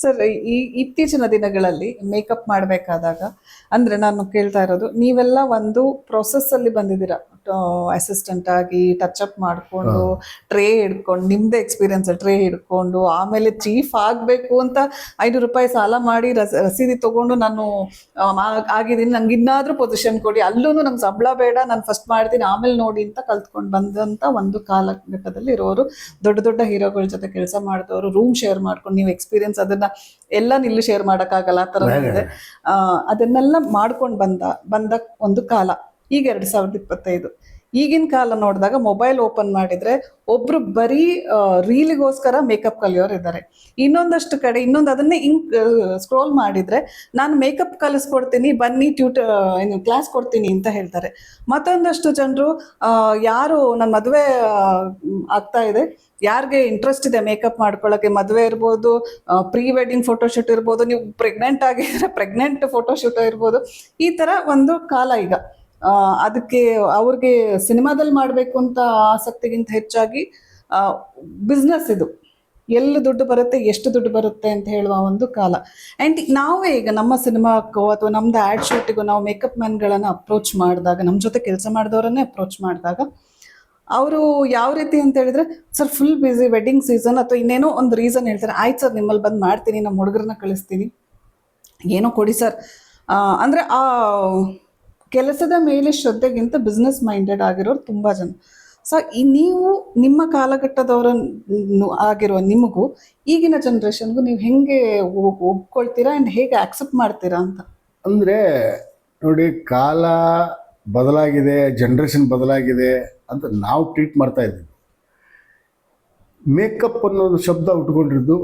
Sir, ಈ ಇತ್ತೀಚಿನ ದಿನಗಳಲ್ಲಿ ಮೇಕಪ್ ಮಾಡಬೇಕಾದಾಗ ಅಂದ್ರೆ ನಾನು ಕೇಳ್ತಾ ಇರೋದು, ನೀವೆಲ್ಲ ಒಂದು ಪ್ರೊಸೆಸ್ ಅಲ್ಲಿ ಬಂದಿದ್ದೀರಾ. ಅಸಿಸ್ಟೆಂಟ್ ಆಗಿ ಟಚ್ ಅಪ್ ಮಾಡಿಕೊಂಡು ಟ್ರೇ ಹಿಡ್ಕೊಂಡು, ನಿಮ್ದೇ ಎಕ್ಸ್ಪೀರಿಯನ್ಸ್ ಟ್ರೇ ಹಿಡ್ಕೊಂಡು, ಆಮೇಲೆ ಚೀಫ್ ಆಗಬೇಕು ಅಂತ ₹500 ಸಾಲ ಮಾಡಿ ರಸೀದಿ ತಗೊಂಡು ನಾನು ಆಗಿದ್ದೀನಿ, ನಂಗೆ ಇನ್ನಾದ್ರೂ ಪೊಸಿಷನ್ ಕೊಡಿ, ಅಲ್ಲೂ ನಂಗೆ ಸಂಬಳ ಬೇಡ, ನಾನು ಫಸ್ಟ್ ಮಾಡ್ತೀನಿ ಆಮೇಲೆ ನೋಡಿ ಅಂತ ಕಲ್ತ್ಕೊಂಡು ಬಂದಂತ ಒಂದು ಕಾಲಘಟ್ಟದಲ್ಲಿ ಇರೋರು, ದೊಡ್ಡ ದೊಡ್ಡ ಹೀರೋಗಳ ಜೊತೆ ಕೆಲಸ ಮಾಡಿದವರು, ರೂಮ್ ಶೇರ್ ಮಾಡ್ಕೊಂಡು, ನೀವು ಎಕ್ಸ್ಪೀರಿಯನ್ಸ್ ಅದನ್ನ ಎಲ್ಲ ನಿಲ್ಲು ಶೇರ್ ಮಾಡೋಕ್ಕಾಗಲ್ಲ ಆ ಥರ ಇದೆ. ಅದನ್ನೆಲ್ಲ ಮಾಡ್ಕೊಂಡು ಬಂದ ಒಂದು ಕಾಲ. ಈಗ 2025 ಈಗಿನ ಕಾಲ ನೋಡಿದಾಗ ಮೊಬೈಲ್ ಓಪನ್ ಮಾಡಿದ್ರೆ ಒಬ್ರು ಬರೀ ರೀಲಿಗೋಸ್ಕರ ಮೇಕಪ್ ಕಲಿಯೋರು ಇದ್ದಾರೆ. ಇನ್ನೊಂದಷ್ಟು ಕಡೆ ಅದನ್ನೇ ಸ್ಕ್ರೋಲ್ ಮಾಡಿದ್ರೆ ನಾನು ಮೇಕಪ್ ಕಲಿಸ್ಕೊಡ್ತೀನಿ ಬನ್ನಿ, ಕ್ಲಾಸ್ ಕೊಡ್ತೀನಿ ಅಂತ ಹೇಳ್ತಾರೆ. ಮತ್ತೊಂದಷ್ಟು ಜನರು ಯಾರು ನನ್ನ ಮದುವೆ ಆಗ್ತಾ ಇದೆ, ಯಾರಿಗೆ ಇಂಟ್ರೆಸ್ಟ್ ಇದೆ ಮೇಕಪ್ ಮಾಡ್ಕೊಳ್ಳೋಕೆ, ಮದುವೆ ಇರ್ಬೋದು, ಪ್ರೀ ವೆಡ್ಡಿಂಗ್ ಫೋಟೋಶೂಟ್ ಇರ್ಬೋದು, ನೀವು ಪ್ರೆಗ್ನೆಂಟ್ ಆಗಿದ್ರೆ ಪ್ರೆಗ್ನೆಂಟ್ ಫೋಟೋಶೂಟ್ ಇರ್ಬೋದು, ಈ ಥರ ಒಂದು ಕಾಲ ಈಗ. ಅದಕ್ಕೆ ಅವ್ರಿಗೆ ಸಿನಿಮಾದಲ್ಲಿ ಮಾಡಬೇಕು ಅಂತ ಆಸಕ್ತಿಗಿಂತ ಹೆಚ್ಚಾಗಿ ಬಿಸ್ನೆಸ್ ಇದು, ಎಲ್ಲಿ ದುಡ್ಡು ಬರುತ್ತೆ, ಎಷ್ಟು ದುಡ್ಡು ಬರುತ್ತೆ ಅಂತ ಹೇಳುವ ಒಂದು ಕಾಲ. ಆ್ಯಂಡ್ ನಾವೇ ಈಗ ನಮ್ಮ ಸಿನಿಮಾಕ್ಕೋ ಅಥವಾ ನಮ್ದು ಆ್ಯಡ್ ಶೂಟಿಗೂ ನಾವು ಮೇಕಪ್ ಮ್ಯಾನ್ಗಳನ್ನು ಅಪ್ರೋಚ್ ಮಾಡಿದಾಗ, ನಮ್ಮ ಜೊತೆ ಕೆಲಸ ಮಾಡಿದವರನ್ನೇ ಅಪ್ರೋಚ್ ಮಾಡಿದಾಗ ಅವರು ಯಾವ ರೀತಿ ಅಂತ ಹೇಳಿದ್ರೆ, sir full busy, wedding season ಅಥವಾ ಇನ್ನೇನೋ ಒಂದು ರೀಸನ್ ಹೇಳ್ತಾರೆ. ಆಯ್ತು ಸರ್, ನಿಮ್ಮಲ್ಲಿ ಬಂದು ಮಾಡ್ತೀನಿ, ನಮ್ಮ ಹುಡುಗರನ್ನ ಕಳಿಸ್ತೀನಿ, ಏನೋ ಕೊಡಿ ಸರ್ ಅಂದರೆ ಆ ಕೆಲಸದ ಮೇಲೆ ಶ್ರದ್ಧೆಗಿಂತ ಬಿಸ್ನೆಸ್ ಮೈಂಡೆಡ್ ಆಗಿರೋರು ತುಂಬ ಜನ. ಸೊ ನೀವು ನಿಮ್ಮ ಕಾಲಘಟ್ಟದವರ ಆಗಿರುವ ನಿಮಗೂ ಈಗಿನ ಜನ್ರೇಷನ್ಗೂ ನೀವು ಹೆಂಗೆ ಒಪ್ಕೊಳ್ತೀರಾ ಆ್ಯಂಡ್ ಹೇಗೆ ಆಕ್ಸೆಪ್ಟ್ ಮಾಡ್ತೀರಾ ಅಂತ? ಅಂದರೆ ನೋಡಿ, ಕಾಲ ಬದಲಾಗಿದೆ, ಜನ್ರೇಷನ್ ಬದಲಾಗಿದೆ ಅಂತ ನಾವು ಟ್ರೀಟ್ ಮಾಡ್ತಾ ಇದ್ದೀವಿ. ಮೇಕಪ್ ಅನ್ನೋದು ಶಬ್ದ ಉಟ್ಕೊಂಡಿರೋದು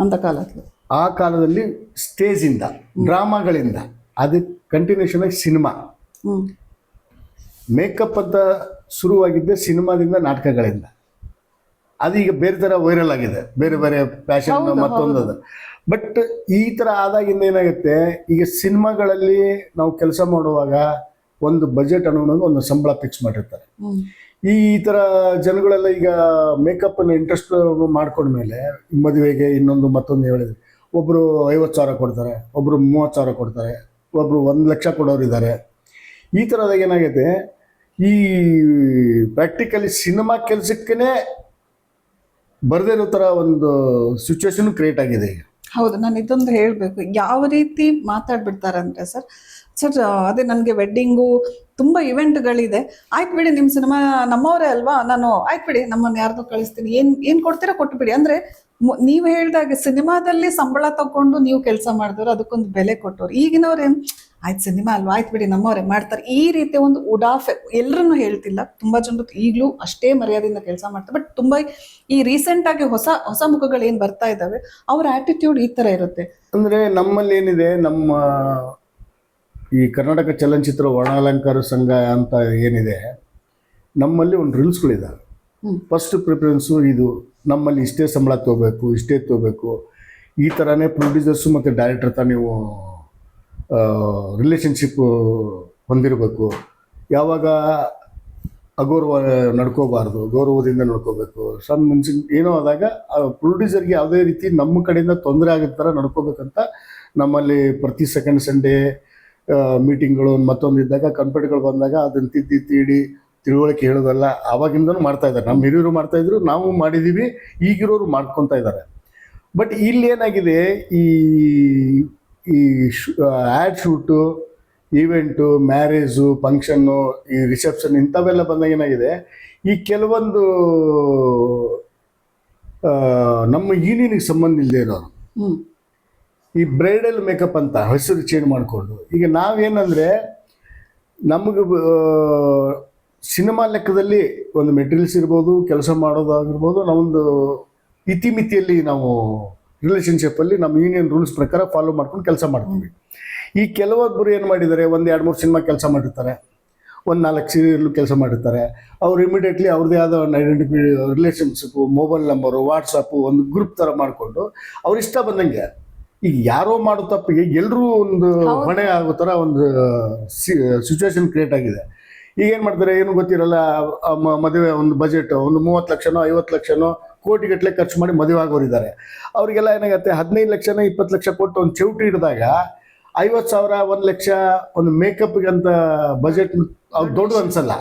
ಅಂತ ಕಾಲದಲ್ಲಿ, ಆ ಕಾಲದಲ್ಲಿ ಸ್ಟೇಜಿಂದ, ಡ್ರಾಮಾಗಳಿಂದ, ಅದಕ್ಕೆ ಕಂಟಿನ್ಯೂಷನ್ ಆಗಿ ಸಿನಿಮಾ. ಮೇಕಪ್ ಅಂತ ಶುರುವಾಗಿದ್ದೆ ಸಿನಿಮಾದಿಂದ, ನಾಟಕಗಳಿಂದ. ಅದೀಗ ಬೇರೆ ಥರ ವೈರಲ್ ಆಗಿದೆ, ಬೇರೆ ಬೇರೆ ಫ್ಯಾಷನ್ ಮತ್ತೊಂದು. ಬಟ್ ಈ ಥರ ಆದಾಗಿಂದ ಏನಾಗುತ್ತೆ, ಈಗ ಸಿನಿಮಾಗಳಲ್ಲಿ ನಾವು ಕೆಲಸ ಮಾಡುವಾಗ ಒಂದು ಬಜೆಟ್ ಅನ್ನೋದು ಒಂದು ಸಂಬಳ ಫಿಕ್ಸ್ ಮಾಡಿರ್ತಾರೆ. ಈ ಥರ ಜನಗಳೆಲ್ಲ ಈಗ ಮೇಕಪ್ಪನ್ನು ಇಂಟ್ರೆಸ್ಟ್ ಮಾಡ್ಕೊಂಡ್ಮೇಲೆ ಮದುವೆಗೆ ಇನ್ನೊಂದು ಮತ್ತೊಂದು ಹೇಳಿದ್ರು, ಒಬ್ಬರು 50,000 ಕೊಡ್ತಾರೆ, ಒಬ್ಬರು 30,000 ಕೊಡ್ತಾರೆ, ಒಬ್ಬರು 1,00,000 ಕೊಡೋರು ಇದ್ದಾರೆ. ಈ ಥರದಾಗ ಏನಾಗೈತೆ, ಈ ಪ್ರಾಕ್ಟಿಕಲಿ ಸಿನಿಮಾ ಕೆಲಸಕ್ಕೇ ಬರದೇ ಇರೋ ಥರ ಒಂದು ಸಿಚುವೇಶನ್ ಕ್ರಿಯೇಟ್ ಆಗಿದೆ ಈಗ. ಹೌದು, ನಾನು ಇದೊಂದು ಹೇಳಬೇಕು. ಯಾವ ರೀತಿ ಮಾತಾಡ್ಬಿಡ್ತಾರೆ ಅಂದರೆ, ಸರ್ ಅದೇ ನನಗೆ ವೆಡ್ಡಿಂಗು ತುಂಬ ಇವೆಂಟ್ಗಳಿದೆ, ಆಯ್ತು ಬಿಡಿ ನಿಮ್ಮ ಸಿನಿಮಾ ನಮ್ಮವರೇ ಅಲ್ವಾ, ನಾನು ಆಯ್ತು ಬಿಡಿ ನಮ್ಮನ್ನು ಯಾರ್ದೋ ಕಳಿಸ್ತೀನಿ, ಏನು ಕೊಡ್ತೀರಾ ಕೊಟ್ಟುಬಿಡಿ. ಅಂದರೆ ನೀವು ಹೇಳಿದಾಗೆ ಸಿನಿಮಾದಲ್ಲಿ ಸಂಬಳ ತಗೊಂಡು ನೀವು ಕೆಲಸ ಮಾಡಿದವರು, ಅದಕ್ಕೊಂದು ಬೆಲೆ ಕೊಟ್ಟವ್ರು. ಈಗಿನವ್ರೇನು, ಆಯ್ತು ಸಿನಿಮಾ ಅಲ್ವಾ, ಆಯ್ತು ಬಿಡಿ ನಮ್ಮವರೇ ಮಾಡ್ತಾರೆ, ಈ ರೀತಿ ಒಂದು ಉಡಾಫೆ. ಎಲ್ಲರನ್ನೂ ಹೇಳ್ತಿಲ್ಲ, ತುಂಬ ಜನರು ಈಗಲೂ ಅಷ್ಟೇ ಮರ್ಯಾದೆಯಿಂದ ಕೆಲಸ ಮಾಡ್ತಾರೆ. ಬಟ್ ತುಂಬ ಈ ರೀಸೆಂಟಾಗಿ ಹೊಸ ಮುಖಗಳು ಏನು ಬರ್ತಾ ಇದ್ದಾವೆ, ಅವ್ರ ಆ್ಯಟಿಟ್ಯೂಡ್ ಈ ಥರ ಇರುತ್ತೆ. ಅಂದರೆ ನಮ್ಮಲ್ಲಿ ಏನಿದೆ, ನಮ್ಮ ಈ ಕರ್ನಾಟಕ ಚಲನಚಿತ್ರ ವರ್ಣಾಲಂಕಾರ ಸಂಘ ಅಂತ ಏನಿದೆ, ನಮ್ಮಲ್ಲಿ ಒಂದು ರೂಲ್ಸ್ಗಳಿದ್ದಾವೆ. ಫಸ್ಟ್ ಪ್ರಿಫರೆನ್ಸು ಇದು, ನಮ್ಮಲ್ಲಿ ಇಷ್ಟೇ ಸಂಬಳ ತೊಗೋಬೇಕು, ಇಷ್ಟೇ ತೊಗೋಬೇಕು, ಈ ಥರನೇ ಪ್ರೊಡ್ಯೂಸರ್ಸು ಮತ್ತು ಡೈರೆಕ್ಟರ್ ಹತ್ರ ನೀವು ರಿಲೇಷನ್ಶಿಪ್ಪು ಹೊಂದಿರಬೇಕು. ಯಾವಾಗ ಅಗೌರವ ನಡ್ಕೋಬಾರ್ದು, ಗೌರವದಿಂದ ನಡ್ಕೋಬೇಕು. ಸಮ್ ಮನ್ಸಿನ ಏನೋ ಆದಾಗ ಪ್ರೊಡ್ಯೂಸರ್ಗೆ ಯಾವುದೇ ರೀತಿ ನಮ್ಮ ಕಡೆಯಿಂದ ತೊಂದರೆ ಆಗೋ ಥರ ನಡ್ಕೋಬೇಕಂತ ನಮ್ಮಲ್ಲಿ ಪ್ರತಿ ಸೆಕೆಂಡ್ ಸಂಡೇ ಮೀಟಿಂಗ್ಗಳು ಮತ್ತೊಂದು ಇದ್ದಾಗ, ಕಂಪ್ಲೇಂಟ್ಗಳು ಬಂದಾಗ ಅದನ್ನು ತಿದ್ದಿ ತಿಳುವಳಿಕೆ ಹೇಳೋದಲ್ಲ ಆವಾಗಿಂದನೂ ಮಾಡ್ತಾಯಿದ್ದಾರೆ. ನಮ್ಮ ಹಿರಿಯರು ಮಾಡ್ತಾಯಿದ್ರು, ನಾವು ಮಾಡಿದ್ದೀವಿ, ಈಗಿರೋರು ಮಾಡ್ಕೊತಾ ಇದ್ದಾರೆ. ಬಟ್ ಇಲ್ಲೇನಾಗಿದೆ, ಈ ad shoot, event, marriage, function, ಈ ರಿಸೆಪ್ಷನ್ ಇಂಥವೆಲ್ಲ ಬಂದಾಗ ಏನಾಗಿದೆ, ಈ ಕೆಲವೊಂದು ನಮ್ಮ ಯೂನಿಯನ್ಗೆ ಸಂಬಂಧ ಇಲ್ಲದೆ ಇರೋರು ಈ ಬ್ರೈಡಲ್ ಮೇಕಪ್ ಅಂತ ಹೆಸರು ಚೇಂಜ್ ಮಾಡಿಕೊಂಡು, ಈಗ ನಾವೇನಂದರೆ ನಮಗೆ ಸಿನಿಮಾ ಲೆಕ್ಕದಲ್ಲಿ ಒಂದು ಮೆಟೀರಿಯಲ್ಸ್ ಇರ್ಬೋದು, ಕೆಲಸ ಮಾಡೋದಾಗಿರ್ಬೋದು, ನಾವೊಂದು ಇತಿಮಿತಿಯಲ್ಲಿ ನಾವು ರಿಲೇಷನ್ಶಿಪ್ಪಲ್ಲಿ ನಮ್ಮ ಯೂನಿಯನ್ ರೂಲ್ಸ್ ಪ್ರಕಾರ ಫಾಲೋ ಮಾಡ್ಕೊಂಡು ಕೆಲಸ ಮಾಡ್ತೀವಿ. ಈ ಕೆಲವೊಬ್ಬರು ಏನು ಮಾಡಿದ್ದಾರೆ, ಒಂದು 2-3 ಸಿನಿಮಾ ಕೆಲಸ ಮಾಡಿರ್ತಾರೆ, ಒಂದು 4 ಸೀರಿಯಲ್ಲು ಕೆಲಸ ಮಾಡಿರ್ತಾರೆ. ಅವ್ರು ಇಮಿಡಿಯೇಟ್ಲಿ ಅವ್ರದ್ದೇ ಆದ ಒಂದು identity, relationship, mobile number, WhatsApp, ಒಂದು ಗ್ರೂಪ್ ಥರ ಮಾಡಿಕೊಂಡು ಅವ್ರು ಇಷ್ಟ ಬಂದಂಗೆ, ಈಗ ಯಾರೋ ಮಾಡೋ ತಪ್ಪಿಗೆ ಎಲ್ಲರೂ ಒಂದು ಹೊಣೆ ಆಗೋ ಥರ ಒಂದು ಸಿಚುವೇಶನ್ ಕ್ರಿಯೇಟ್ ಆಗಿದೆ. ಈಗ ಏನು ಮಾಡ್ತಾರೆ, ಏನು ಗೊತ್ತಿರಲ್ಲ, ಮದುವೆ ಒಂದು ಬಜೆಟ್ ಒಂದು 30 ಲಕ್ಷನೋ 50 ಲಕ್ಷನೋ ಕೋಟಿಗಟ್ಟಲೆ ಖರ್ಚು ಮಾಡಿ ಮದುವೆ ಆಗೋರಿದ್ದಾರೆ. ಅವರಿಗೆಲ್ಲ ಏನಾಗುತ್ತೆ 15 ಲಕ್ಷನ 20 ಲಕ್ಷ ಕೊಟ್ಟು ಒಂದು ಚೌಟ್ರಿ ಹಿಡಿದಾಗ 50,000 1 ಲಕ್ಷ ಒಂದು ಮೇಕಪ್ಗೆ ಅಂತ ಬಜೆಟ್ ಅವ್ರು ದೊಡ್ಡದು ಅನ್ಸಲ್ಲ.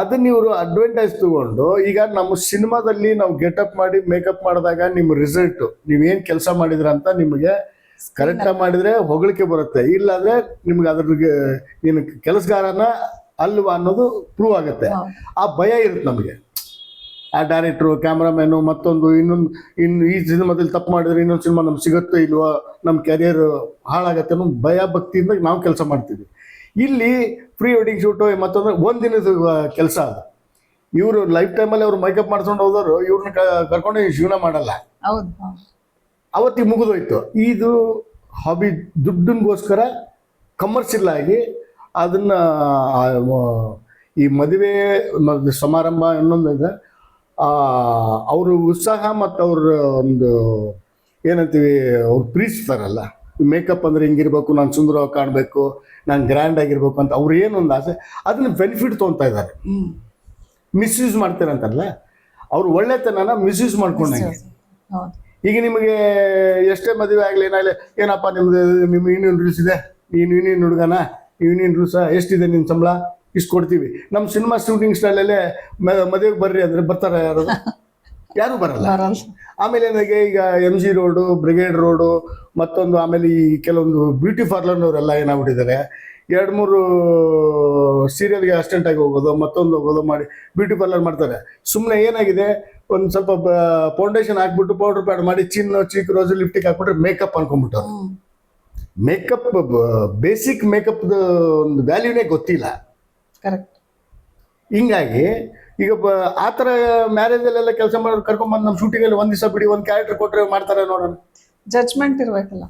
ಅದನ್ನ ಇವರು ಅಡ್ವಾಂಟೇಜ್ ತಗೊಂಡು ಈಗ ನಮ್ಮ ಸಿನಿಮಾದಲ್ಲಿ ನಾವು ಗೆಟಪ್ ಮಾಡಿ ಮೇಕಪ್ ಮಾಡಿದಾಗ ನಿಮ್ಮ ರಿಸಲ್ಟ್ ನೀವೇನ್ ಕೆಲಸ ಮಾಡಿದ್ರ ಅಂತ ನಿಮಗೆ ಕರೆಕ್ಟ್ ಮಾಡಿದ್ರೆ ಹೊಗಳಿಕೆ ಬರುತ್ತೆ, ಇಲ್ಲಾಂದ್ರೆ ನಿಮ್ಗೆ ಅದ್ರಿಗೆ ನೀನು ಕೆಲಸಗಾರನ ಅಲ್ವಾ ಅನ್ನೋದು ಪ್ರೂವ್ ಆಗುತ್ತೆ. ಆ ಭಯ ಇರುತ್ತೆ ನಮಗೆ. ಆ ಡೈರೆಕ್ಟ್ರು, ಕ್ಯಾಮ್ರಾಮ್ಯಾನು, ಮತ್ತೊಂದು ಇನ್ನು ಈ ಸಿನಿಮಾದಲ್ಲಿ ತಪ್ಪು ಮಾಡಿದ್ರೆ ಇನ್ನೊಂದು ಸಿನಿಮಾ ನಮ್ಗೆ ಸಿಗುತ್ತೋ ಇಲ್ವೋ, ನಮ್ಮ ಕ್ಯಾರಿಯರ್ ಹಾಳಾಗತ್ತೆ ಅನ್ನೋ ಭಯ ಭಕ್ತಿಯಿಂದ ನಾವು ಕೆಲಸ ಮಾಡ್ತೀವಿ. ಇಲ್ಲಿ ಪ್ರೀ ವೆಡ್ಡಿಂಗ್ ಶೂಟು ಮತ್ತೊಂದು ಒಂದಿನದ ಕೆಲಸ ಅದು. ಇವರು ಲೈಫ್ ಟೈಮಲ್ಲಿ ಅವ್ರು ಮೇಕಪ್ ಮಾಡ್ಕೊಂಡು ಹೋದವರು ಇವ್ರನ್ನ ಕರ್ಕೊಂಡು ಜೀವನ ಮಾಡಲ್ಲ, ಅವತ್ತಿಗೆ ಮುಗಿದೋಯ್ತು. ಇದು ಹಾಬಿ ದುಡ್ಡಿಗೋಸ್ಕರ ಕಮರ್ಷಿಯಲ್ ಆಗಿ ಅದನ್ನ ಈ ಮದುವೆ ಸಮಾರಂಭ ಇನ್ನೊಂದು ಅವ್ರ ಉತ್ಸಾಹ ಮತ್ತು ಅವ್ರ ಒಂದು ಏನಂತೀವಿ ಅವ್ರು ಪ್ರೀತಿಸ್ತಾರಲ್ಲ, ಮೇಕಪ್ ಅಂದ್ರೆ ಹಿಂಗಿರ್ಬೇಕು, ನಾನು ಸುಂದರವಾಗಿ ಕಾಣಬೇಕು, ನಾನು ಗ್ರ್ಯಾಂಡ್ ಆಗಿರ್ಬೇಕು ಅಂತ ಅವ್ರು ಏನೊಂದು ಆಸೆ, ಅದನ್ನ ಬೆನಿಫಿಟ್ ತೊಗೊತಾ ಇದ್ದಾರೆ. ಮಿಸ್ಯೂಸ್ ಮಾಡ್ತಾರೆ ಅಂತಾರಲ್ಲ, ಅವ್ರು ಒಳ್ಳೆತನನ ಮಿಸ್ಯೂಸ್ ಮಾಡ್ಕೊಂಡಂಗೆ. ಈಗ ನಿಮಗೆ ಎಷ್ಟೇ ಮದುವೆ ಆಗಲಿ ಏನಾಗಲಿ, ಏನಪ್ಪ ನಿಮ್ಮ ಯೂನಿಯನ್ ರೂಲ್ಸ್ ಇದೆ, ನೀನು ಯೂನಿಯನ್ ಹುಡುಗನ, ಯೂನಿಯನ್ ರೂಲ್ಸ ಎಷ್ಟಿದೆ ನಿನ್ನ ಸಂಬಳ, ಇಷ್ಟು ಕೊಡ್ತೀವಿ. ನಮ್ಮ ಸಿನಿಮಾ ಶೂಟಿಂಗ್ ಸ್ಟೈಲಲ್ಲೇ ಮದುವೆಗೆ ಬರ್ರಿ ಅಂದರೆ ಬರ್ತಾರೆ ಯಾರು ಬರಲ್ಲ. ಆಮೇಲೆ ಏನಾಗೆ ಈಗ MG ರೋಡು, ಬ್ರಿಗೇಡ್ ರೋಡು, ಮತ್ತೊಂದು ಆಮೇಲೆ ಈ ಕೆಲವೊಂದು ಬ್ಯೂಟಿ ಪಾರ್ಲರ್ನವರೆಲ್ಲ ಏನಾಗ್ಬಿಟ್ಟಿದ್ದಾರೆ, 2-3 ಸೀರಿಯಲ್ಗೆ ಅಸಿಸ್ಟೆಂಟ್ ಆಗಿ ಹೋಗೋದು, ಮತ್ತೊಂದು ಹೋಗೋದು ಮಾಡಿ ಬ್ಯೂಟಿ ಪಾರ್ಲರ್ ಮಾಡ್ತಾರೆ. ಸುಮ್ಮನೆ ಏನಾಗಿದೆ, ಒಂದು ಸ್ವಲ್ಪ ಫೌಂಡೇಶನ್ ಹಾಕ್ಬಿಟ್ಟು ಪೌಡರ್ ಪ್ಯಾಡ್ ಮಾಡಿ ಚಿನ್ನು ಚೀಕ್ ರೋಸು ಲಿಪ್ಟಿಕ್ ಹಾಕ್ಬಿಟ್ರೆ ಮೇಕಪ್ ಅನ್ಕೊಂಡ್ಬಿಟ್ಟವ್ರು. ಮೇಕಪ್ ಬೇಸಿಕ್ ಮೇಕಪ್ದು ಒಂದು ವ್ಯಾಲ್ಯೂನೇ ಗೊತ್ತಿಲ್ಲ. ಕರೆಕ್ಟ್. ಹಿಂಗಾಗಿ ಈಗ ಆ ಥರ ಮ್ಯಾರೇಜಲ್ಲೆಲ್ಲ ಕೆಲಸ ಮಾಡೋರು ಕರ್ಕೊಂಡ್ಬಂದು ನಮ್ಮ ಶೂಟಿಂಗಲ್ಲಿ ಒಂದು ದಿವಸ ಬಿಡಿ ಒಂದು ಕ್ಯಾರೆಕ್ಟರ್ ಕೊಟ್ಟರೆ ಮಾಡ್ತಾರೆ ನೋಡೋಣ. ಜಡ್ಜ್ಮೆಂಟ್ ಇರಬೇಕಲ್ಲ.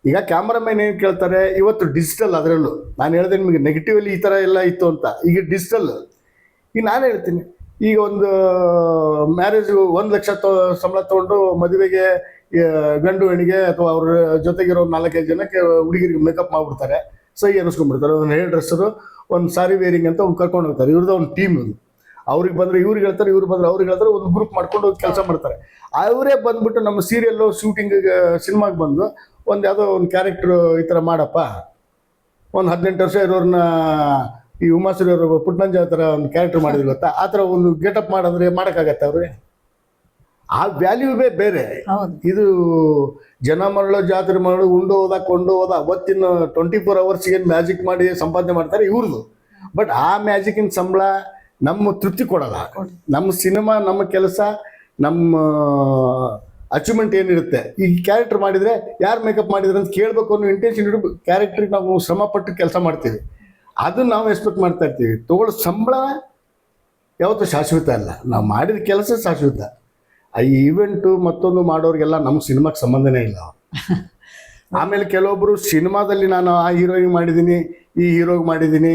ಈಗ ಕ್ಯಾಮ್ರಾಮನ್ ಏನು ಕೇಳ್ತಾರೆ, ಇವತ್ತು ಡಿಜಿಟಲ್, ಅದರಲ್ಲೂ ನಾನು ಹೇಳಿದೆ ನಿಮಗೆ ನೆಗೆಟಿವಲ್ಲಿ ಈ ಥರ ಎಲ್ಲ ಇತ್ತು ಅಂತ. ಈಗ ಡಿಜಿಟಲ್, ಈಗ ನಾನು ಹೇಳ್ತೀನಿ, ಈಗ ಒಂದು ಮ್ಯಾರೇಜ್ 1 ಲಕ್ಷ ಸಂಬಳ ತೊಗೊಂಡು ಮದುವೆಗೆ ಗಂಡು ಹೆಣ್ಣಿಗೆ ಅಥವಾ ಅವ್ರ ಜೊತೆಗಿರೋ 4-5 ಜನಕ್ಕೆ ಹುಡುಗಿರಿಗೆ ಮೇಕಪ್ ಮಾಡಿಬಿಡ್ತಾರೆ, ಸೈ ಅನ್ನಿಸ್ಕೊಂಡ್ಬಿಡ್ತಾರೆ. ಒಂದು ಹೇರ್ ಡ್ರೆಸ್ಸರು, ಒಂದು ಸಾರಿ ವೇರಿಂಗ್ ಅಂತ ಒಂದು ಕರ್ಕೊಂಡು ಹೋಗ್ತಾರೆ. ಇವ್ರದ್ದು ಒಂದು ಟೀಮ್ ಇದು. ಅವ್ರಿಗೆ ಬಂದರೆ ಇವ್ರಿಗೆ ಹೇಳ್ತಾರೆ, ಇವ್ರು ಬಂದರೆ ಅವ್ರಿಗೆ ಹೇಳ್ತಾರೆ, ಒಂದು ಗ್ರೂಪ್ ಮಾಡ್ಕೊಂಡು ಕೆಲಸ ಮಾಡ್ತಾರೆ. ಅವರೇ ಬಂದ್ಬಿಟ್ಟು ನಮ್ಮ ಸೀರಿಯಲ್ಲು ಶೂಟಿಂಗಿಗೆ ಸಿನಿಮಾಗೆ ಬಂದು ಒಂದು ಯಾವುದೋ ಒಂದು ಕ್ಯಾರೆಕ್ಟ್ರು ಈ ಥರ ಮಾಡಪ್ಪ, ಒಂದು 18 ವರ್ಷ ಇರೋರನ್ನ ಈ ಉಮಾಶ್ರೀ ಅವರು ಪುಟ್ಟನಂಜ ಥರ ಒಂದು ಕ್ಯಾರೆಕ್ಟರ್ ಮಾಡಿದ್ರು ಗೊತ್ತಾ, ಆ ಥರ ಒಂದು ಗೆಟಪ್ ಮಾಡಿದ್ರೆ ಮಾಡೋಕ್ಕಾಗತ್ತೆ ಅವ್ರಿಗೆ? ಆ ವ್ಯಾಲ್ಯೂವೇ ಬೇರೆ. ಇದು ಜನ ಮರಳು ಜಾತ್ರೆ ಮರಳು ಉಂಡು ಹೋದ ಕೊಂಡು ಹೋದ ಅವತ್ತಿನ 24 hours ಏನು ಮ್ಯಾಜಿಕ್ ಮಾಡಿ ಸಂಪಾದನೆ ಮಾಡ್ತಾರೆ ಇವ್ರದ್ದು. ಬಟ್ ಆ ಮ್ಯಾಜಿಕಿನ ಸಂಬಳ ನಮ್ಮ ತೃಪ್ತಿ ಕೊಡಲ್ಲ. ನಮ್ಮ ಸಿನಿಮಾ, ನಮ್ಮ ಕೆಲಸ, ನಮ್ಮ ಅಚೀವ್ಮೆಂಟ್ ಏನಿರುತ್ತೆ, ಈ ಕ್ಯಾರೆಕ್ಟರ್ ಮಾಡಿದರೆ ಯಾರು ಮೇಕಪ್ ಮಾಡಿದ್ರೆ ಅಂತ ಕೇಳಬೇಕು ಅನ್ನೋ ಇಂಟೆನ್ಷನ್ ಇಟ್ಟು ಕ್ಯಾರೆಕ್ಟ್ರಿಗೆ ನಾವು ಶ್ರಮಪಟ್ಟು ಕೆಲಸ ಮಾಡ್ತೀವಿ. ಅದನ್ನು ನಾವು ಎಕ್ಸ್ಪೆಕ್ಟ್ ಮಾಡ್ತಾ ಇರ್ತೀವಿ. ತಗೊಳ್ಳೋ ಸಂಬಳ ಯಾವತ್ತೂ ಶಾಶ್ವತ ಅಲ್ಲ, ನಾವು ಮಾಡಿದ ಕೆಲಸ ಶಾಶ್ವತ. ಆ ಈವೆಂಟು ಮತ್ತೊಂದು ಮಾಡೋರಿಗೆಲ್ಲ ನಮ್ಮ ಸಿನಿಮಾಕ್ಕೆ ಸಂಬಂಧನೇ ಇಲ್ಲ. ಆಮೇಲೆ ಕೆಲವೊಬ್ಬರು ಸಿನಿಮಾದಲ್ಲಿ ನಾನು ಆ ಹೀರೋಯಿನ್ ಮಾಡಿದ್ದೀನಿ, ಈ ಹೀರೋಗೆ ಮಾಡಿದ್ದೀನಿ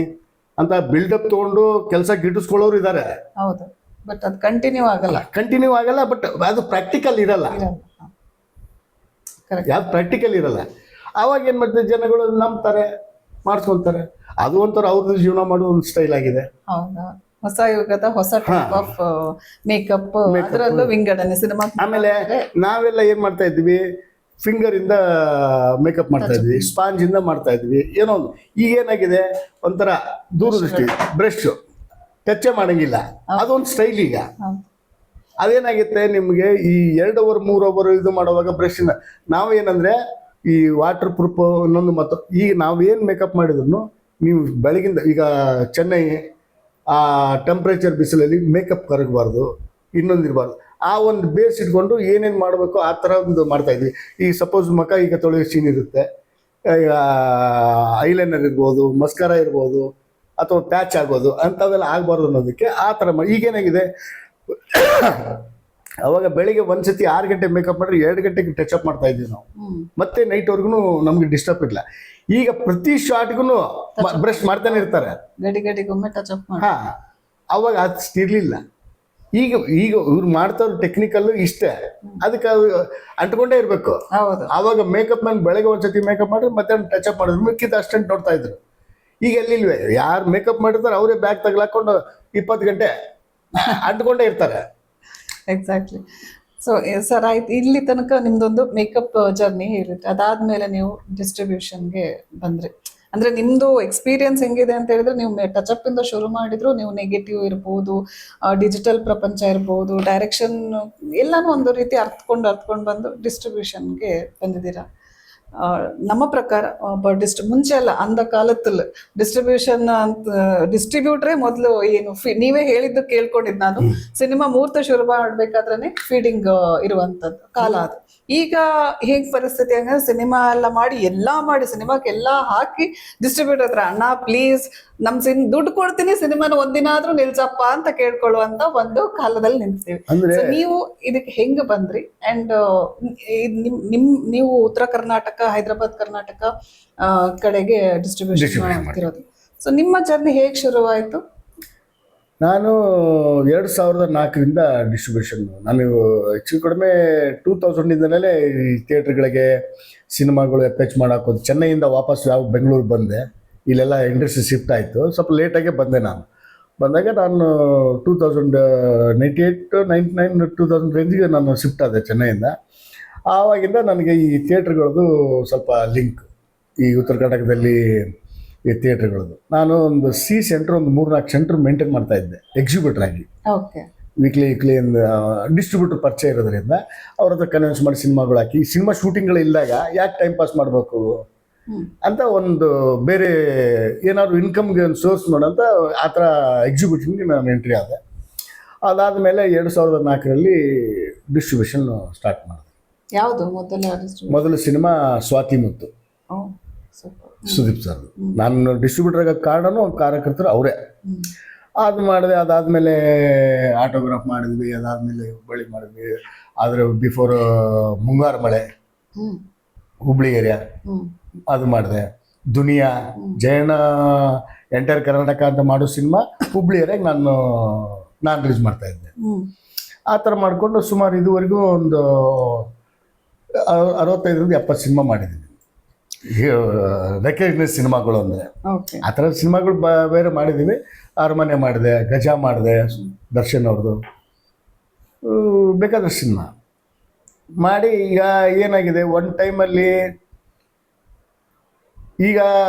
ಅಂತ ಬಿಲ್ಡಪ್ ತೊಗೊಂಡು ಕೆಲಸ ಗಿಟ್ಟಿಸ್ಕೊಳ್ಳೋರು ಇದ್ದಾರೆ. ಹೌದು, ಬಟ್ ಅದು ಕಂಟಿನ್ಯೂ ಆಗಲ್ಲ. ಬಟ್ ಅದು ಪ್ರಾಕ್ಟಿಕಲ್ ಇರಲ್ಲ. ಯಾವ್ದು ಪ್ರಾಕ್ಟಿಕಲ್ ಇರಲ್ಲ. ಆವಾಗ ಏನು ಮಾಡ್ತಾರೆ ಜನಗಳು, ನಂಬ್ತಾರೆ, ಮಾಡಿಸ್ಕೊತಾರೆ. ಅದು ಒಂಥರ ಅವ್ರದ್ದು ಜೀವನ ಮಾಡೋ ಒಂದು ಸ್ಟೈಲ್ ಆಗಿದೆ. ಹೊಸ ಯುಗದ ಹೊಸ ಟೈಪ್ ಆಫ್ ಮೇಕಪ್, ಅದರಲ್ಲೂ ವಿಂಗಡಣೆ ಸಿನಿಮಾ. ಆಮೇಲೆ ನಾವೆಲ್ಲ ಏನ್ ಮಾಡ್ತಾ ಇದ್ವಿ, ಫಿಂಗರ್ ಇಂದ ಮೇಕಪ್ ಮಾಡ್ತಾ ಇದ್ವಿ, ಸ್ಪಾಂಜ್ ಇಂದ ಮಾಡ್ತಾ ಇದ್ವಿ, ಏನೋ ಒಂದು. ಈಗ ಏನಾಗಿದೆ, ಒಂಥರ ದೂರದೃಷ್ಟಿ, ಬ್ರಷ್ ಟಚ್ ಮಾಡಂಗಿಲ್ಲ, ಅದೊಂದು ಸ್ಟೈಲ್ ಈಗ. ಅದೇನಾಗುತ್ತೆ ನಿಮಗೆ, ಈ 2 hour 3 hour ಇದು ಮಾಡುವಾಗ ಬ್ರಷ್ ನಾವೇನಂದ್ರೆ ಈ ವಾಟರ್ ಪ್ರೂಫ್ ಇನ್ನೊಂದು. ಮತ್ತು ಈಗ ನಾವೇನು ಮೇಕಪ್ ಮಾಡಿದ್ರು ನೀವು ಬೆಳಗಿಂದ, ಈಗ ಚೆನ್ನೈ ಆ ಟೆಂಪ್ರೇಚರ್ ಬಿಸಿಲಲ್ಲಿ ಮೇಕಪ್ ಕರಗಬಾರ್ದು, ಇನ್ನೊಂದಿರಬಾರ್ದು. ಆ ಒಂದು ಬೇಸ್ ಇಟ್ಕೊಂಡು ಏನೇನು ಮಾಡಬೇಕು ಆ ಥರ ಒಂದು ಮಾಡ್ತಾಯಿದ್ವಿ. ಈಗ ಸಪೋಸ್ ಮುಖ ಈಗ ತೊಳೆಯೋ ಸೀನ್ ಇರುತ್ತೆ, ಐಲೈನರ್ ಇರ್ಬೋದು, ಮಸ್ಕಾರ ಇರ್ಬೋದು, ಅಥವಾ ಪ್ಯಾಚ್ ಆಗೋದು ಅಂಥವೆಲ್ಲ ಆಗಬಾರ್ದು ಅನ್ನೋದಕ್ಕೆ ಆ ಥರ ಈಗೇನಾಗಿದೆ, ಅವಾಗ ಬೆಳಿಗ್ಗೆ ಒಂದ್ಸತಿ 6 ಗಂಟೆ ಮೇಕಪ್ ಮಾಡಿದ್ರೆ 2 ಗಂಟೆಗೆ ಟಚ್ ಮಾಡ್ತಾ ಇದ್ವಿ ನಾವು. ಮತ್ತೆ ನೈಟ್ವರೆಗೂ ನಮ್ಗೆ ಡಿಸ್ಟರ್ಬ್ ಇಲ್ಲ. ಈಗ ಪ್ರತಿ ಶಾರ್ಟ್ಗೂ ಬ್ರಷ್ ಮಾಡ್ತಾನೆ ಇರ್ತಾರೆ, ಅವಾಗ ಅದು ಇರ್ಲಿಲ್ಲ. ಈಗ ಇವ್ರು ಮಾಡ್ತಾರೋ ಟೆಕ್ನಿಕಲ್ ಇಷ್ಟೇ, ಅದಕ್ಕೆ ಅಂಟ್ಕೊಂಡೇ ಇರಬೇಕು. ಅವಾಗ ಮೇಕಪ್ ಮ್ಯಾನ್ ಬೆಳಗ್ಗೆ ಒಂದ್ಸತಿ ಮೇಕಪ್ ಮಾಡಿ ಮತ್ತೆ ಟಚ್ ಅಪ್ ಮಾಡಿದ್ರು, ಮಿಕ್ಕಿದ ಅಷ್ಟೆಂಟ್ ನೋಡ್ತಾ ಇದ್ರು. ಈಗ ಎಲ್ಲಿಲ್ವೇ, ಯಾರು ಮೇಕಪ್ ಮಾಡಿರ್ತಾರೆ ಅವರೇ ಬ್ಯಾಗ್ ತಗ್ಲಾಕೊಂಡು 20 ಗಂಟೆ ಅಂಟ್ಕೊಂಡೇ ಇರ್ತಾರೆ. ಎಕ್ಸಾಕ್ಟ್ಲಿ. ಸೊ ಸರ್ ಆಯ್ತು, ಇಲ್ಲಿ ತನಕ ನಿಮ್ದೊಂದು ಮೇಕಪ್ ಜರ್ನಿ ಹೇಳಿದ್ರಿ, ಅದಾದ್ಮೇಲೆ ನೀವು ಡಿಸ್ಟ್ರಿಬ್ಯೂಷನ್ಗೆ ಬಂದ್ರಿ. ಅಂದ್ರೆ ನಿಮ್ದು ಎಕ್ಸ್ಪೀರಿಯನ್ಸ್ ಹೆಂಗಿದೆ ಅಂತ ಹೇಳಿದ್ರೆ, ನೀವು ಟಚಪ್ ಇಂದ ಶುರು ಮಾಡಿದ್ರು, ನೀವು ನೆಗೆಟಿವ್ ಇರ್ಬೋದು, ಡಿಜಿಟಲ್ ಪ್ರಪಂಚ ಇರ್ಬೋದು, ಡೈರೆಕ್ಷನ್ ಎಲ್ಲಾನು ಒಂದು ರೀತಿ ಅರ್ತ್ಕೊಂಡು ಬಂದು ಡಿಸ್ಟ್ರಿಬ್ಯೂಷನ್ಗೆ ಬಂದಿದ್ದೀರಾ. ನಮ್ಮ ಪ್ರಕಾರ ಮುಂಚೆ ಅಲ್ಲ, ಅಂದ ಕಾಲದಲ್ಲಿ ಡಿಸ್ಟ್ರಿಬ್ಯೂಷನ್ ಅಂತ ಡಿಸ್ಟ್ರಿಬ್ಯೂಟ್ರೇ ಮೊದಲು ಏನು ನೀವೇ ಹೇಳಿದ್ದು ಕೇಳ್ಕೊಂಡಿದ್ದು ನಾನು, ಸಿನಿಮಾ ಮುಹೂರ್ತ ಶುರು ಮಾಡ್ಬೇಕಾದ್ರೆ ಫೀಡಿಂಗ್ ಇರುವಂತದ್ದು ಕಾಲ ಅದು. ಈಗ ಹೇಗ್ ಪರಿಸ್ಥಿತಿ ಅಂದ್ರೆ, ಸಿನಿಮಾ ಎಲ್ಲ ಮಾಡಿ ಸಿನಿಮಾಕ್ಕೆ ಎಲ್ಲಾ ಹಾಕಿ ಡಿಸ್ಟ್ರಿಬ್ಯೂಟರ್ ಹತ್ರ ಅಣ್ಣ ಪ್ಲೀಸ್ ನಮ್ ದುಡ್ಡು ಕೊಡ್ತೀನಿ, ಸಿನಿಮಾನ ಒಂದಿನ ಆದ್ರೂ ನಿಲ್ಸಪ್ಪ ಅಂತ ಕೇಳ್ಕೊಳ್ಳುವಂತ ಒಂದು ಕಾಲದಲ್ಲಿ ನಿಲ್ತೀವಿ. ಅಂದ್ರೆ So, ನೀವು ಇದಕ್ಕೆ ಹೆಂಗ್ ಬಂದ್ರಿ? ಅಂಡ್ ನೀವು ಉತ್ತರ ಕರ್ನಾಟಕ, ಹೈದರಾಬಾದ್ ಕರ್ನಾಟಕ ಕಡೆಗೆ ಡಿಸ್ಟ್ರಿಬ್ಯೂಷನ್ ಮಾಡ್ತಿರೋದು. ಸೊ ನಿಮ್ಮ ಜರ್ನಿ ಹೇಗ್ ಶುರುವಾಯ್ತು? ನಾನು 2004ರಿಂದ ಡಿಸ್ಟ್ರಿಬ್ಯೂಷನ್, ನಾನು ಹೆಚ್ಚು ಕಡಿಮೆ 2000ಇಂದಲೇ ಈ ಥಿಯೇಟ್ರ್ಗಳಿಗೆ ಸಿನಿಮಾಗಳು ಎಚ್ ಮಾಡಾಕೋದು. ಚೆನ್ನೈಯಿಂದ ವಾಪಸ್ ಬೆಂಗಳೂರು ಬಂದೆ, ಇಲ್ಲೆಲ್ಲ ಇಂಡಸ್ಟ್ರಿ ಶಿಫ್ಟ್ ಆಯಿತು. ಸ್ವಲ್ಪ ಲೇಟಾಗೆ ಬಂದಾಗ ನಾನು 2098, 99, 2000 ರೇಂಜಿಗೆ ನಾನು ಶಿಫ್ಟ್ ಆದೆ ಚೆನ್ನೈಯಿಂದ. ಆವಾಗಿಂದ ನನಗೆ ಈ ಥಿಯೇಟ್ರ್ಗಳದ್ದು ಸ್ವಲ್ಪ ಲಿಂಕ್, ಈ ಉತ್ತರ ಕರ್ನಾಟಕದಲ್ಲಿ ಈ ಥಿಯೇಟ್ರ್ಗಳದ್ದು. ನಾನು ಒಂದು ಸೆಂಟ್ರ್, ಒಂದು 3-4 ಸೆಂಟ್ರ್ ಮೇಂಟೈನ್ ಮಾಡ್ತಾ ಇದ್ದೆ ಎಕ್ಸಿಬ್ಯೂಟರ್ ಆಗಿ. ವೀಕ್ಲಿ ಡಿಸ್ಟ್ರಿಬ್ಯೂಟರ್ ಪರಿಚಯ ಇರೋದ್ರಿಂದ ಅವ್ರ ಹತ್ರ ಕನ್ವಿನ್ಸ್ ಮಾಡಿ ಸಿನಿಮಾಗಳು ಹಾಕಿ, ಸಿನಿಮಾ ಶೂಟಿಂಗ್ಗಳು ಇದ್ದಾಗ ಯಾಕೆ ಟೈಮ್ ಪಾಸ್ ಮಾಡಬೇಕು ಅಂತ ಒಂದು ಬೇರೆ ಏನಾದ್ರು ಇನ್ಕಮ್ಗೆ ಒಂದು ಸೋರ್ಸ್ ನೋಡೋಂತ ಆ ಥರ ಎಕ್ಸಿಬ್ಯೂಷನ್ಗೆ ನಾನು ಎಂಟ್ರಿ ಆದೆ. ಅದಾದಮೇಲೆ 2004ರಲ್ಲಿ ಡಿಸ್ಟ್ರಿಬ್ಯೂಷನ್ ಸ್ಟಾರ್ಟ್ ಮಾಡಿದೆ. ಯಾವುದು ಮೊದಲು ಸಿನಿಮಾ ಸ್ವಾತಿ ಮುತ್ತು, ಸುದೀಪ್ ಸರ್. ನಾನು ಡಿಸ್ಟ್ರಿಬ್ಯೂಟರ್ ಆಗೋ ಕಾರಣನೂ ಕಾರ್ಯಕರ್ತರು ಅವರೇ. ಅದು ಮಾಡಿದೆ. ಅದಾದಮೇಲೆ ಆಟೋಗ್ರಾಫ್ ಮಾಡಿದ್ವಿ, ಅದಾದಮೇಲೆ ಹುಬ್ಬಳ್ಳಿ ಮಾಡಿದ್ವಿ. ಆದರೆ ಬಿಫೋರ್ ಮುಂಗಾರು ಮಳೆ, ಹುಬ್ಳಿ ಏರಿಯಾ ಅದು ಮಾಡಿದೆ. ದುನಿಯಾ, ಜಯಣ್ಣ ಎಂಟೈರ್ ಕರ್ನಾಟಕ ಅಂತ ಮಾಡೋ ಸಿನಿಮಾ ಹುಬ್ಳಿ ಏರಿಯಾಗೆ ನಾನು ರಿಲೀಸ್ ಮಾಡ್ತಾ ಇದ್ದೆ. ಆ ಥರ ಮಾಡಿಕೊಂಡು ಸುಮಾರು ಇದುವರೆಗೂ ಒಂದು 65-70 ಸಿನಿಮಾ ಮಾಡಿದ್ದೀನಿ. ರೆಕಗ್ನೈಸ್ ಸಿನಿಮಾಗಳು ಅಂದರೆ ಆ ಥರದ ಸಿನಿಮಾಗಳು ಬೇರೆ ಮಾಡಿದ್ದೀವಿ. ಅರಮನೆ ಮಾಡಿದೆ, ಗಜ ಮಾಡಿದೆ, ದರ್ಶನ್ ಅವ್ರದ್ದು ಬೇಕಾದಷ್ಟು ಸಿನಿಮಾ ಮಾಡಿ. ಈಗ ಏನಾಗಿದೆ, ಒಂದು ಟೈಮಲ್ಲಿ ಈಗ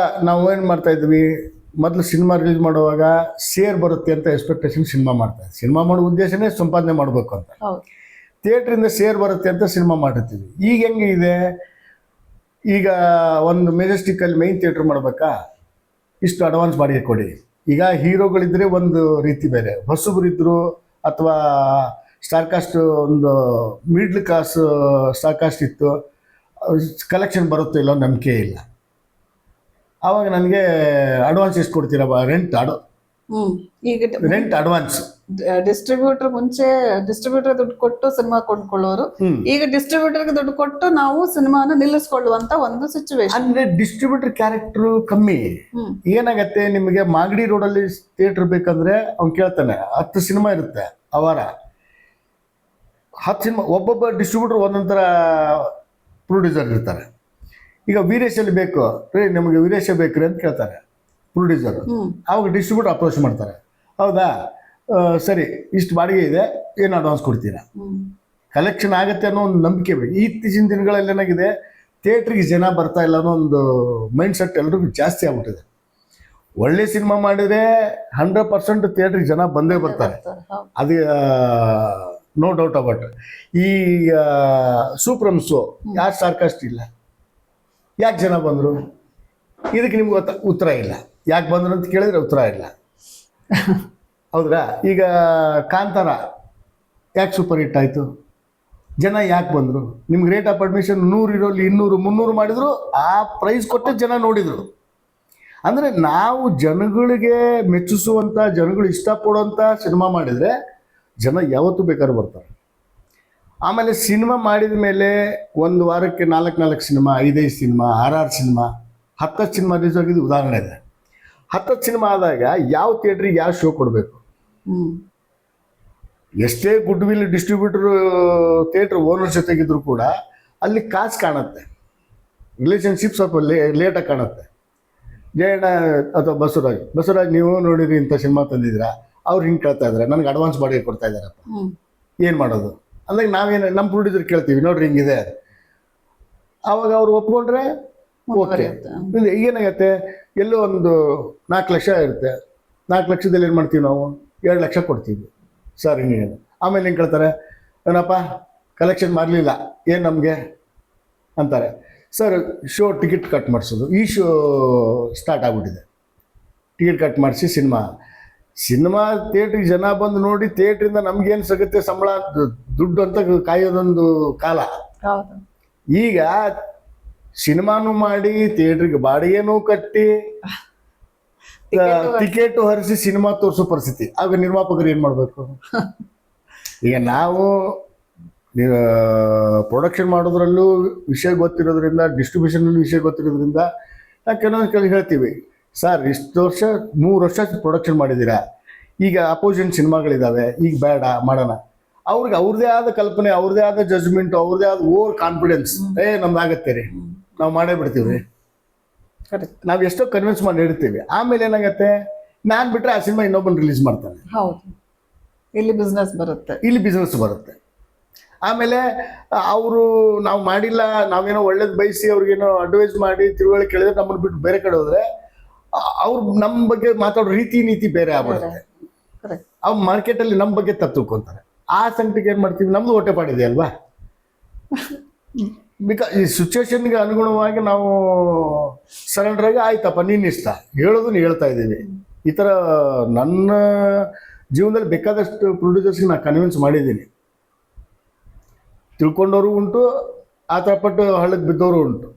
ನಾವು ಏನು ಮಾಡ್ತಾಯಿದ್ವಿ, ಮೊದಲು ಸಿನಿಮಾ ರಿಲೀಸ್ ಮಾಡುವಾಗ ಶೇರ್ ಬರುತ್ತೆ ಅಂತ ಎಕ್ಸ್ಪೆಕ್ಟೇಷನ್ ಸಿನಿಮಾ ಮಾಡ್ತಾಯಿದ್ವಿ. ಸಿನಿಮಾ ಮಾಡೋ ಉದ್ದೇಶನೇ ಸಂಪಾದನೆ ಮಾಡಬೇಕು ಅಂತ. ಥಿಯೇಟ್ರಿಂದ ಶೇರ್ ಬರುತ್ತೆ ಅಂತ ಸಿನಿಮಾ ಮಾಡಿರ್ತೀವಿ. ಈಗ ಹೆಂಗಿದೆ, ಈಗ ಒಂದು ಮೆಜೆಸ್ಟಿಕ್ಕಲ್ಲಿ ಮೈನ್ ಥಿಯೇಟ್ರ್ ಮಾಡಬೇಕಾ, ಇಷ್ಟು ಅಡ್ವಾನ್ಸ್ ಬಾಡಿಗೆ ಕೊಡಿ. ಈಗ ಹೀರೋಗಳಿದ್ದರೆ ಒಂದು ರೀತಿ ಬೇರೆ, ಹೊಸಬರಿದ್ದರು ಅಥವಾ ಸ್ಟಾರ್ಕಾಸ್ಟ್, ಒಂದು ಮಿಡ್ಲ್ ಕ್ಲಾಸ್ ಸ್ಟಾರ್ಕಾಸ್ಟ್ ಇತ್ತು, ಕಲೆಕ್ಷನ್ ಬರುತ್ತೋ ಇಲ್ಲೋ ನಂಬಿಕೆ ಇಲ್ಲ. ಆವಾಗ ನನಗೆ ಅಡ್ವಾನ್ಸ್ ಎಷ್ಟು ಕೊಡ್ತೀರಾ, ರೆಂಟ್ ಅಡ್ವಾನ್ಸ್. ಡಿಸ್ಟ್ರಿಬ್ಯೂಟರ್ ಮುಂಚೆ ಡಿಸ್ಟ್ರಿಬ್ಯೂಟರ್ ದುಡ್ಡು ಕೊಟ್ಟು ಸಿನಿಮಾ ಕೊಂಡ್ಕೊಳ್ಳೋರು, ಈಗ ಡಿಸ್ಟ್ರಿಬ್ಯೂಟರ್ಗೆ ದುಡ್ಡು ಕೊಟ್ಟು ನಾವು ಸಿನಿಮಾನ ನಿಲ್ಲಿಸ್ಕೊಳ್ಳುವಂತ ಒಂದು ಸಿಚುವೇಶನ್. ಅಂದ್ರೆ ಡಿಸ್ಟ್ರಿಬ್ಯೂಟರ್ ಕ್ಯಾರೆಕ್ಟರ್ ಕಮ್ಮಿ. ಏನಾಗತ್ತೆ, ನಿಮಗೆ ಮಾಗಡಿ ರೋಡಲ್ಲಿ ಥಿಯೇಟರ್ ಬೇಕಂದ್ರೆ ಅವ್ನು ಕೇಳ್ತಾನೆ, 10 ಸಿನಿಮಾ ಇರುತ್ತೆ ಆ ವಾರ, 10 ಸಿನಿಮಾ. ಒಬ್ಬೊಬ್ಬ ಡಿಸ್ಟ್ರಿಬ್ಯೂಟರ್ ಒಂದೊಂಥರ ಪ್ರೊಡ್ಯೂಸರ್ ಇರ್ತಾರೆ. ಈಗ ವೀರೇಶಲ್ಲಿ ಬೇಕು ರೀ, ನಮಗೆ ವೀರೇಶ ಬೇಕ್ರಿ ಅಂತ ಕೇಳ್ತಾರೆ ಪ್ರೊಡ್ಯೂಸರ್. ಅವಾಗ ಡಿಸ್ಟ್ರಿಬ್ಯೂಟರ್ ಅಪ್ರೋಚ್ ಮಾಡ್ತಾರೆ, ಹೌದಾ ಸರಿ ಇಷ್ಟು ಬಾಡಿಗೆ ಇದೆ, ಏನು ಅಡ್ವಾನ್ಸ್ ಕೊಡ್ತೀರಾ, ಕಲೆಕ್ಷನ್ ಆಗುತ್ತೆ ಅನ್ನೋ ಒಂದು ನಂಬಿಕೆ ಬೇಕು. ಇತ್ತೀಚಿನ ದಿನಗಳಲ್ಲಿ ಏನಾಗಿದೆ, ಥಿಯೇಟ್ರಿಗೆ ಜನ ಬರ್ತಾ ಇಲ್ಲ ಅನ್ನೋ ಒಂದು ಮೈಂಡ್ ಸೆಟ್ ಎಲ್ರಿಗೂ ಜಾಸ್ತಿ ಆಗ್ಬಿಟ್ಟಿದೆ. ಒಳ್ಳೆ ಸಿನಿಮಾ ಮಾಡಿದರೆ 100% ಥಿಯೇಟ್ರಿಗೆ ಜನ ಬಂದೇ ಬರ್ತಾರೆ, ಅದು ನೋ ಡೌಟ್ ಅಬೌಟ್. ಈ ಸೂಪ್ರಮ್ ಶೋ ಯಾರು ಸಾರ್ಕಾಸ್ಟ್ ಇಲ್ಲ, ಯಾಕೆ ಜನ ಬಂದರು, ಇದಕ್ಕೆ ನಿಮ್ಗೆ ಉತ್ತರ ಇಲ್ಲ. ಯಾಕೆ ಬಂದರು ಅಂತ ಕೇಳಿದ್ರೆ ಉತ್ತರ ಇಲ್ಲ, ಹೌದ್ರಾ? ಈಗ ಕಾಂತಾರ ಯಾಕೆ ಸೂಪರ್ ಹಿಟ್ ಆಯಿತು, ಜನ ಯಾಕೆ ಬಂದರು? ನಿಮ್ಗೆ ರೇಟ್ ಆಫ್ ಅಡ್ಮಿಷನ್ 100 ಇರೋಲ್ಲಿ 200, 300 ಮಾಡಿದ್ರು, ಆ ಪ್ರೈಸ್ ಕೊಟ್ಟೆ ಜನ ನೋಡಿದರು. ಅಂದರೆ ನಾವು ಜನಗಳಿಗೆ ಮೆಚ್ಚಿಸುವಂಥ, ಜನಗಳು ಇಷ್ಟಪಡುವಂಥ ಸಿನಿಮಾ ಮಾಡಿದರೆ ಜನ ಯಾವತ್ತೂ ಬೇಕಾದ್ರೂ ಬರ್ತಾರೆ. ಆಮೇಲೆ ಸಿನಿಮಾ ಮಾಡಿದ ಮೇಲೆ ಒಂದು ವಾರಕ್ಕೆ 4 cinema, 5 cinema, 6 cinema, 10 cinema release ಆಗಿದ್ದು ಉದಾಹರಣೆ ಇದೆ. 10 ಸಿನಿಮಾ ಆದಾಗ ಯಾವ ಥಿಯೇಟ್ರಿಗೆ ಯಾವ ಶೋ ಕೊಡಬೇಕು? ಎಷ್ಟೇ goodwill distributor theatre owner ಜೊತೆಗಿದ್ರು ಕೂಡ ಅಲ್ಲಿ ಕಾಸು ಕಾಣುತ್ತೆ, ರಿಲೇಷನ್ಶಿಪ್ ಸ್ವಲ್ಪ ಲೇಟಾಗಿ ಕಾಣುತ್ತೆ. ಜಯಣ್ಣ ಅಥವಾ ಬಸವರಾಜ್ ನೀವು ನೋಡಿರಿ ಇಂಥ ಸಿನಿಮಾ ತಂದಿದ್ದೀರಾ, ಅವ್ರು ಹಿಂಗೆ ಕೇಳ್ತಾ ಇದ್ದಾರೆ, ನನಗೆ ಅಡ್ವಾನ್ಸ್ ಬಾಡಿಗೆ ಕೊಡ್ತಾ ಇದ್ದಾರಪ್ಪ, ಏನು ಮಾಡೋದು? ಅಂದಾಗ ನಾವೇನು ನಮ್ಮ ಪ್ರೊಡ್ಯೂಸರ್ ಕೇಳ್ತೀವಿ ನೋಡ್ರಿ ಹಿಂಗಿದೆ, ಆವಾಗ ಅವ್ರು ಒಪ್ಕೊಂಡ್ರೆ ಓಕೆ. ಏನಾಗತ್ತೆ, ಎಲ್ಲೋ ಒಂದು 4 ಲಕ್ಷ ಇರುತ್ತೆ, 4 ಲಕ್ಷದಲ್ಲಿ ಏನು ಮಾಡ್ತೀವಿ ನಾವು, 2 ಲಕ್ಷ ಕೊಡ್ತೀವಿ ಸರ್ ಹಿಂಗೆ. ಆಮೇಲೆ ಹೆಂಗೆ ಕೇಳ್ತಾರೆ, ಏನಪ್ಪ ಕಲೆಕ್ಷನ್ ಮಾಡಲಿಲ್ಲ ಏನು ನಮಗೆ ಅಂತಾರೆ. ಸರ್ ಶೋ ಟಿಕೆಟ್ ಕಟ್ ಮಾಡಿಸೋದು, ಈ ಶೋ ಸ್ಟಾರ್ಟ್ ಆಗಿಬಿಟ್ಟಿದೆ, ಟಿಕೆಟ್ ಕಟ್ ಮಾಡಿಸಿ ಸಿನಿಮಾ ಥಿಯೇಟ್ರಿಗೆ ಜನ ಬಂದು ನೋಡಿ ಥಿಯೇಟ್ರಿಂದ ನಮ್ಗೇನು ಸಿಗುತ್ತೆ ಸಂಬಳ ದುಡ್ಡು ಅಂತ ಕಾಯೋದೊಂದು ಕಾಲ. ಈಗ ಸಿನಿಮಾನು ಮಾಡಿ ಥಿಯೇಟ್ರಿಗೆ ಬಾಡಿಗೆನೂ ಕಟ್ಟಿ ಟಿಕೆಟು ಹರಿಸಿ ಸಿನಿಮಾ ತೋರಿಸೋ ಪರಿಸ್ಥಿತಿ. ಆಗ ನಿರ್ಮಾಪಕರು ಏನು ಮಾಡಬೇಕು? ಈಗ ನಾವು ಪ್ರೊಡಕ್ಷನ್ ಮಾಡೋದ್ರಲ್ಲೂ ವಿಷಯ ಗೊತ್ತಿರೋದ್ರಿಂದ, ಡಿಸ್ಟ್ರಿಬ್ಯೂಷನಲ್ಲೂ ವಿಷಯ ಗೊತ್ತಿರೋದ್ರಿಂದ ನಾವು ಕೆಲವೊಂದು ಹೇಳ್ತೀವಿ, ಸರ್ ಇಷ್ಟು ವರ್ಷ 3 ವರ್ಷ ಪ್ರೊಡಕ್ಷನ್ ಮಾಡಿದ್ದೀರಾ, ಈಗ ಅಪೋಸಿಷನ್ ಸಿನಿಮಾಗಳಿದ್ದಾವೆ, ಈಗ ಬೇಡ ಮಾಡೋಣ. ಅವ್ರಿಗೆ ಅವ್ರದ್ದೇ ಆದ ಕಲ್ಪನೆ, ಅವ್ರದ್ದೇ ಆದ ಜಜ್ಮೆಂಟು, ಅವ್ರದ್ದೇ ಆದ ಓವರ್ ಕಾನ್ಫಿಡೆನ್ಸ್, ನಮ್ದಾಗತ್ತೆ ರೀ, ನಾವು ಮಾಡೇ ಬಿಡ್ತೀವಿ ರೀ, ನಾವು ಎಷ್ಟೋ ಕನ್ವಿನ್ಸ್ ಮಾಡಿ ಹೇಳ್ತೀವಿ. ಆಮೇಲೆ ಏನಾಗತ್ತೆ, ನಾನು ಬಿಟ್ಟರೆ ಆ ಸಿನಿಮಾ ಇನ್ನೊಬ್ಬನ ರಿಲೀಸ್ ಮಾಡ್ತಾನೆ. ಹೌದು, ಇಲ್ಲಿ ಬಿಸ್ನೆಸ್ ಬರುತ್ತೆ. ಆಮೇಲೆ ಅವರು ನಾವು ಮಾಡಿಲ್ಲ, ನಾವೇನೋ ಒಳ್ಳೇದು ಬಯಸಿ ಅವ್ರಿಗೇನೋ ಅಡ್ವೈಸ್ ಮಾಡಿ ತಿಳುವಳಿಕೆ ಕೇಳಿದ್ರೆ ನಮ್ಮನ್ನು ಬಿಟ್ಟು ಬೇರೆ ಕಡೆ ಹೋದ್ರೆ ಅವ್ರು ನಮ್ಮ ಬಗ್ಗೆ ಮಾತಾಡೋ ರೀತಿ ನೀತಿ ಬೇರೆ ಆಗ್ಬಿಡುತ್ತೆ. ಅವ್ರು ಮಾರ್ಕೆಟಲ್ಲಿ ನಮ್ಮ ಬಗ್ಗೆ ತಪ್ಪು ತಿಳ್ಕೊಂತಾರೆ. ಆ ಸಂಕಟಕ್ಕೆ ಏನು ಮಾಡ್ತೀವಿ, ನಮ್ದು ಹೊಟ್ಟೆ ಪಾಡಿದೆ ಅಲ್ವಾ. ಈ ಸಿಚುವೇಶನ್ಗೆ ಅನುಗುಣವಾಗಿ ನಾವು ಸರೆಂಡರ್ ಆಗಿ ಆಯ್ತಪ್ಪ ನೀನು ಇಷ್ಟ ಹೇಳೋದನ್ನ ಹೇಳ್ತಾ ಇದ್ದೀವಿ. ಈ ಥರ ನನ್ನ ಜೀವನದಲ್ಲಿ ಬೇಕಾದಷ್ಟು ಪ್ರೊಡ್ಯೂಸರ್ಸ್ಗೆ ನಾನು ಕನ್ವಿನ್ಸ್ ಮಾಡಿದ್ದೀನಿ. ತಿಳ್ಕೊಂಡವರು ಉಂಟು, ಆ ಥರ ಪಟ್ಟು ಹಳ್ಳಕ್ಕೆ ಬಿದ್ದವರು ಉಂಟು.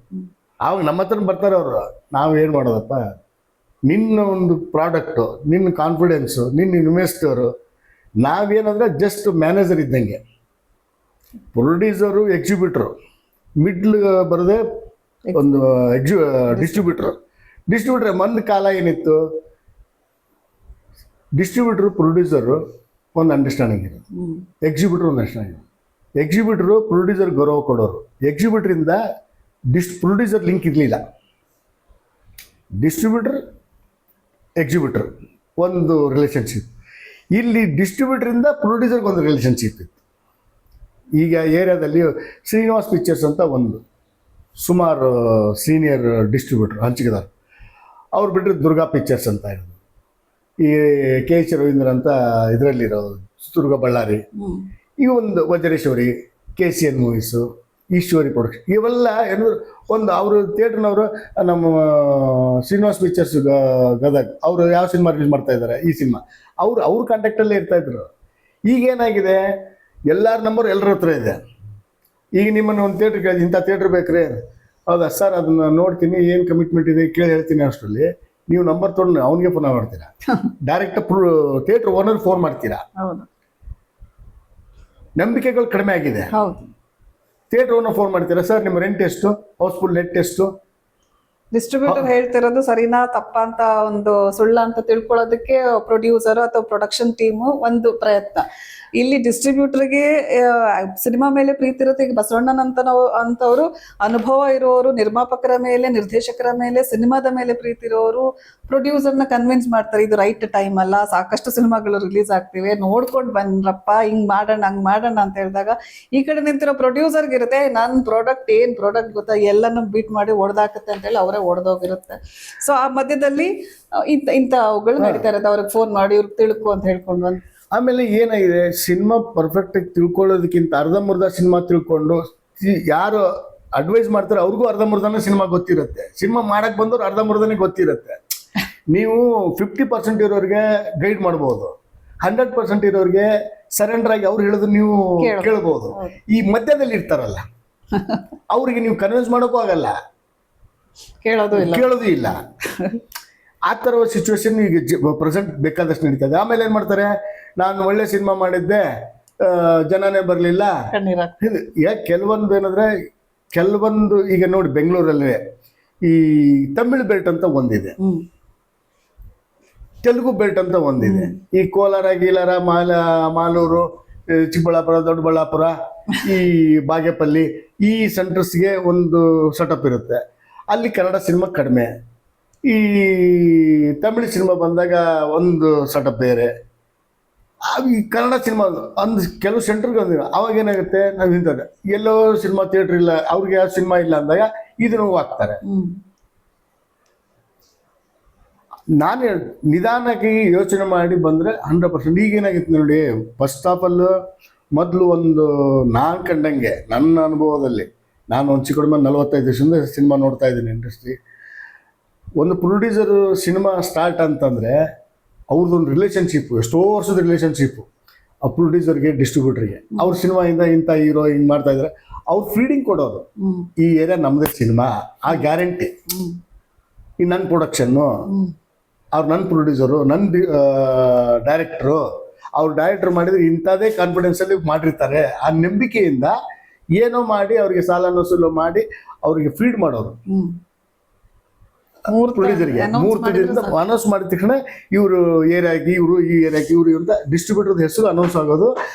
ಆವಾಗ ನಮ್ಮ ಹತ್ರ ಬರ್ತಾರೆ ಅವರು, ನಾವೇನು ಮಾಡೋದಪ್ಪ, ನಿನ್ನ ಒಂದು ಪ್ರಾಡಕ್ಟು, ನಿನ್ನ ಕಾನ್ಫಿಡೆನ್ಸು, ನಿನ್ನ ಇನ್ವೆಸ್ಟರು, ನಾವೇನಂದರೆ ಜಸ್ಟ್ ಮ್ಯಾನೇಜರ್ ಇದ್ದಂಗೆ. ಪ್ರೊಡ್ಯೂಸರು ಎಕ್ಸಿಬ್ಯೂಟ್ರು, ಮಿಡ್ಲ್ ಬರದೆ ಒಂದು ಡಿಸ್ಟ್ರಿಬ್ಯೂಟ್ರು. ಒಂದು ಕಾಲ ಏನಿತ್ತು, ಡಿಸ್ಟ್ರಿಬ್ಯೂಟ್ರು ಪ್ರೊಡ್ಯೂಸರು ಒಂದು ಅಂಡರ್ಸ್ಟ್ಯಾಂಡಿಂಗ್ ಇರೋದು, ಎಕ್ಸಿಬ್ಯೂಟ್ರ್ ಒಂದು ಅಂಡರ್ಸ್ಟ್ಯಾಂಡಿಂಗ್. ಎಕ್ಸಿಬ್ಯೂಟ್ರು ಪ್ರೊಡ್ಯೂಸರ್ ಗೌರವ ಕೊಡೋರು, ಎಕ್ಸಿಬ್ಯೂಟ್ರಿಂದ ಪ್ರೊಡ್ಯೂಸರ್ ಲಿಂಕ್ ಇರಲಿಲ್ಲ. ಡಿಸ್ಟ್ರಿಬ್ಯೂಟರ್ ಎಕ್ಸಿಬ್ಯೂಟರ್ ಒಂದು ರಿಲೇಷನ್ಶಿಪ್. ಇಲ್ಲಿ ಡಿಸ್ಟ್ರಿಬ್ಯೂಟ್ರಿಂದ ಪ್ರೊಡ್ಯೂಸರ್ಗೆ ಒಂದು ರಿಲೇಷನ್ಶಿಪ್ ಇತ್ತು. ಈಗ ಏರಿಯಾದಲ್ಲಿ ಶ್ರೀನಿವಾಸ್ ಪಿಕ್ಚರ್ಸ್ ಅಂತ ಒಂದು ಸುಮಾರು ಸೀನಿಯರ್ ಡಿಸ್ಟ್ರಿಬ್ಯೂಟ್ರ್ ಹಂಚಿಕೆದಾರ, ಅವ್ರು ಬಿಟ್ಟರೆ ದುರ್ಗಾ ಪಿಕ್ಚರ್ಸ್ ಅಂತ ಇರೋದು, ಈ KH ರವೀಂದ್ರ ಅಂತ ಇದರಲ್ಲಿರೋ ಚಿತ್ರದುರ್ಗ ಬಳ್ಳಾರಿ, ಈ ಒಂದು Vajreshwari, KCN movies, Eshwari production, ಇವೆಲ್ಲ ಏನು ಒಂದು ಅವರು ಥಿಯೇಟ್ರ್ನವರು ನಮ್ಮ ಶ್ರೀನಿವಾಸ್ ಪಿಕ್ಚರ್ಸ್ ಗದಗ ಅವರು ಯಾವ ಸಿನಿಮಾ ರಿಲೀಸ್ ಮಾಡ್ತಾ ಇದ್ದಾರೆ, ಈ ಸಿನಿಮಾ ಅವ್ರ ಕಾಂಟ್ಯಾಕ್ಟಲ್ಲೇ ಇರ್ತಾಯಿದ್ರು. ಈಗೇನಾಗಿದೆ, ಎಲ್ಲರ ನಂಬರ್ ಎಲ್ಲರ ಹತ್ರ ಇದೆ. ಈಗ ನಿಮ್ಮನ್ನು ಒಂದು ಥಿಯೇಟ್ರ್ ಕೇಳಿ, ಇಂಥ ಥಿಯೇಟ್ರ್ ಬೇಕ್ರಿ, ಹೌದಾ ಸರ್ ಅದನ್ನು ನೋಡ್ತೀನಿ, ಏನು ಕಮಿಟ್ಮೆಂಟ್ ಇದೆ ಕೇಳಿ ಹೇಳ್ತೀನಿ, ಅಷ್ಟರಲ್ಲಿ ನೀವು ನಂಬರ್ ತೊಗೊಂಡು ಅವನಿಗೆ ಫೋನ್ ಮಾಡ್ತೀರಾ, ಡೈರೆಕ್ಟ್ ಥಿಯೇಟ್ರ್ ಓನರ್ ಫೋನ್ ಮಾಡ್ತೀರಾ. ನಂಬಿಕೆಗಳು ಕಡಿಮೆ ಆಗಿದೆ. ಥಿಯೇಟ್ರ್ ಓನರ್ ಫೋನ್ ಮಾಡ್ತೀರಾ, ಸರ್ ನಿಮ್ಮ ರೆಂಟ್ ಎಷ್ಟು, ಹೌಸ್ಫುಲ್ ನೆಟ್ ಎಷ್ಟು. ಡಿಸ್ಟ್ರಿಬ್ಯೂಟರ್ ಹೇಳ್ತಿರೋದು ಸರಿನಾ ತಪ್ಪಾ ಅಂತ ಒಂದು ಸುಳ್ಳ ಅಂತ ತಿಳ್ಕೊಳ್ಳೋದಕ್ಕೆ ಪ್ರೊಡ್ಯೂಸರ್ ಅಥವಾ ಪ್ರೊಡಕ್ಷನ್ ಟೀಮು ಒಂದು ಪ್ರಯತ್ನ. ಇಲ್ಲಿ ಡಿಸ್ಟ್ರಿಬ್ಯೂಟರ್ಗೆ ಸಿನಿಮಾ ಮೇಲೆ ಪ್ರೀತಿ ಇರುತ್ತೆ. ಈಗ ಬಸವಣ್ಣನ ಅಂತವರು ಅನುಭವ ಇರೋರು, ನಿರ್ಮಾಪಕರ ಮೇಲೆ, ನಿರ್ದೇಶಕರ ಮೇಲೆ, ಸಿನಿಮಾದ ಮೇಲೆ ಪ್ರೀತಿ ಇರೋರು ಪ್ರೊಡ್ಯೂಸರ್ನ ಕನ್ವಿನ್ಸ್ ಮಾಡ್ತಾರೆ, ಇದು ರೈಟ್ ಟೈಮ್ ಅಲ್ಲ, ಸಾಕಷ್ಟು ಸಿನಿಮಾಗಳು ರಿಲೀಸ್ ಆಗ್ತಿವೆ, ನೋಡ್ಕೊಂಡು ಬಂದ್ರಪ್ಪ, ಹಿಂಗ್ ಮಾಡೋಣ ಹಂಗ್ ಮಾಡೋಣ ಅಂತ ಹೇಳಿದಾಗ ಈ ಕಡೆ ನಿಂತಿರೋ ಪ್ರೊಡ್ಯೂಸರ್ಗೆ ಇರುತ್ತೆ, ನನ್ನ ಪ್ರಾಡಕ್ಟ್ ಗೊತ್ತಾ, ಎಲ್ಲನೂ ಬೀಟ್ ಮಾಡಿ ಹೊಡೆದಾಕತ್ತೆ ಅಂತೇಳಿ ಅವರೇ ಹೊಡೆದೋಗಿರುತ್ತೆ. ಸೊ ಆ ಮಧ್ಯದಲ್ಲಿ ಇಂಥವುಗಳು ನಡೀತಾ ಇರುತ್ತೆ. ಅವ್ರಿಗೆ ಫೋನ್ ಮಾಡಿ ಇವ್ರಿಗೆ ತಿಳ್ಕೊ ಅಂತ ಹೇಳ್ಕೊಂಡು ಬಂದು ಆಮೇಲೆ ಏನಾಗಿದೆ, ಸಿನಿಮಾ ಪರ್ಫೆಕ್ಟಾಗಿ ತಿಳ್ಕೊಳ್ಳೋದಕ್ಕಿಂತ ಅರ್ಧಂಬರ್ಧ ಸಿನಿಮಾ ತಿಳ್ಕೊಂಡು ಯಾರು ಅಡ್ವೈಸ್ ಮಾಡ್ತಾರೆ ಅವ್ರಿಗೂ ಅರ್ಧಂಬರ್ಧನೇ ಸಿನಿಮಾ ಗೊತ್ತಿರುತ್ತೆ. ಸಿನಿಮಾ ಮಾಡಕ್ಕೆ ಬಂದವ್ರು ಅರ್ಧಂಬರ್ಧನೇ ಗೊತ್ತಿರುತ್ತೆ. ನೀವು 50% ಇರೋರಿಗೆ ಗೈಡ್ ಮಾಡ್ಬೋದು, 100% ಇರೋರಿಗೆ ಸರೆಂಡರ್ ಆಗಿ ಅವ್ರು ಹೇಳೋದು ನೀವು ಕೇಳ್ಬೋದು. ಈ ಮಧ್ಯದಲ್ಲಿ ಇರ್ತಾರಲ್ಲ ಅವ್ರಿಗೆ ನೀವು ಕನ್ವಿನ್ಸ್ ಮಾಡೋಕ್ಕೂ ಆಗಲ್ಲ, ಕೇಳೋದು ಇಲ್ಲ. ಆ ಥರ ಸಿಚುವೇಶನ್ ಈಗ ಪ್ರೆಸೆಂಟ್ ಬೇಕಾದಷ್ಟು ನಡೀತದೆ. ಆಮೇಲೆ ಏನು ಮಾಡ್ತಾರೆ, ನಾನು ಒಳ್ಳೆ ಸಿನಿಮಾ ಮಾಡಿದ್ದೆ, ಜನನೇ ಬರಲಿಲ್ಲ. ಕೆಲವೊಂದು ಏನಂದರೆ, ಕೆಲವೊಂದು ಈಗ ನೋಡಿ ಬೆಂಗಳೂರಲ್ಲಿ ಈ ತಮಿಳ್ ಬೆಲ್ಟ್ ಅಂತ ಒಂದಿದೆ, ತೆಲುಗು ಬೆಲ್ಟ್ ಅಂತ ಒಂದಿದೆ. ಈ ಕೋಲಾರ ಗೀಲಾರ ಮಾಲೂರು, ಚಿಕ್ಕಬಳ್ಳಾಪುರ, ದೊಡ್ಡಬಳ್ಳಾಪುರ, ಈ ಬಾಗೇಪಲ್ಲಿ, ಈ ಸೆಂಟರ್ಸ್ಗೆ ಒಂದು ಸೆಟಪ್ ಇರುತ್ತೆ. ಅಲ್ಲಿ ಕನ್ನಡ ಸಿನಿಮಾ ಕಡಿಮೆ, ಈ ತಮಿಳು ಸಿನಿಮಾ ಬಂದಾಗ ಒಂದು ಸೆಟಪ್ ಬೇರೆ, ಈ ಕನ್ನಡ ಸಿನಿಮಾ ಒಂದು ಕೆಲವು ಸೆಂಟ್ರಿಗೆ ಬಂದಿಲ್ಲ, ಅವಾಗ ಏನಾಗುತ್ತೆ, ನಾವು ಹಿಂತಾರೆ ಎಲ್ಲೋ ಸಿನಿಮಾ ಥಿಯೇಟ್ರ್ ಇಲ್ಲ, ಅವ್ರಿಗೆ ಯಾವ ಸಿನಿಮಾ ಇಲ್ಲ ಅಂದಾಗ ಇದನ್ನು ಹಾಕ್ತಾರೆ. ನಾನು ನಿಧಾನಕ್ಕೆ ಯೋಚನೆ ಮಾಡಿ ಬಂದರೆ 100%. ಈಗೇನಾಗಿತ್ತು ನೋಡಿ, ಫಸ್ಟ್ ಆಫಲ್ಲಿ ಮೊದಲು ಒಂದು ನಾನು ಕಂಡಂಗೆ ನನ್ನ ಅನುಭವದಲ್ಲಿ, ನಾನು ಒಂದು ಚಿಕ್ಕ ಕಡಿಮೆ 45 ವರ್ಷದಿಂದ ಸಿನಿಮಾ ನೋಡ್ತಾ ಇದ್ದೀನಿ ಇಂಡಸ್ಟ್ರಿ. ಒಂದು ಪ್ರೊಡ್ಯೂಸರು ಸಿನಿಮಾ ಸ್ಟಾರ್ಟ್ ಅಂತಂದರೆ ಅವ್ರದ್ದೊಂದು ರಿಲೇಷನ್ಶಿಪ್ಪು, ಎಷ್ಟೋ ವರ್ಷದ ರಿಲೇಷನ್ಶಿಪ್ಪು ಆ ಪ್ರೊಡ್ಯೂಸರ್ಗೆ ಡಿಸ್ಟ್ರಿಬ್ಯೂಟರ್ಗೆ. ಅವ್ರ ಸಿನಿಮಾಯಿಂದ ಇಂಥ ಹೀರೋ ಹಿಂಗೆ ಮಾಡ್ತಾ ಇದ್ದಾರೆ, ಅವ್ರು ಫೀಡಿಂಗ್ ಕೊಡೋರು, ಈ ಏರಿಯಾ ನಮ್ಮದೇ ಸಿನಿಮಾ, ಆ ಗ್ಯಾರಂಟಿ. ಈ ನನ್ನ ಪ್ರೊಡಕ್ಷನ್ನು, ಅವ್ರು ನನ್ನ ಪ್ರೊಡ್ಯೂಸರು, ನನ್ನ ಡೈರೆಕ್ಟ್ರು, ಅವ್ರು ಡೈರೆಕ್ಟ್ರ್ ಮಾಡಿದ್ರೆ ಇಂಥದ್ದೇ ಕಾನ್ಫಿಡೆನ್ಸಲ್ಲಿ ಮಾಡಿರ್ತಾರೆ. ಆ ನಂಬಿಕೆಯಿಂದ ಏನೋ ಮಾಡಿ ಅವ್ರಿಗೆ ಸಾಲ ವಸೂಲು ಮಾಡಿ ಅವ್ರಿಗೆ ಫೀಡ್ ಮಾಡೋರು. ಪ್ರೊಡ್ಯೂಸರ್ಗೆ 3 ತಿಂಗಳಿಂದ ಅನೌನ್ಸ್ ಮಾಡಿದ ತಕ್ಷಣ ಇವರು ಏರಿಯಾಗಿ, ಇವರು ಈ ಏರಿಯಾಗಿ, ಇವರು ಅಂತ ಡಿಸ್ಟ್ರಿಬ್ಯೂಟರ್ದ ಹೆಸರು ಅನೌನ್ಸ್ ಆಗೋದು.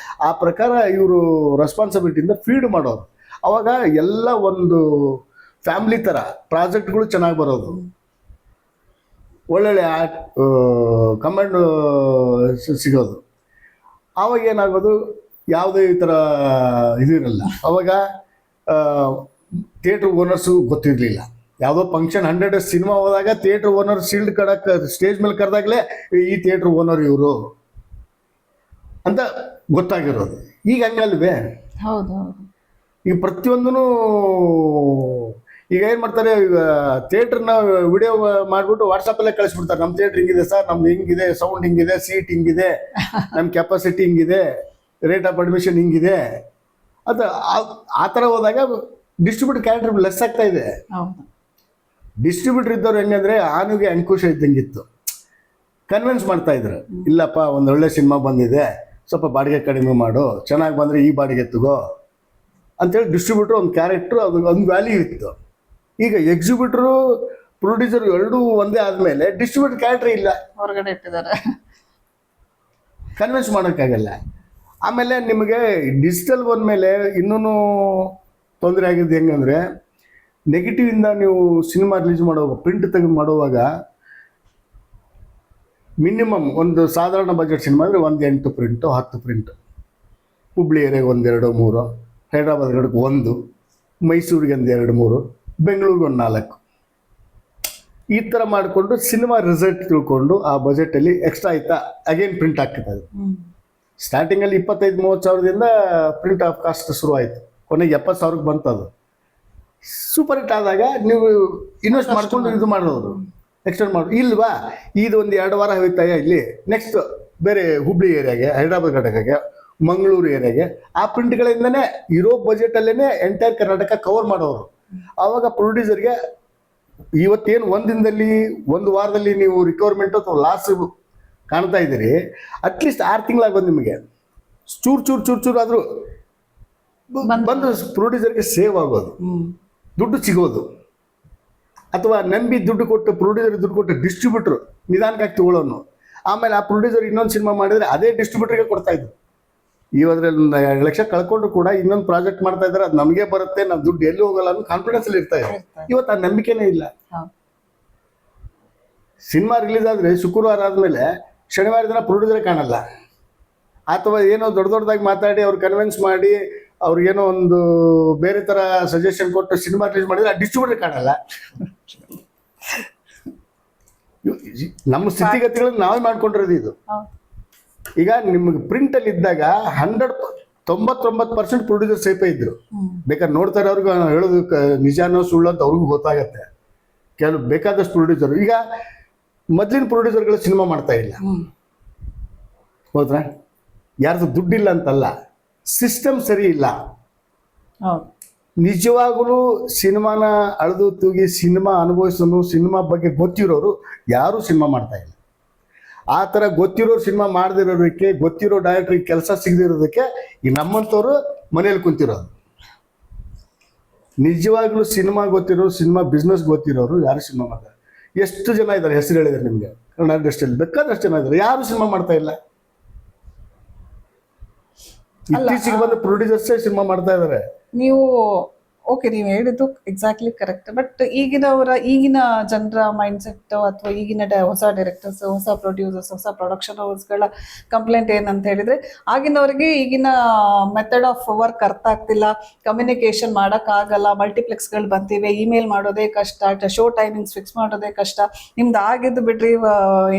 ಆ ಪ್ರಕಾರ ಇವರು ರೆಸ್ಪಾನ್ಸಿಬಿಲಿಟಿಯಿಂದ ಫೀಡ್ ಮಾಡೋರು. ಅವಾಗ ಎಲ್ಲ ಒಂದು ಫ್ಯಾಮಿಲಿ ಥರ ಪ್ರಾಜೆಕ್ಟ್ಗಳು ಚೆನ್ನಾಗಿ ಬರೋದು, ಒಳ್ಳೊಳ್ಳೆ ಕಮಾಂಡ್ ಸಿಗೋದು. ಆವಾಗ ಏನಾಗೋದು, ಯಾವುದೇ ಈ ಥರ ಇದಿರಲ್ಲ. ಅವಾಗ ಥಿಯೇಟ್ರ್ ಓನರ್ಸು ಗೊತ್ತಿರಲಿಲ್ಲ. ಯಾವುದೋ ಫಂಕ್ಷನ್ 100 ಸಿನಿಮಾ ಹೋದಾಗ ಥಿಯೇಟ್ರ್ ಓನರ್ ಶೀಲ್ಡ್ ಕಡಕ್ಕೆ ಸ್ಟೇಜ್ ಮೇಲೆ ಕರೆದಾಗಲೇ ಈ ಥಿಯೇಟ್ರ್ ಓನರ್ ಇವರು ಅಂತ ಗೊತ್ತಾಗಿರೋದು. ಈಗ ಹಂಗಲ್ವೇ? ಹೌದು. ಈಗ ಪ್ರತಿಯೊಂದೂ ಈಗ ಏನು ಮಾಡ್ತಾರೆ, ಈಗ ಥಿಯೇಟ್ರನ್ನ ವಿಡಿಯೋ ಮಾಡಿಬಿಟ್ಟು ವಾಟ್ಸಪ್ಪಲ್ಲೇ ಕಳಿಸ್ಬಿಡ್ತಾರೆ. ನಮ್ಮ ಥಿಯೇಟ್ರ್ ಹಿಂಗಿದೆ ಸರ್, ನಮ್ದು ಹಿಂಗಿದೆ, ಸೌಂಡ್ ಹಿಂಗಿದೆ, ಸೀಟ್ ಹಿಂಗಿದೆ, ನಮ್ಮ ಕೆಪಾಸಿಟಿ ಹಿಂಗಿದೆ, ರೇಟ್ ಆಫ್ ಅಡ್ಮಿಷನ್ ಹಿಂಗಿದೆ ಅದು. ಆ ಥರ ಹೋದಾಗ ಡಿಸ್ಟ್ರಿಬ್ಯೂಟರ್ ಕ್ಯಾರೆಕ್ಟರ್ ಲೆಸ್ ಆಗ್ತಾ ಇದೆ. ಡಿಸ್ಟ್ರಿಬ್ಯೂಟರ್ ಇದ್ದವ್ರು ಹೆಂಗಂದ್ರೆ ಆನೆಗೆ ಅಂಕುಶ ಇದ್ದಂಗಿತ್ತು, ಕನ್ವಿನ್ಸ್ ಮಾಡ್ತಾ ಇದ್ರು. ಇಲ್ಲಪ್ಪ, ಒಂದು ಒಳ್ಳೆ ಸಿನಿಮಾ ಬಂದಿದೆ, ಸ್ವಲ್ಪ ಬಾಡಿಗೆ ಕಡಿಮೆ ಮಾಡು, ಚೆನ್ನಾಗಿ ಬಂದರೆ ಈ ಬಾಡಿಗೆ ತಗೋ ಅಂತೇಳಿ ಡಿಸ್ಟ್ರಿಬ್ಯೂಟ್ರ್ ಒಂದು ಕ್ಯಾರೆಕ್ಟ್ರು, ಅದು ಒಂದು ವ್ಯಾಲ್ಯೂ ಇತ್ತು. ಈಗ ಎಕ್ಸಿಬ್ಯೂಟ್ರು ಪ್ರೊಡ್ಯೂಸರ್ ಎರಡೂ ಒಂದೇ ಆದಮೇಲೆ ಡಿಸ್ಟ್ರಿಬ್ಯೂಟರ್ ಕ್ಯಾರೆಕ್ಟ್ರ್ ಇಲ್ಲ, ಹೊರಗಡೆ ಇಟ್ಟಿದ್ದಾರೆ, ಕನ್ವಿನ್ಸ್ ಮಾಡೋಕ್ಕಾಗಲ್ಲ. ಆಮೇಲೆ ನಿಮಗೆ ಡಿಜಿಟಲ್ ಬಂದಮೇಲೆ ಇನ್ನೂ ತೊಂದರೆ ಆಗಿದ್ದು ಹೆಂಗಂದರೆ, ನೆಗೆಟಿವಿಂದ ನೀವು ಸಿನಿಮಾ ರಿಲೀಸ್ ಮಾಡುವಾಗ, ಪ್ರಿಂಟ್ ತೆಗೆದು ಮಾಡುವಾಗ ಮಿನಿಮಮ್ ಒಂದು ಸಾಧಾರಣ ಬಜೆಟ್ ಸಿನಿಮಾ ಅಂದರೆ 8 ಪ್ರಿಂಟು 10 ಪ್ರಿಂಟು, ಹುಬ್ಳಿ ಏರಿಯಾಗೆ 1, 2, 3, ಹೈದ್ರಾಬಾದ್ ಕಡೆಗೆ 1, ಮೈಸೂರಿಗೆ 1, 2, 3, ಬೆಂಗಳೂರಿಗೆ 1, 4, ಈ ಥರ ಮಾಡಿಕೊಂಡು ಸಿನಿಮಾ ರಿಸಲ್ಟ್ ತಿಳ್ಕೊಂಡು ಆ ಬಜೆಟಲ್ಲಿ ಎಕ್ಸ್ಟ್ರಾ ಆಯ್ತಾ ಅಗೇನ್ ಪ್ರಿಂಟ್ ಆಗ್ತದೆ. ಸ್ಟಾರ್ಟಿಂಗಲ್ಲಿ 25-30 ಸಾವಿರದಿಂದ ಪ್ರಿಂಟ್ ಆಫ್ ಕಾಸ್ಟ್ ಶುರುವಾಯಿತು, ಕೊನೆಗೆ 70 ಸಾವಿರಕ್ಕೆ ಬಂತದು. ಸೂಪರ್ ಹಿಟ್ ಆದಾಗ ನೀವು ಇನ್ವೆಸ್ಟ್ ಮಾಡ್ಕೊಂಡು ಇದು ಮಾಡೋರು, ಎಕ್ಸ್ಟೆಂಡ್ ಮಾಡೋದು. ಇಲ್ವಾ, ಇದು ಒಂದು 2 ವಾರ ಹೋಯ್ತಾಯ ಇಲ್ಲಿ, ನೆಕ್ಸ್ಟ್ ಬೇರೆ ಹುಬ್ಳಿ ಏರಿಯಾಗೆ, ಹೈದ್ರಾಬಾದ್ ಘಟಕಕ್ಕೆ, ಮಂಗಳೂರು ಏರಿಯಾಗೆ, ಆ ಪ್ರಿಂಟ್ಗಳಿಂದನೇ ಇರೋ ಬಜೆಟಲ್ಲೇ ಎಂಟೈರ್ ಕರ್ನಾಟಕ ಕವರ್ ಮಾಡೋರು. ಆವಾಗ ಪ್ರೊಡ್ಯೂಸರ್ಗೆ ಇವತ್ತೇನು 1 ದಿನದಲ್ಲಿ 1 ವಾರದಲ್ಲಿ ನೀವು ರಿಕ್ವೈರ್ಮೆಂಟ್ ಅಥವಾ ಲಾಸ್ ಕಾಣ್ತಾ ಇದ್ದೀರಿ, ಅಟ್ಲೀಸ್ಟ್ 6 ತಿಂಗಳಾಗೋದು ನಿಮಗೆ ಚೂರು ಆದರೂ ಬಂದು ಪ್ರೊಡ್ಯೂಸರ್ಗೆ ಸೇವ್ ಆಗೋದು, ದುಡ್ಡು ಸಿಗೋದು. ಅಥವಾ ನಂಬಿ ದುಡ್ಡು ಕೊಟ್ಟು ಪ್ರೊಡ್ಯೂಸರ್ಗೆ ದುಡ್ಡು ಕೊಟ್ಟು ಡಿಸ್ಟ್ರಿಬ್ಯೂಟ್ರು ನಿಧಾನಕ್ಕಾಗಿ ತಗೊಳ್ಳೋನು. ಆಮೇಲೆ ಆ ಪ್ರೊಡ್ಯೂಸರ್ ಇನ್ನೊಂದು ಸಿನಿಮಾ ಮಾಡಿದರೆ ಅದೇ ಡಿಸ್ಟ್ರಿಬ್ಯೂಟರ್ಗೆ ಕೊಡ್ತಾಯಿದ್ರು. ಇವದ್ರಲ್ಲಿ 2 ಲಕ್ಷ ಕಳ್ಕೊಂಡು ಕೂಡ ಇನ್ನೊಂದು ಪ್ರಾಜೆಕ್ಟ್ ಮಾಡ್ತಾ ಇದ್ದಾರೆ, ಅದು ನಮಗೆ ಬರುತ್ತೆ, ನಾವು ದುಡ್ಡು ಎಲ್ಲಿ ಹೋಗಲ್ಲ ಅನ್ನೋ ಕಾನ್ಫಿಡೆನ್ಸಲ್ಲಿ ಇರ್ತಾ ಇದೆ. ಇವತ್ತು ಆ ನಂಬಿಕೆನೇ ಇಲ್ಲ. ಸಿನಿಮಾ ರಿಲೀಸ್ ಆದರೆ ಶುಕ್ರವಾರ ಆದಮೇಲೆ ಶನಿವಾರ ದಿನ ಪ್ರೊಡ್ಯೂಸರೇ ಕಾಣಲ್ಲ. ಅಥವಾ ಏನೋ ದೊಡ್ಡದಾಗಿ ಮಾತಾಡಿ ಅವ್ರು ಕನ್ವಿನ್ಸ್ ಮಾಡಿ ಅವ್ರಿಗೇನೋ ಒಂದು ಬೇರೆ ಥರ ಸಜೆಷನ್ ಕೊಟ್ಟು ಸಿನಿಮಾ ರಿಲೀಸ್ ಮಾಡಿದ್ರೆ ಆ ಡಿಸ್ಟ್ರಿಬ್ಯೂಟರ್ ಕಾಣಲ್ಲ. ನಮ್ಮ ಸ್ಥಿತಿಗತಿಗಳನ್ನು ನಾವೇ ಮಾಡ್ಕೊಂಡಿರೋದು ಇದು. ಈಗ ನಿಮಗೆ ಪ್ರಿಂಟಲ್ಲಿ ಇದ್ದಾಗ 99% ಪ್ರೊಡ್ಯೂಸರ್ ಸೇಫೇ ಇದ್ರು. ಬೇಕಾದ್ರೆ ನೋಡ್ತಾ ಇರೋರ್ಗು ಹೇಳೋದು ನಿಜಾನೋ ಸುಳ್ಳು ಅಂತ ಅವ್ರಿಗೂ ಗೊತ್ತಾಗತ್ತೆ. ಕೆಲವು ಬೇಕಾದಷ್ಟು ಪ್ರೊಡ್ಯೂಸರ್ ಈಗ ಮೊದಲಿನ ಪ್ರೊಡ್ಯೂಸರ್ಗಳು ಸಿನಿಮಾ ಮಾಡ್ತಾ ಇಲ್ಲ, ಹೌದ್ರಾ? ಯಾರ್ದು ದುಡ್ಡಿಲ್ಲ ಅಂತಲ್ಲ, ಸಿಸ್ಟಮ್ ಸರಿ ಇಲ್ಲ. ನಿಜವಾಗಲೂ ಸಿನಿಮಾನ ಅಳೆದು ತೂಗಿ ಸಿನಿಮಾ ಅನುಭವಿಸೋನು, ಸಿನಿಮಾ ಬಗ್ಗೆ ಗೊತ್ತಿರೋರು ಯಾರೂ ಸಿನಿಮಾ ಮಾಡ್ತಾ ಇಲ್ಲ. ಆ ಥರ ಗೊತ್ತಿರೋರು ಸಿನಿಮಾ ಮಾಡದಿರೋದಕ್ಕೆ, ಗೊತ್ತಿರೋ ಡೈರೆಕ್ಟ್ರಿಗೆ ಕೆಲಸ ಸಿಗದಿರೋದಕ್ಕೆ ಈ ನಮ್ಮಂಥವ್ರು ಮನೇಲಿ ಕುಂತಿರೋದು. ನಿಜವಾಗ್ಲೂ ಸಿನಿಮಾ ಗೊತ್ತಿರೋರು, ಸಿನಿಮಾ ಬಿಸ್ನೆಸ್ ಗೊತ್ತಿರೋರು ಯಾರು ಸಿನಿಮಾ ಮಾಡ್ತಾರೆ? ಎಷ್ಟು ಜನ ಇದ್ದಾರೆ ಹೆಸರು ಹೇಳಿದ್ದಾರೆ ನಿಮಗೆ ಕನ್ನಡ ಇಂಡಸ್ಟ್ರಿಯಲ್ಲಿ? ಬೇಕಾದಷ್ಟು ಜನ ಇದ್ದಾರೆ, ಯಾರು ಸಿನಿಮಾ ಮಾಡ್ತಾ ಇಲ್ಲ. ಇತ್ತೀಚೆಗೆ ಬಂದ ಪ್ರೊಡ್ಯೂಸರ್ಸೇ ಸಿನಿಮಾ ಮಾಡ್ತಾ ಇದ್ದಾರೆ. ನೀವು ಓಕೆ, ನೀವು ಹೇಳಿದ್ದು ಎಕ್ಸಾಕ್ಟ್ಲಿ ಕರೆಕ್ಟ್. ಬಟ್ ಈಗಿನ ಜನರ ಮೈಂಡ್ ಸೆಟ್ ಅಥವಾ ಈಗಿನ ಹೊಸ ಡೈರೆಕ್ಟರ್ಸ್, ಹೊಸ ಪ್ರೊಡ್ಯೂಸರ್ಸ್, ಹೊಸ ಪ್ರೊಡಕ್ಷನ್ ಹೌಸ್ಗಳ ಕಂಪ್ಲೇಂಟ್ ಏನಂತ ಹೇಳಿದ್ರೆ, ಆಗಿನವರಿಗೆ ಈಗಿನ ಮೆಥಡ್ ಆಫ್ ವರ್ಕ್ ಅರ್ಥ ಆಗ್ತಿಲ್ಲ, ಕಮ್ಯುನಿಕೇಶನ್ ಮಾಡೋಕ್ಕಾಗಲ್ಲ, ಮಲ್ಟಿಪ್ಲೆಕ್ಸ್ಗಳು ಬಂತಿವೆ, ಇಮೇಲ್ ಮಾಡೋದೇ ಕಷ್ಟ, ಶೋ ಟೈಮಿಂಗ್ಸ್ ಫಿಕ್ಸ್ ಮಾಡೋದೇ ಕಷ್ಟ, ನಿಮ್ದು ಆಗಿದ್ದು ಬಿಡ್ರಿ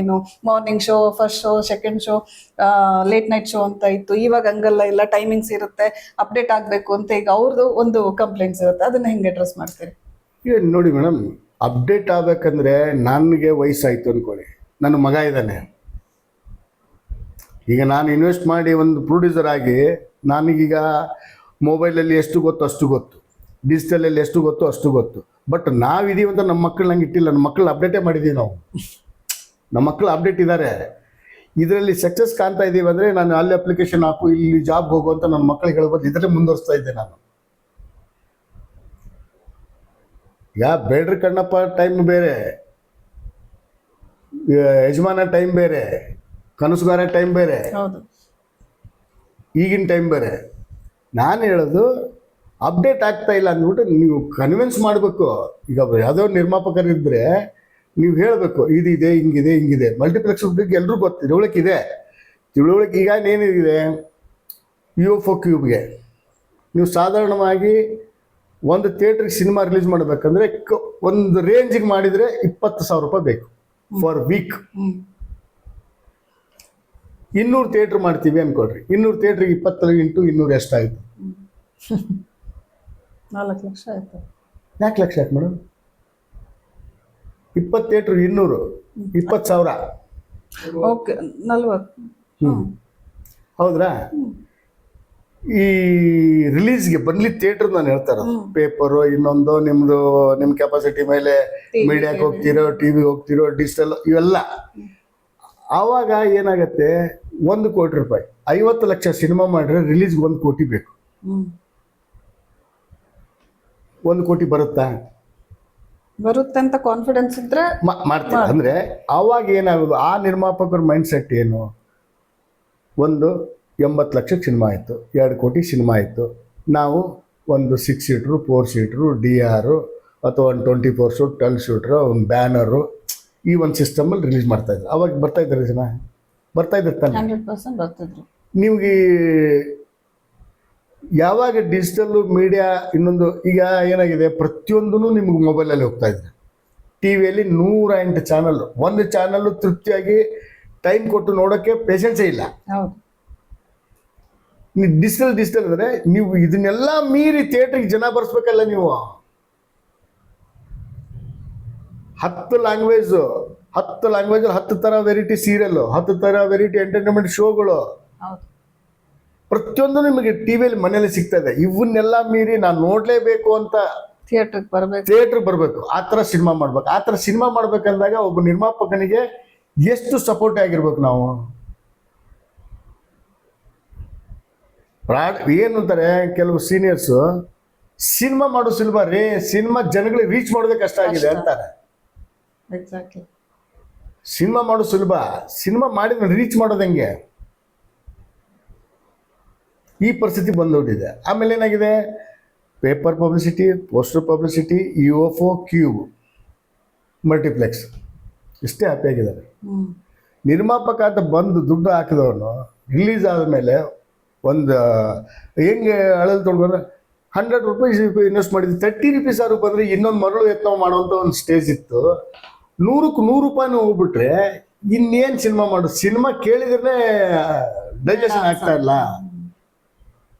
ಏನು morning show, first show, second show, late night show ಅಂತ ಇತ್ತು, ಇವಾಗ ಹಂಗಲ್ಲ, ಇಲ್ಲ ಟೈಮಿಂಗ್ಸ್ ಇರುತ್ತೆ, ಅಪ್ಡೇಟ್ ಆಗಬೇಕು ಅಂತ ಈಗ ಅವ್ರದ್ದು ಒಂದು ಕಂಪ್ಲೇಂಟ್ಸ್ ಇರುತ್ತೆ. ಅದನ್ನ ಹೆಂಗೆ ಅಡ್ರೆಸ್ ಮಾಡ್ತೀರಿ? ಈಗ ನೋಡಿ ಮೇಡಮ್, ಅಪ್ಡೇಟ್ ಆಗ್ಬೇಕಂದ್ರೆ ನನಗೆ ವಯಸ್ಸಾಯ್ತು ಅನ್ಕೊಳ್ಳಿ, ನನ್ನ ಮಗ ಇದ್ದಾನೆ, ಈಗ ನಾನು ಇನ್ವೆಸ್ಟ್ ಮಾಡಿ ಒಂದು ಪ್ರೊಡ್ಯೂಸರ್ ಆಗಿ ನನಗೀಗ ಮೊಬೈಲಲ್ಲಿ ಎಷ್ಟು ಗೊತ್ತು ಅಷ್ಟು ಗೊತ್ತು, ಡಿಜಿಟಲಲ್ಲಿ ಎಷ್ಟು ಗೊತ್ತು ಅಷ್ಟು ಗೊತ್ತು. ಬಟ್ ನಾವಿದೀವಿ ಅಂತ ನಮ್ಮ ಮಕ್ಕಳು ನಂಗೆ ಇಟ್ಟಿಲ್ಲ, ನಮ್ಮ ಮಕ್ಕಳು ಅಪ್ಡೇಟೇ ಮಾಡಿದ್ದೀವಿ ನಾವು, ನಮ್ಮ ಮಕ್ಕಳು ಅಪ್ಡೇಟ್ ಇದ್ದಾರೆ. ಇದರಲ್ಲಿ ಸಕ್ಸಸ್ ಕಾಣ್ತಾ ಇದ್ದೀವಿ ಅಂದರೆ ನಾನು ಅಲ್ಲಿ ಅಪ್ಲಿಕೇಶನ್ ಹಾಕು, ಇಲ್ಲಿ ಜಾಬ್ ಹೋಗು ಅಂತ ನನ್ನ ಮಕ್ಕಳಿಗೆ ಹೇಳ್ಬೋದು, ಇದರಲ್ಲೇ ಮುಂದುವರಿಸ್ತಾ ಇದ್ದೆ ನಾನು. ಈಗ ಬೇಡ್ರ ಕಣ್ಣಪ್ಪ ಟೈಮ್ ಬೇರೆ, ಯಜಮಾನ ಟೈಮ್ ಬೇರೆ, ಕನಸುಗಾರ ಟೈಮ್ ಬೇರೆ, ಹೌದು, ಈಗಿನ ಟೈಮ್ ಬೇರೆ. ನಾನು ಹೇಳೋದು ಅಪ್ಡೇಟ್ ಆಗ್ತಾ ಇಲ್ಲ ಅಂದ್ಬಿಟ್ಟು ನೀವು ಕನ್ವಿನ್ಸ್ ಮಾಡಬೇಕು. ಈಗ ಯಾವುದೋ ನಿರ್ಮಾಪಕರಿದ್ದರೆ ನೀವು ಹೇಳಬೇಕು, ಇದಿದೆ, ಹಿಂಗಿದೆ. ಮಲ್ಟಿಪ್ಲೆಕ್ಸ್ ಬಗ್ಗೆ ಎಲ್ಲರೂ ಗೊತ್ತು, ತಿಳುವಳಿಕೆ ಈಗ ಏನಿದೆ, UFO ಕ್ಯೂಬ್ಗೆ ನೀವು ಸಾಧಾರಣವಾಗಿ ಒಂದು ಥಿಯೇಟ್ರಿಗೆ ಸಿನಿಮಾ ರಿಲೀಸ್ ಮಾಡಬೇಕಂದ್ರೆ ಒಂದು ರೇಂಜಿಗೆ ಮಾಡಿದರೆ 20,000 ರೂಪಾಯಿ ಬೇಕು ಫಾರ್ ವೀಕ್. 200 ಥಿಯೇಟ್ರ್ ಮಾಡ್ತೀವಿ ಅಂದ್ಕೊಳ್ರಿ, 200 ಥಿಯೇಟ್ರಿಗೆ 20 ಇಂಟು 200 ಎಷ್ಟಾಯಿತು? 4 ಲಕ್ಷ ಆಯ್ತು. 4 ಲಕ್ಷ ಯಾಕೆ ಮೇಡಮ್? 20 ಥಿಯೇಟ್ರ್ 200, 20,000. ಓಕೆ, 40. ಹೌದ್ರಾ? ಈ ರಿಲೀಸ್ಗೆ ಬನ್ಲಿ ಥಿಯೇಟ್ರ್ ನಾನು ಹೇಳ್ತಾರೆ, ಪೇಪರು ಇನ್ನೊಂದು ನಿಮ್ಮ ಕೆಪಾಸಿಟಿ ಮೇಲೆ ಮೀಡಿಯಾಕ್ಕೆ ಹೋಗ್ತಿರೋ, ಟಿವಿಗೆ ಹೋಗ್ತಿರೋ, ಡಿಜಿಟಲ್ ಇವೆಲ್ಲ. ಆವಾಗ ಏನಾಗತ್ತೆ, 1 ಕೋಟಿ ರೂಪಾಯಿ, 50 ಲಕ್ಷ ಸಿನಿಮಾ ಮಾಡಿದ್ರೆ ರಿಲೀಸ್ಗೆ 1 ಕೋಟಿ ಬೇಕು. 1 ಕೋಟಿ ಬರುತ್ತೆ ಅಂತ ಕಾನ್ಫಿಡೆನ್ಸ್ ಇದ್ರೆ ಮಾಡ್ತೀವಿ. ಅಂದರೆ ಆವಾಗ ಏನಾಗೋದು, ಆ ನಿರ್ಮಾಪಕರ ಮೈಂಡ್ ಸೆಟ್ ಏನು, 80 ಲಕ್ಷಕ್ಕೆ ಸಿನಿಮಾ ಆಯಿತು, 2 ಕೋಟಿ ಸಿನಿಮಾ ಆಯಿತು, ನಾವು ಒಂದು 6 ಸೀಟ್ರು 4 ಸೀಟ್ರು DR ಅಥವಾ ಒಂದು 24 ಶೂಟ್ 12 ಶೂಟ್ರು ಒಂದು ಬ್ಯಾನರು, ಈ ಒಂದು ಸಿಸ್ಟಮಲ್ಲಿ ರಿಲೀಸ್ ಮಾಡ್ತಾಯಿದ್ರು. ಅವಾಗ ಬರ್ತಾಯಿದ್ದಾರೆ ಜನ, ಬರ್ತಾಯಿದ್ದಾರೆ ತಾನೆ, 100% ಬರ್ತಿದ್ರು. ನಿಮಗೆ ಯಾವಾಗ ಡಿಜಿಟಲ್ಲು ಮೀಡಿಯಾ ಇನ್ನೊಂದು, ಈಗ ಏನಾಗಿದೆ, ಪ್ರತಿಯೊಂದೂ ನಿಮ್ಗೆ ಮೊಬೈಲಲ್ಲಿ ಹೋಗ್ತಾ ಇದ್ರೆ, ಟಿ ವಿಯಲ್ಲಿ 108 ಚಾನಲ್, ಒಂದು ಚಾನಲ್ಲು ತೃಪ್ತಿಯಾಗಿ ಟೈಮ್ ಕೊಟ್ಟು ನೋಡೋಕ್ಕೆ ಪೇಷನ್ಸೇ ಇಲ್ಲ. ಹೌದು, ನೀವು ಡಿಜಿಟಲ್ ಅಂದರೆ ನೀವು ಇದನ್ನೆಲ್ಲ ಮೀರಿ ಥಿಯೇಟ್ರಿಗೆ ಜನ ಬರ್ಸ್ಬೇಕಲ್ಲ. ನೀವು 10 ಲ್ಯಾಂಗ್ವೇಜು 10 ಥರ ವೆರೈಟಿ ಸೀರಿಯಲ್ಲು, 10 ಥರ ವೆರೈಟಿ ಎಂಟರ್ಟೈನ್ಮೆಂಟ್ ಶೋಗಳು, ಪ್ರತಿಯೊಂದು ನಿಮಗೆ ಟಿವಿಯಲ್ಲಿ ಮನೆಯಲ್ಲಿ ಸಿಗ್ತಾ ಇದೆ. ಇವನ್ನೆಲ್ಲ ಮೀರಿ ನಾನು ನೋಡಲೇಬೇಕು ಅಂತ ಥಿಯೇಟ್ರಿಗೆ ಬರಬೇಕು, ಆ ಥರ ಸಿನಿಮಾ ಮಾಡ್ಬೇಕು. ಆ ಥರ ಸಿನಿಮಾ ಮಾಡ್ಬೇಕಂದಾಗ ಒಬ್ಬ ನಿರ್ಮಾಪಕನಿಗೆ ಎಷ್ಟು ಸಪೋರ್ಟ್ ಆಗಿರ್ಬೇಕು ನಾವು. ಏನು ಅಂತಾರೆ ಕೆಲವು ಸೀನಿಯರ್ಸು, ಸಿನಿಮಾ ಮಾಡೋ ಸುಲಭ ರೀ, ಸಿನಿಮಾ ಜನಗಳಿಗೆ ರೀಚ್ ಮಾಡೋದೇ ಕಷ್ಟ ಆಗಿದೆ ಅಂತಾರೆ. ಸಿನಿಮಾ ಮಾಡೋ ಸುಲಭ, ಸಿನಿಮಾ ಮಾಡಿದ್ರೆ ರೀಚ್ ಮಾಡೋದು ಹೆಂಗೆ, ಈ ಪರಿಸ್ಥಿತಿ ಬಂದೋಗಿದೆ. ಆಮೇಲೆ ಏನಾಗಿದೆ, paper publicity, poster publicity, UFO cube, multiplex, ಇಷ್ಟೇ ಹ್ಯಾಪಿ ಆಗಿದ್ದಾರೆ. ನಿರ್ಮಾಪಕ ಅಂತ ಬಂದು ದುಡ್ಡು ಹಾಕಿದವನು ರಿಲೀಸ್ ಆದಮೇಲೆ ಒಂದು ಹೆಂಗೆ ಅಳಲು ತೊಗೊಂಡ್ರೆ 100 ರೂಪೀಸ್ ಇನ್ವೆಸ್ಟ್ ಮಾಡಿದ್ವಿ, 30 ರೂಪೀಸ್ ಆದ್ರೂ ಬಂದರೆ ಇನ್ನೊಂದು ಮರಳು ಯತ್ನ ಮಾಡೋಂಥ ಒಂದು ಸ್ಟೇಜ್ ಇತ್ತು. 100ಕ್ಕೆ 100 ರೂಪಾಯಿನೂ ಹೋಗ್ಬಿಟ್ರೆ ಇನ್ನೇನು ಸಿನಿಮಾ ಮಾಡೋದು, ಸಿನಿಮಾ ಕೇಳಿದ್ರೆ ಡೈಜೆಷನ್ ಆಗ್ತಾ ಇಲ್ಲ.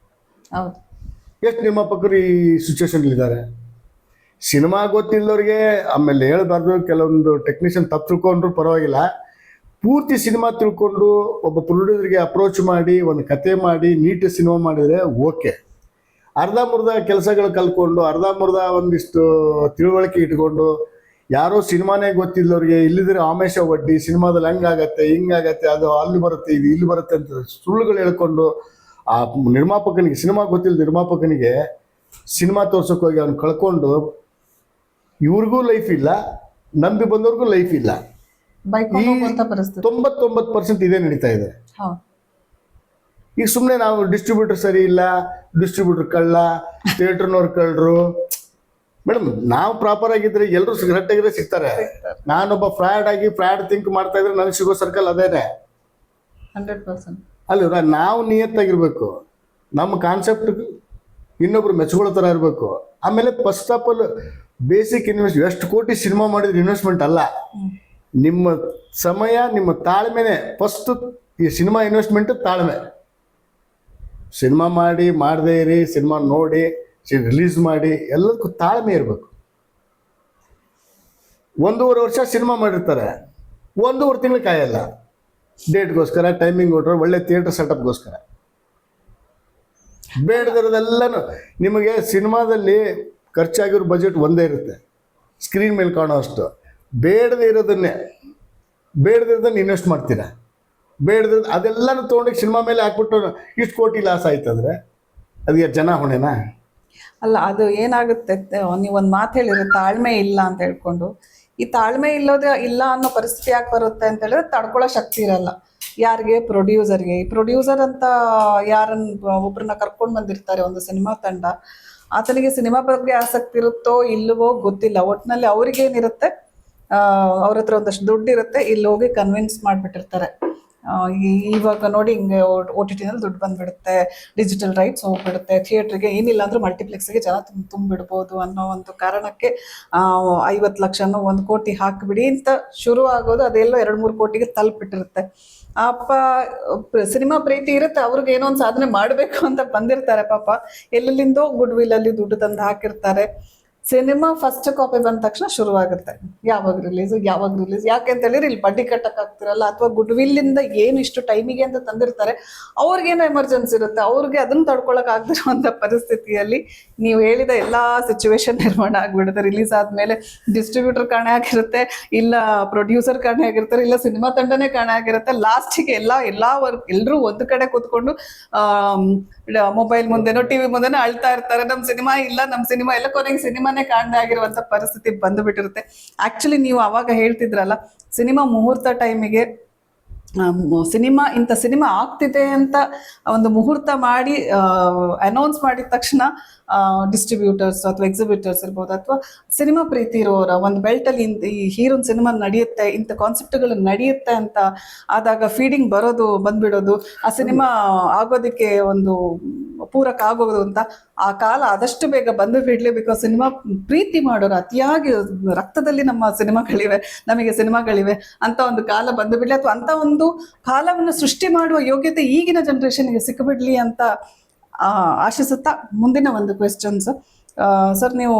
ಎಷ್ಟು ನಿರ್ಮಾಪಕರು ಈ ಸಿಚುವೇಶನ್ಲಿದ್ದಾರೆ. ಸಿನಿಮಾ ಗೊತ್ತಿಲ್ಲದವ್ರಿಗೆ ಆಮೇಲೆ ಹೇಳ್ಬಾರ್ದು, ಕೆಲವೊಂದು ಟೆಕ್ನಿಷಿಯನ್ ತಪ್ಪು ತಿಳ್ಕೊಂಡ್ರು ಪರವಾಗಿಲ್ಲ, ಪೂರ್ತಿ ಸಿನಿಮಾ ತಿಳ್ಕೊಂಡು ಒಬ್ಬ ಪ್ರೊಡ್ಯೂಸರ್ಗೆ ಅಪ್ರೋಚ್ ಮಾಡಿ ಒಂದು ಕತೆ ಮಾಡಿ ನೀಟ್ ಸಿನಿಮಾ ಮಾಡಿದರೆ ಓಕೆ. ಅರ್ಧಂಬರ್ಧ ಕೆಲಸಗಳು ಕಲ್ತ್ಕೊಂಡು, ಅರ್ಧಂಬರ್ಧ ಒಂದಿಷ್ಟು ತಿಳುವಳಿಕೆ ಇಟ್ಕೊಂಡು, ಯಾರೋ ಸಿನಿಮಾನೇ ಗೊತ್ತಿಲ್ಲವ್ರಿಗೆ ಇಲ್ಲಿದ್ರೆ ಆಮೇಶ ಒಡ್ಡಿ ಸಿನಿಮಾದಲ್ಲಿ ಹಂಗಾಗತ್ತೆ ಹಿಂಗಾಗತ್ತೆ, ಅದು ಅಲ್ಲಿ ಬರುತ್ತೆ, ಇದು ಇಲ್ಲಿ ಬರುತ್ತೆ ಅಂತ ಸುಳ್ಳುಗಳು ಹೇಳ್ಕೊಂಡು ಆ ನಿರ್ಮಾಪಕನಿಗೆ, ಸಿನಿಮಾ ಗೊತ್ತಿಲ್ಲ ನಿರ್ಮಾಪಕನಿಗೆ ಸಿನಿಮಾ ತೋರ್ಸೋಕೆ ಹೋಗಿ ಅವ್ನು ಕಳ್ಕೊಂಡು ಇವ್ರಿಗೂ ಲೈಫ್ ಇಲ್ಲ, ನಂಬಿ ಬಂದವ್ರಿಗೂ ಲೈಫ್ ಇಲ್ಲ. 99% ಇದೇ ನಡೀತಾ ಇದೆ. ಈಗ ಸುಮ್ಮನೆ ನಾವು ಡಿಸ್ಟ್ರಿಬ್ಯೂಟರ್ ಸರಿ ಇಲ್ಲ, ಡಿಸ್ಟ್ರಿಬ್ಯೂಟರ್ ಕಳ್ಳ, ಥಿಯೇಟರ್ನವ್ರು ಕಳ್ಳರು. ಮೇಡಮ್ ನಾವು ಪ್ರಾಪರ್ ಆಗಿದ್ರೆ ಎಲ್ಲರೂ ಕರೆಕ್ಟಾಗಿದ್ರೆ ಸಿಗ್ತಾರೆ. ನಾನೊಬ್ಬ ಫ್ರಾಡ್ ಥಿಂಕ್ ಮಾಡ್ತಾ ಇದ್ರೆ ನನಗೆ ಸಿಗೋ ಸರ್ಕಲ್ ಅದೇನೆ. 100%. ಅಲ್ವ, ನಾವು ನಿಯತ್ತಾಗಿರ್ಬೇಕು, ನಮ್ಮ ಕಾನ್ಸೆಪ್ಟ್ ಇನ್ನೊಬ್ರು ಮೆಚ್ಕೊಳ್ಳೋ ಥರ ಇರಬೇಕು. ಆಮೇಲೆ ಫಸ್ಟ್ ಆಫ್ ಆಲ್ ಬೇಸಿಕ್ ಎಷ್ಟು ಕೋಟಿ ಸಿನಿಮಾ ಮಾಡಿದ್ರೆ ಇನ್ವೆಸ್ಟ್ಮೆಂಟ್ ಅಲ್ಲ, ನಿಮ್ಮ ಸಮಯ, ನಿಮ್ಮ ತಾಳ್ಮೆನೆ ಫಸ್ಟ್. ಈ ಸಿನಿಮಾ ಇನ್ವೆಸ್ಟ್ಮೆಂಟ್ ತಾಳ್ಮೆ. ಸಿನಿಮಾ ಮಾಡಿ ಮಾಡದೇ ಇರಿ, ಸಿನಿಮಾ ನೋಡಿ ರಿಲೀಸ್ ಮಾಡಿ, ಎಲ್ಲದಕ್ಕೂ ತಾಳ್ಮೆ ಇರಬೇಕು. 1.5 ವರ್ಷ ಸಿನಿಮಾ ಮಾಡಿರ್ತಾರೆ, 1.5 ತಿಂಗಳು ಕಾಯಲ್ಲ. ಡೇಟ್ಗೋಸ್ಕರ, ಟೈಮಿಂಗ್ ಕೊಟ್ಟರೆ, ಒಳ್ಳೆ ಥಿಯೇಟರ್ ಸೆಟಪ್ಗೋಸ್ಕರ. ಬೇಡದಿರೋದೆಲ್ಲನೂ ನಿಮಗೆ ಸಿನಿಮಾದಲ್ಲಿ ಖರ್ಚಾಗಿರೋ ಬಜೆಟ್ ಒಂದೇ ಇರುತ್ತೆ, ಸ್ಕ್ರೀನ್ ಮೇಲೆ ಕಾಣೋ ಅಷ್ಟು. ಬೇಡದಿರೋದನ್ನೇ ಇನ್ವೆಸ್ಟ್ ಮಾಡ್ತೀರಾ. ಬೇಡದಿರೋದು ಅದೆಲ್ಲನೂ ತೊಗೊಂಡು ಸಿನಿಮಾ ಮೇಲೆ ಹಾಕ್ಬಿಟ್ಟು ಇಷ್ಟು ಕೋಟಿ ಲಾಸ್ ಆಯ್ತಂದ್ರೆ ಅದಕ್ಕೆ ಜನ ಹೊಣೆನಾ? ಅಲ್ಲ, ಅದು ಏನಾಗುತ್ತೆ, ನೀವೊಂದು ಮಾತು ಹೇಳಿದ್ರೆ ತಾಳ್ಮೆ ಇಲ್ಲ ಅಂತ ಹೇಳ್ಕೊಂಡು, ಈ ತಾಳ್ಮೆ ಇಲ್ಲ ಅನ್ನೋ ಪರಿಸ್ಥಿತಿ ಯಾಕೆ ಬರುತ್ತೆ ಅಂತ ಹೇಳಿದ್ರೆ ತಡ್ಕೊಳ್ಳೋ ಶಕ್ತಿ ಇರಲ್ಲ ಯಾರಿಗೆ? ಪ್ರೊಡ್ಯೂಸರ್ಗೆ. ಈ ಪ್ರೊಡ್ಯೂಸರ್ ಅಂತ ಒಬ್ಬರನ್ನ ಕರ್ಕೊಂಡು ಬಂದಿರ್ತಾರೆ ಒಂದು ಸಿನಿಮಾ ತಂಡ, ಆತನಿಗೆ ಸಿನಿಮಾ ಬಗ್ಗೆ ಆಸಕ್ತಿ ಇರುತ್ತೋ ಇಲ್ಲವೋ ಗೊತ್ತಿಲ್ಲ. ಒಟ್ಟಿನಲ್ಲಿ ಅವ್ರಿಗೇನಿರುತ್ತೆ, ಅವ್ರ ಹತ್ರ ಒಂದಷ್ಟು ದುಡ್ಡು ಇರುತ್ತೆ, ಇಲ್ಲಿ ಹೋಗಿ ಕನ್ವಿನ್ಸ್ ಮಾಡಿಬಿಟ್ಟಿರ್ತಾರೆ. ಇವಾಗ ನೋಡಿ ಹಿಂಗೆ OTT ನಲ್ಲಿ ದುಡ್ಡು ಬಂದ್ಬಿಡುತ್ತೆ, ಡಿಜಿಟಲ್ ರೈಟ್ಸ್ ಹೋಗ್ಬಿಡುತ್ತೆ, ಥಿಯೇಟ್ರಿಗೆ ಏನಿಲ್ಲ ಅಂದ್ರೂ ಮಲ್ಟಿಪ್ಲೆಕ್ಸ್ಗೆ ಜನ ತುಂಬಿಡ್ಬೋದು ಅನ್ನೋ ಒಂದು ಕಾರಣಕ್ಕೆ 50 ಲಕ್ಷನೋ 1 ಕೋಟಿ ಹಾಕಿಬಿಡಿ ಅಂತ ಶುರು ಆಗೋದು. ಅದೆಲ್ಲೋ 2-3 ಕೋಟಿಗೆ ತಲುಪಿಟ್ಟಿರುತ್ತೆ. ಅಪ್ಪ ಸಿನಿಮಾ ಪ್ರೀತಿ ಇರುತ್ತೆ, ಅವ್ರಿಗೆ ಏನೋ ಒಂದು ಸಾಧನೆ ಮಾಡಬೇಕು ಅಂತ ಬಂದಿರ್ತಾರೆ ಪಾಪ. ಎಲ್ಲೆಲ್ಲಿಂದೋ ಗುಡ್ ವಿಲ್ಲಲ್ಲಿ ದುಡ್ಡು ತಂದು ಹಾಕಿರ್ತಾರೆ. ಸಿನಿಮಾ ಫಸ್ಟ್ ಕಾಪಿ ಬಂದ ತಕ್ಷಣ ಶುರುವಾಗುತ್ತೆ, ಯಾವಾಗ ರಿಲೀಸ್. ಯಾಕೆ ಅಂತ ಹೇಳಿದ್ರೆ ಇಲ್ಲಿ ಬಡ್ಡಿ ಕಟ್ಟಕ್ ಆಗ್ತಿರಲ್ಲ, ಅಥವಾ ಗುಡ್ ವಿಲ್ಲಿಂದ ಏನು ಇಷ್ಟು ಟೈಮಿಗೆ ಅಂತ ತಂದಿರ್ತಾರೆ, ಅವ್ರಿಗೇನೋ ಎಮರ್ಜೆನ್ಸಿ ಇರುತ್ತೆ, ಅವ್ರಿಗೆ ಅದನ್ನ ತಡ್ಕೊಳಕ್ ಆಗದಿರುವಂತ ಪರಿಸ್ಥಿತಿಯಲ್ಲಿ ನೀವು ಹೇಳಿದ ಎಲ್ಲಾ ಸಿಚುವೇಶನ್ ನಿರ್ಮಾಣ ಆಗ್ಬಿಡುತ್ತೆ. ರಿಲೀಸ್ ಆದ್ಮೇಲೆ ಡಿಸ್ಟ್ರಿಬ್ಯೂಟರ್ ಕಾಣೆ ಆಗಿರುತ್ತೆ, ಇಲ್ಲ ಪ್ರೊಡ್ಯೂಸರ್ ಕಾಣೆ ಆಗಿರ್ತಾರೆ, ಇಲ್ಲ ಸಿನಿಮಾ ತಂಡನೇ ಕಾಣೆ ಆಗಿರುತ್ತೆ. ಲಾಸ್ಟಿಗೆ ಎಲ್ಲಾ ವರ್ಕ್ ಎಲ್ಲರೂ ಒಂದು ಕಡೆ ಕೂತ್ಕೊಂಡು ಮೊಬೈಲ್ ಮುಂದೆನೋ ಟಿವಿ ಮುಂದೆನೋ ಅಳ್ತಾ ಇರ್ತಾರೆ, ನಮ್ಮ ಸಿನಿಮಾ ಇಲ್ಲ, ಕೊನೆಗೆ ಸಿನಿಮಾನೇ ಕಾಣದೆ ಆಗಿರುವಂತ ಪರಿಸ್ಥಿತಿ ಬಂದು ಬಿಟ್ಟಿರುತ್ತೆ. ಆಕ್ಚುಲಿ ನೀವು ಅವಾಗ ಹೇಳ್ತಿದ್ರಲ್ಲ, ಸಿನಿಮಾ ಮುಹೂರ್ತ ಟೈಮಿಗೆ ಇಂಥ ಸಿನಿಮಾ ಆಗ್ತಿದೆ ಅಂತ ಒಂದು ಮುಹೂರ್ತ ಮಾಡಿ ಅನೌನ್ಸ್ ಮಾಡಿದ ತಕ್ಷಣ ಡಿಸ್ಟ್ರಿಬ್ಯೂಟರ್ಸ್ ಅಥವಾ ಎಕ್ಸಿಬಿಟರ್ಸ್ ಇರ್ಬೋದು, ಅಥವಾ ಸಿನಿಮಾ ಪ್ರೀತಿ ಇರೋರ ಒಂದು ಬೆಲ್ಟಲ್ಲಿ ಈ ಹೀರೋನ್ ಸಿನಿಮಾ ನಡೆಯುತ್ತೆ, ಇಂಥ ಕಾನ್ಸೆಪ್ಟ್ಗಳು ನಡೆಯುತ್ತೆ ಅಂತ ಆದಾಗ ಫೀಡಿಂಗ್ ಬಂದ್ಬಿಡೋದು, ಆ ಸಿನಿಮಾ ಆಗೋದಕ್ಕೆ ಒಂದು ಪೂರಕ ಆಗೋದು ಅಂತ ಆ ಕಾಲ ಆದಷ್ಟು ಬೇಗ ಬಂದು ಬಿಡ್ಲಿ. ಬಿಕಾಸ್ ಸಿನಿಮಾ ಪ್ರೀತಿ ಮಾಡೋರು ಅತಿಯಾಗಿ ರಕ್ತದಲ್ಲಿ ನಮಗೆ ಸಿನಿಮಾಗಳಿವೆ ಅಂತ ಒಂದು ಕಾಲ ಬಂದು ಬಿಡ್ಲಿ, ಅಥವಾ ಅಂತ ಒಂದು ಕಾಲವನ್ನು ಸೃಷ್ಟಿ ಮಾಡುವ ಯೋಗ್ಯತೆ ಈಗಿನ ಜನರೇಷನ್ಗೆ ಸಿಕ್ಕಿಬಿಡ್ಲಿ ಅಂತ ಆಶಿಸುತ್ತಾ ಮುಂದಿನ ಒಂದು ಕ್ವೆಶ್ಚನ್ಸ್. ಸರ್, ನೀವು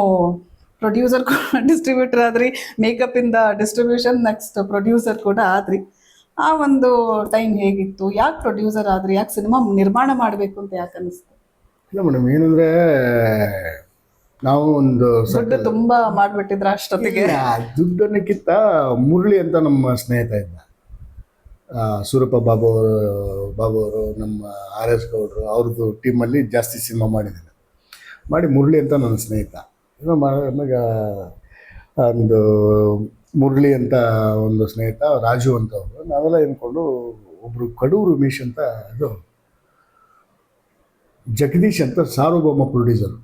ಪ್ರೊಡ್ಯೂಸರ್ ಡಿಸ್ಟ್ರಿಬ್ಯೂಟರ್ ಆದ್ರಿ, ಮೇಕಪ್ ಇಂದ ಡಿಸ್ಟ್ರಿಬ್ಯೂಷನ್, ನೆಕ್ಸ್ಟ್ ಪ್ರೊಡ್ಯೂಸರ್ ಕೂಡ ಆದ್ರಿ. ಆ ಒಂದು ಟೈಮ್ ಹೇಗಿತ್ತು? ಯಾಕೆ ಪ್ರೊಡ್ಯೂಸರ್ ಆದ್ರಿ? ಯಾಕೆ ಸಿನಿಮಾ ನಿರ್ಮಾಣ ಮಾಡಬೇಕು ಅಂತ ಯಾಕೆ ಅನಿಸ್ತು? ಇಲ್ಲ ಮೇಡಮ್, ಏನಂದ್ರೆ ನಾವು ಒಂದು ದುಡ್ಡು ತುಂಬಾ ಮಾಡ್ಬಿಟ್ಟಿದ್ರ ಅಷ್ಟೊತ್ತಿಗೆ. ದುಡ್ಡನ್ನಕ್ಕಿಂತ ಮುರಳಿ ಅಂತ ನಮ್ಮ ಸ್ನೇಹಿತ ಇದ್ದ, ಸೂರಪ್ಪ ಬಾಬು ಅವರು, ನಮ್ಮ RS ಗೌಡ್ರು ಅವ್ರದ್ದು ಟೀಮಲ್ಲಿ ಜಾಸ್ತಿ ಸಿನಿಮಾ ಮಾಡಿ ಮುರಳಿ ಅಂತ ನನ್ನ ಸ್ನೇಹಿತ. ನನಗೆ ಒಂದು ಮುರಳಿ ಅಂತ ಒಂದು ಸ್ನೇಹಿತ, ರಾಜು ಅಂತ ಅವರು, ನಾವೆಲ್ಲ ಏನ್ಕೊಂಡು ಒಬ್ಬರು ಕಡೂರು ಉಮೇಶ್ ಅಂತ, ಇದು ಜಗದೀಶ್ ಅಂತ ಸಾರ್ವಭೌಮ ಪ್ರೊಡ್ಯೂಸರು,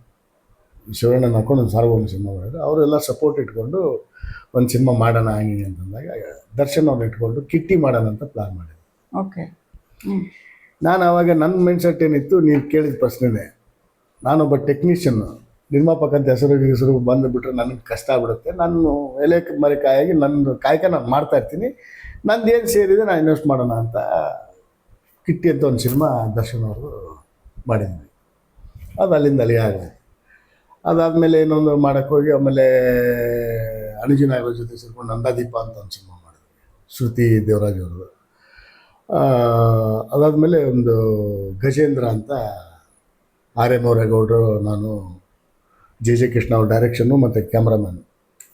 ಶಿವಣ್ಣನ ಹಾಕೊಂಡು ಒಂದು ಸಾರ್ವಭೌಮ ಸಿನಿಮಾ ಮಾಡಿದ್ರು. ಅವರೆಲ್ಲ ಸಪೋರ್ಟ್ ಇಟ್ಕೊಂಡು ಒಂದು ಸಿನಿಮಾ ಮಾಡೋಣ ಹಂಗೆ ಅಂತಂದಾಗ ದರ್ಶನ್ ಅವ್ರನ್ನ ಇಟ್ಕೊಂಡು ಕಿಟ್ಟಿ ಮಾಡೋಣ ಅಂತ ಪ್ಲಾನ್ ಮಾಡಿದ್ವಿ. ಓಕೆ. ನಾನು ಆವಾಗ ನನ್ನ ಮೈಂಡ್ಸೆಟ್ ಏನಿತ್ತು, ನೀವು ಕೇಳಿದ ಪ್ರಶ್ನೆನೇ, ನಾನೊಬ್ಬ ಟೆಕ್ನಿಷಿಯನ್ನು, ನಿರ್ಮಾಪಕ ಅಂತ ಹೆಸರು ಬಂದುಬಿಟ್ರೆ ನನಗೆ ಕಷ್ಟ ಆಗ್ಬಿಡುತ್ತೆ. ನಾನು ಎಲೆ ಮರೆ ಕಾಯಾಗಿ ನನ್ನ ಕಾಯಕ ನಾನು ಮಾಡ್ತಾಯಿರ್ತೀನಿ, ನಂದು ಏನು ಸೇರಿದೆ ನಾನು ಇನ್ವೆಸ್ಟ್ ಮಾಡೋಣ ಅಂತ ಕಿಟ್ಟಿ ಅಂತ ಒಂದು ಸಿನಿಮಾ ದರ್ಶನ್ ಅವರು ಮಾಡಿದ್ವಿ. ಅದು ಅಲ್ಲಿಂದ ಆಗಿದೆ. ಅದಾದಮೇಲೆ ಇನ್ನೊಂದು ಮಾಡೋಕ್ಕೆ ಹೋಗಿ ಆಮೇಲೆ ಅನುಜಿನಾಯವ್ರ ಜೊತೆ ಸೇರ್ಕೊಂಡು ನಂದಾದೀಪ ಅಂತ ಒಂದು ಸಿನಿಮಾ ಮಾಡಿದ್ವಿ, ಶ್ರುತಿ ದೇವರಾಜ್ ಅವರು. ಅದಾದಮೇಲೆ ಒಂದು ಗಜೇಂದ್ರ ಅಂತ RM ಗೌಡ್ರು, ನಾನು JJ ಕೃಷ್ಣ ಅವ್ರ ಡೈರೆಕ್ಷನ್ನು ಮತ್ತು ಕ್ಯಾಮ್ರಾಮನ್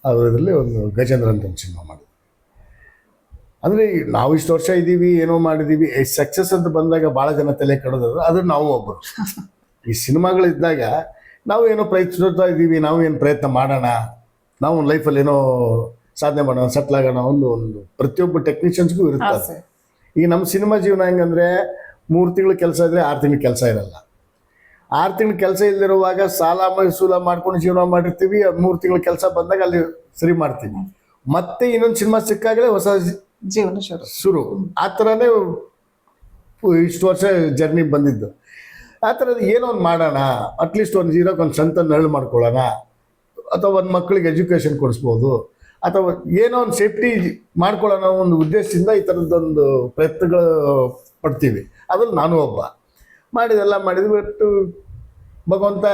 ಅದರಲ್ಲಿ ಒಂದು ಗಜೇಂದ್ರ ಅಂತ ಒಂದು ಸಿನಿಮಾ ಮಾಡಿದ್ವಿ. ಅಂದರೆ ನಾವು ಇಷ್ಟು ವರ್ಷ ಇದ್ದೀವಿ, ಏನೋ ಮಾಡಿದ್ದೀವಿ, ಸಕ್ಸಸ್ ಅಂತ ಬಂದಾಗ ಭಾಳ ಜನ ತಲೆ ಕೆಡೋದು, ಅದು ನಾವು ಒಬ್ಬರು. ಈ ಸಿನಿಮಾಗಳಿದ್ದಾಗ ನಾವು ಏನೋ ಪ್ರಯತ್ನಿಸ್ತಾ ಇದ್ದೀವಿ, ನಾವು ಏನು ಪ್ರಯತ್ನ ಮಾಡೋಣ, ನಾವು ಲೈಫಲ್ಲಿ ಏನೋ ಸಾಧನೆ ಮಾಡೋಣ, ಸೆಟ್ಲ್ ಆಗೋಣ, ಒಂದು ಪ್ರತಿಯೊಬ್ಬ ಟೆಕ್ನಿಷಿಯನ್ಸ್ಗೂ ಇರುತ್ತೆ. ಈಗ ನಮ್ಮ ಸಿನಿಮಾ ಜೀವನ ಹೆಂಗಂದರೆ 3 ತಿಂಗಳು ಕೆಲಸ ಇದ್ದರೆ 6 ತಿಂಗಳು ಕೆಲಸ ಇರಲ್ಲ. 6 ತಿಂಗಳು ಕೆಲಸ ಇಲ್ಲದಿರುವಾಗ ಸಾಲ ಮೈಸೂಲ ಮಾಡ್ಕೊಂಡು ಜೀವನ ಮಾಡಿರ್ತೀವಿ. 3 ತಿಂಗಳು ಕೆಲಸ ಬಂದಾಗ ಅಲ್ಲಿ ಸರಿ ಮಾಡ್ತೀವಿ. ಮತ್ತೆ ಇನ್ನೊಂದು ಸಿನಿಮಾ ಸಿಕ್ಕಾಗಲೇ ಹೊಸ ಜೀವನ ಶುರು. ಆ ಥರನೇ ಇಷ್ಟು ವರ್ಷ ಜರ್ನಿ ಬಂದಿದ್ದು. ಆ ಥರದ್ದು ಏನೋ ಒಂದು ಮಾಡೋಣ, ಅಟ್ಲೀಸ್ಟ್ ಒಂದು ಒಂದು ಸ್ವಂತ ನೆರಳು ಮಾಡ್ಕೊಳ್ಳೋಣ, ಅಥವಾ ಒಂದು ಮಕ್ಕಳಿಗೆ ಎಜುಕೇಷನ್ ಕೊಡಿಸ್ಬೋದು, ಅಥವಾ ಏನೋ ಒಂದು ಸೇಫ್ಟಿ ಮಾಡ್ಕೊಳ್ಳೋಣ ಒಂದು ಉದ್ದೇಶದಿಂದ ಈ ಥರದ್ದೊಂದು ಪ್ರಯತ್ನಗಳು ಪಡ್ತೀವಿ. ಅದ್ರಲ್ಲಿ ನಾನು ಒಬ್ಬ ಮಾಡಿದ್ವಿ. ಬಟ್ ಭಗವಂತ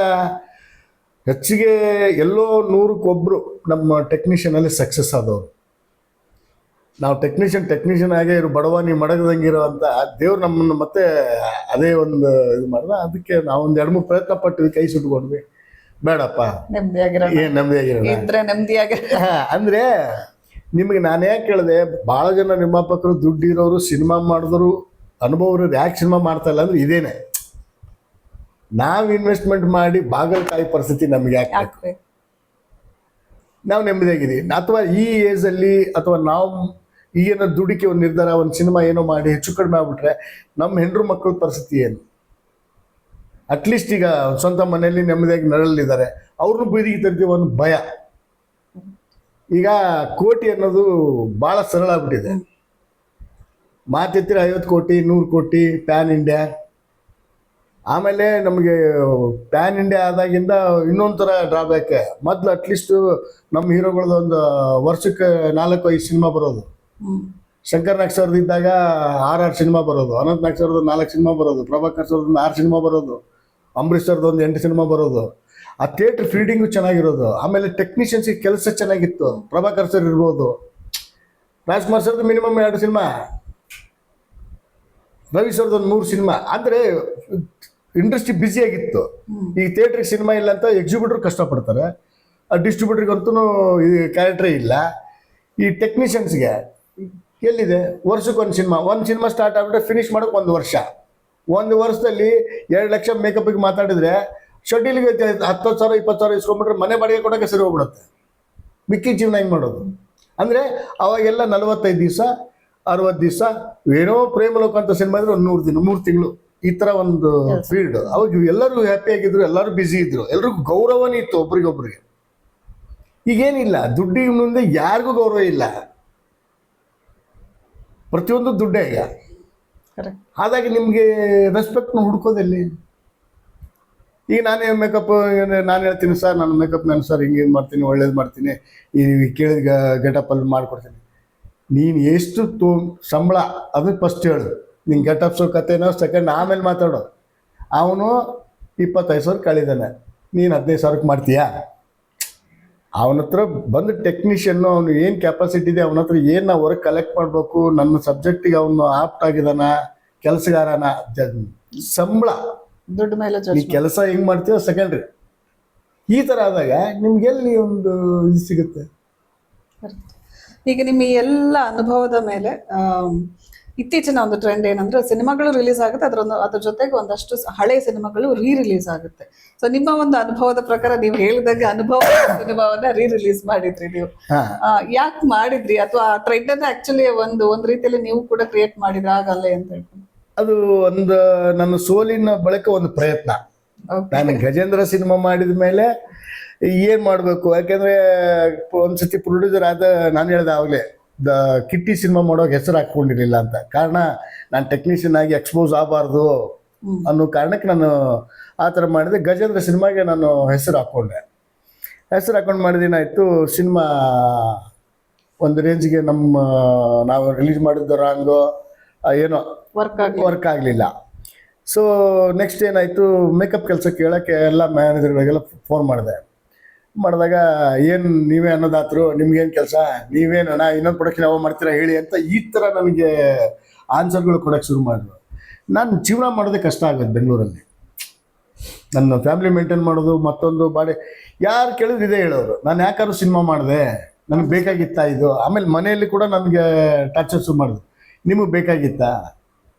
ಹೆಚ್ಚಿಗೆ ಎಲ್ಲೋ 100ಕ್ಕೆ ನಮ್ಮ ಟೆಕ್ನಿಷಿಯನಲ್ಲಿ ಸಕ್ಸಸ್ ಆದವರು. ನಾವು ಟೆಕ್ನಿಷಿಯನ್ ಆಗೇ ಇರೋ ಬಡವ ನೀವು ಮಡಗದಂಗಿರೋ ಅಂತ ದೇವ್ರು ನಮ್ಮನ್ನು ಮತ್ತೆ ಅದೇ ಒಂದು ಇದು ಮಾಡಿದ. ಅದಕ್ಕೆ ನಾವು ಒಂದು 2-3 ಪ್ರಯತ್ನ ಪಟ್ವಿ, ಕೈ ಸುಟ್ಕೊಂಡ್ವಿ. ಬೇಡಪ್ಪ, ಅಂದ್ರೆ ನಿಮಗೆ ನಾನು ಯಾಕೆ ಕೇಳಿದೆ, ಭಾಳ ಜನ ನಿರ್ಮಾಪಕರು ದುಡ್ಡಿರೋರು ಸಿನಿಮಾ ಮಾಡಿದ್ರು ಅನುಭವರು ಯಾಕೆ ಸಿನಿಮಾ ಮಾಡ್ತಾ ಇಲ್ಲ ಅಂದ್ರೆ ಇದೇನೆ. ನಾವು ಇನ್ವೆಸ್ಟ್ಮೆಂಟ್ ಮಾಡಿ ಬಾಗಲಕಾಯಿ ಪರಿಸ್ಥಿತಿ ನಮ್ಗೆ ಯಾಕೆ? ನಾವು ನೆಮ್ಮದಿಯಾಗಿದ್ದೀವಿ. ಅಥವಾ ಈ ಏಜಲ್ಲಿ ಅಥವಾ ನಾವು ಈಗೇನೋ ದುಡಿಕೆ ಒಂದು ನಿರ್ಧಾರ, ಒಂದು ಸಿನಿಮಾ ಏನೋ ಮಾಡಿ ಹೆಚ್ಚು ಕಡಿಮೆ ಆಗ್ಬಿಟ್ರೆ ನಮ್ಮ ಹೆಂಡ್ರು ಮಕ್ಕಳ ಪರಿಸ್ಥಿತಿ ಏನು? ಅಟ್ಲೀಸ್ಟ್ ಈಗ ಸ್ವಂತ ಮನೆಯಲ್ಲಿ ನೆಮ್ಮದಿಯಾಗಿ ನರಳಿದ್ದಾರೆ, ಅವ್ರನ್ನೂ ಬೀದಿಗೆ ತರ್ತೀವಿ ಒಂದು ಭಯ. ಈಗ ಕೋಟಿ ಅನ್ನೋದು ಭಾಳ ಸರಳ ಆಗ್ಬಿಟ್ಟಿದೆ. ಮಾತೆತ್ತಿರ 50 ಕೋಟಿ 100 ಕೋಟಿ ಪ್ಯಾನ್ ಇಂಡಿಯಾ. ಆಮೇಲೆ ನಮಗೆ ಪ್ಯಾನ್ ಇಂಡಿಯಾ ಆದಾಗಿಂದ ಇನ್ನೊಂದು ಥರ ಡ್ರಾಬ್ಯಾಕ್. ಮೊದಲು ಅಟ್ಲೀಸ್ಟು ನಮ್ಮ ಹೀರೋಗಳದ್ದು ಒಂದು ವರ್ಷಕ್ಕೆ 4-5 ಸಿನಿಮಾ ಬರೋದು. ಶಂಕರ್ ನಾಗ್ ಸರ್ದು ಇದ್ದಾಗ 6 ಸಿನಿಮಾ ಬರೋದು, ಅನಂತ್ ನಾಗ್ ಸರ್ದು 4 ಸಿನಿಮಾ ಬರೋದು, ಪ್ರಭಾಕರ್ ಸರ್ದು 6 ಸಿನಿಮಾ ಬರೋದು, ಅಂಬರೀಷ್ ಸರ್ದು ಒಂದು 8 ಸಿನಿಮಾ ಬರೋದು. ಆ ಥಿಯೇಟ್ರ್ ಫೀಲ್ಡಿಂಗು ಚೆನ್ನಾಗಿರೋದು. ಆಮೇಲೆ ಟೆಕ್ನಿಷಿಯನ್ಸಿಗೆ ಕೆಲಸ ಚೆನ್ನಾಗಿತ್ತು. ಪ್ರಭಾಕರ್ ಸರ್ ಇರ್ಬೋದು, ರಾಜ್ಕುಮಾರ್ ಸರ್ದು ಮಿನಿಮಮ್ 2 ಸಿನಿಮಾ, ರವಿ ಸರ್ದು ಒಂದು 3 ಸಿನಿಮಾ. ಅಂದರೆ ಇಂಡಸ್ಟ್ರಿ ಬ್ಯುಸಿಯಾಗಿತ್ತು. ಈಗ ಥಿಯೇಟ್ರಿಗೆ ಸಿನಿಮಾ ಇಲ್ಲ ಅಂತ ಎಕ್ಸಿಬಿಟ್ರ್ ಕಷ್ಟಪಡ್ತಾರೆ, ಆ ಡಿಸ್ಟ್ರಿಬ್ಯೂಟ್ರಿಗಂತೂ ಇದು ಕ್ಯಾರೆಕ್ಟ್ರೇ ಇಲ್ಲ. ಈ ಟೆಕ್ನಿಷಿಯನ್ಸ್ಗೆ ಎಲ್ಲಿದೆ? ವರ್ಷಕ್ಕೆ ಒಂದು ಸಿನಿಮಾ ಸ್ಟಾರ್ಟ್ ಆಗಿಬಿಟ್ರೆ ಫಿನಿಷ್ ಮಾಡೋಕೆ 1 ವರ್ಷ. 1 ವರ್ಷದಲ್ಲಿ 2 ಲಕ್ಷ ಮೇಕಪ್ಪಿಗೆ ಮಾತಾಡಿದ್ರೆ ಶೆಡ್ಯೂಲ್ಗೆ 10,000 20,000 ಇಸ್ಕೊಂಡ್ಬಿಟ್ರೆ ಮನೆ ಬಾಡಿಗೆ ಕೊಡೋಕ್ಕೆ ಸರಿ ಹೋಗ್ಬಿಡುತ್ತೆ. ಮಿಕ್ಕಿ ಜೀವನ ಹೆಂಗೆ ಮಾಡೋದು? ಅಂದರೆ ಅವಾಗೆಲ್ಲ 45 ದಿವಸ 60 ದಿವಸ ಏನೋ ಪ್ರೇಮಲೋಕ ಅಂತ ಸಿನಿಮಾ ಇದ್ರೆ ಒಂದು 100 ದಿನ 3 ತಿಂಗಳು ಈ ಥರ ಒಂದು ಫೀಲ್ಡ್. ಅವಾಗ ಎಲ್ಲರೂ ಹ್ಯಾಪಿಯಾಗಿದ್ರು, ಎಲ್ಲರೂ ಬ್ಯುಸಿ ಇದ್ರು, ಎಲ್ರಿಗೂ ಗೌರವನೇ ಇತ್ತು ಒಬ್ರಿಗೊಬ್ರಿಗೆ. ಈಗೇನಿಲ್ಲ, ದುಡ್ಡಿನ ಮುಂದೆ ಯಾರಿಗೂ ಗೌರವ ಇಲ್ಲ, ಪ್ರತಿಯೊಂದು ದುಡ್ಡೇ. ಈಗ ಹಾಗಾಗಿ ನಿಮಗೆ ರೆಸ್ಪೆಕ್ಟ್ನ ಹುಡ್ಕೋದಲ್ಲಿ. ಈಗ ನಾನೇ ಮೇಕಪ್ ನಾನು ಹೇಳ್ತೀನಿ, ಸರ್ ನಾನು ಮೇಕಪ್ ನಾನು ಸರ್ ಹಿಂಗೆ ಮಾಡ್ತೀನಿ, ಒಳ್ಳೇದು ಮಾಡ್ತೀನಿ, ಈ ಕೇಳಿದ ಗೆಟಪಲ್ಲಿ ಮಾಡಿಕೊಡ್ತೀನಿ. ನೀನು ಎಷ್ಟು ಸಂಬಳ ಅದಕ್ಕೆ ಫಸ್ಟ್ ಹೇಳು. ನಿಂಗೆ ಗೆಟಪ್ಸು ಕತೆನೋ ಸೆಕೆಂಡ್ ಆಮೇಲೆ ಮಾತಾಡೋ. ಅವನು 25,000 ಕಳಿದಾನೆ, ನೀನು 15,000ಕ್ಕೆ ಮಾಡ್ತೀಯಾ? ಅವನ ಹತ್ರ ಬಂದು ಟೆಕ್ನಿಷಿಯನ್ನು ಅವನು ಏನು ಕೆಪಾಸಿಟಿ ಇದೆ, ಅವನ ಹತ್ರ ಏನು ನಾವು ವರ್ಕ್ ಕಲೆಕ್ಟ್ ಮಾಡಬೇಕು, ನನ್ನ ಸಬ್ಜೆಕ್ಟಿಗೆ ಅವನು ಆಪ್ಟ್ ಆಗಿದಾನ, ಕೆಲಸಗಾರನ, ಸಂಬಳ ದುಡ್ಡು ಮೇಲೆ ಈ ಕೆಲಸ ಹೆಂಗೆ ಮಾಡ್ತೀವೋ ಸೆಕೆಂಡ್ರಿ. ಈ ಥರ ಆದಾಗ ನಿಮ್ಗೆಲ್ಲಿ ಒಂದು ಇದು ಸಿಗುತ್ತೆ. ಈಗ ನಿಮ್ಮ ಎಲ್ಲ ಅನುಭವದ ಮೇಲೆ ಇತ್ತೀಚಿನ ಒಂದು ಟ್ರೆಂಡ್ ಏನಂದ್ರೆ ಸಿನಿಮಾಗಳು ರಿಲೀಸ್ ಆಗುತ್ತೆ, ಅದ್ರ ಜೊತೆಗೆ ಒಂದಷ್ಟು ಹಳೆ ಸಿನಿಮಾಗಳು ರಿಲೀಸ್ ಆಗುತ್ತೆ. ಸೊ ನಿಮ್ಮ ಒಂದು ಅನುಭವದ ಪ್ರಕಾರ ನೀವು ಹೇಳಿದಾಗ ಅನುಭವ ಸಿನಿಮಾವನ್ನ ರಿಲೀಸ್ ಮಾಡಿದ್ರಿ ನೀವು. ಯಾಕೆ ಮಾಡಿದ್ರಿ? ಅಥವಾ ಆ ಟ್ರೆಂಡ್ ಅನ್ನ ಆಕ್ಚುಲಿ ಒಂದ್ ರೀತಿಯಲ್ಲಿ ನೀವು ಕೂಡ ಕ್ರಿಯೇಟ್ ಮಾಡಿದ್ರ ಆಗಲ್ಲೇ ಅಂತ ಹೇಳ್ಕೊಂಡು? ಅದು ಒಂದು ನನ್ನ ಸೋಲಿನ ಬಳಿಕ ಒಂದು ಪ್ರಯತ್ನ. ನಾನು ಗಜೇಂದ್ರ ಸಿನಿಮಾ ಮಾಡಿದ ಮೇಲೆ ಏನ್ ಮಾಡ್ಬೇಕು, ಯಾಕೆಂದ್ರೆ ಒಂದ್ಸತಿ ಪ್ರೊಡ್ಯೂಸರ್ ಆದ ನಾನು ಹೇಳ್ದೆ ಆವಾಗಲೇ ಕಿಟ್ಟಿ ಸಿನಿಮಾ ಮಾಡೋಕೆ ಹೆಸರು ಹಾಕೊಂಡಿರ್ಲಿಲ್ಲ ಅಂತ. ಕಾರಣ ನಾನು ಟೆಕ್ನಿಷಿಯನ್ ಆಗಿ ಎಕ್ಸ್ಪೋಸ್ ಆಗಬಾರ್ದು ಅನ್ನೋ ಕಾರಣಕ್ಕೆ ನಾನು ಆ ಥರ ಮಾಡಿದೆ. ಗಜೇಂದ್ರ ಸಿನಿಮಾಗೆ ನಾನು ಹೆಸರು ಹಾಕ್ಕೊಂಡೆ. ಹೆಸರು ಹಾಕೊಂಡು ಮಾಡಿದೇನಾಯಿತು, ಸಿನಿಮಾ ಒಂದು ರೇಂಜ್ಗೆ ನಾವು ರಿಲೀಸ್ ಮಾಡಿದ್ದು ರಾಂಗೋ ಏನೋ ವರ್ಕ್ ಆಗಲಿಲ್ಲ. ಸೊ ನೆಕ್ಸ್ಟ್ ಏನಾಯಿತು, ಮೇಕಪ್ ಕೆಲಸ ಕೇಳೋಕ್ಕೆ ಎಲ್ಲ ಮ್ಯಾನೇಜರ್ಗಳಿಗೆಲ್ಲ ಫೋನ್ ಮಾಡಿದಾಗ ಏನು ನೀವೇ ಅನ್ನೋದಾದ್ರು, ನಿಮ್ಗೇನು ಕೆಲಸ, ನೀವೇನಣ್ಣ ಇನ್ನೊಂದು ಪ್ರೊಡಕ್ಷನ್ ಯಾವ ಮಾಡ್ತೀರಾ ಹೇಳಿ ಅಂತ ಈ ಥರ ನನಗೆ ಆನ್ಸರ್ಗಳು ಕೊಡೋಕ್ಕೆ ಶುರು ಮಾಡಿದ್ರು. ನಾನು ಜೀವನ ಮಾಡೋದೇ ಕಷ್ಟ ಆಗೋದು ಬೆಂಗಳೂರಲ್ಲಿ. ನನ್ನ ಫ್ಯಾಮಿಲಿ ಮೇಂಟೈನ್ ಮಾಡೋದು, ಮತ್ತೊಂದು ಬಾಡಿ ಯಾರು ಕೇಳಿದ್ರು ಇದೇ ಹೇಳೋರು, ನಾನು ಯಾಕಾದ್ರೂ ಸಿನಿಮಾ ಮಾಡಿದೆ, ನನಗೆ ಬೇಕಾಗಿತ್ತಾ ಇದು. ಆಮೇಲೆ ಮನೆಯಲ್ಲಿ ಕೂಡ ನನಗೆ ಟಾರ್ಚರ್ ಶುರು ಮಾಡಿದ್ರು, ನಿಮಗೆ ಬೇಕಾಗಿತ್ತಾ,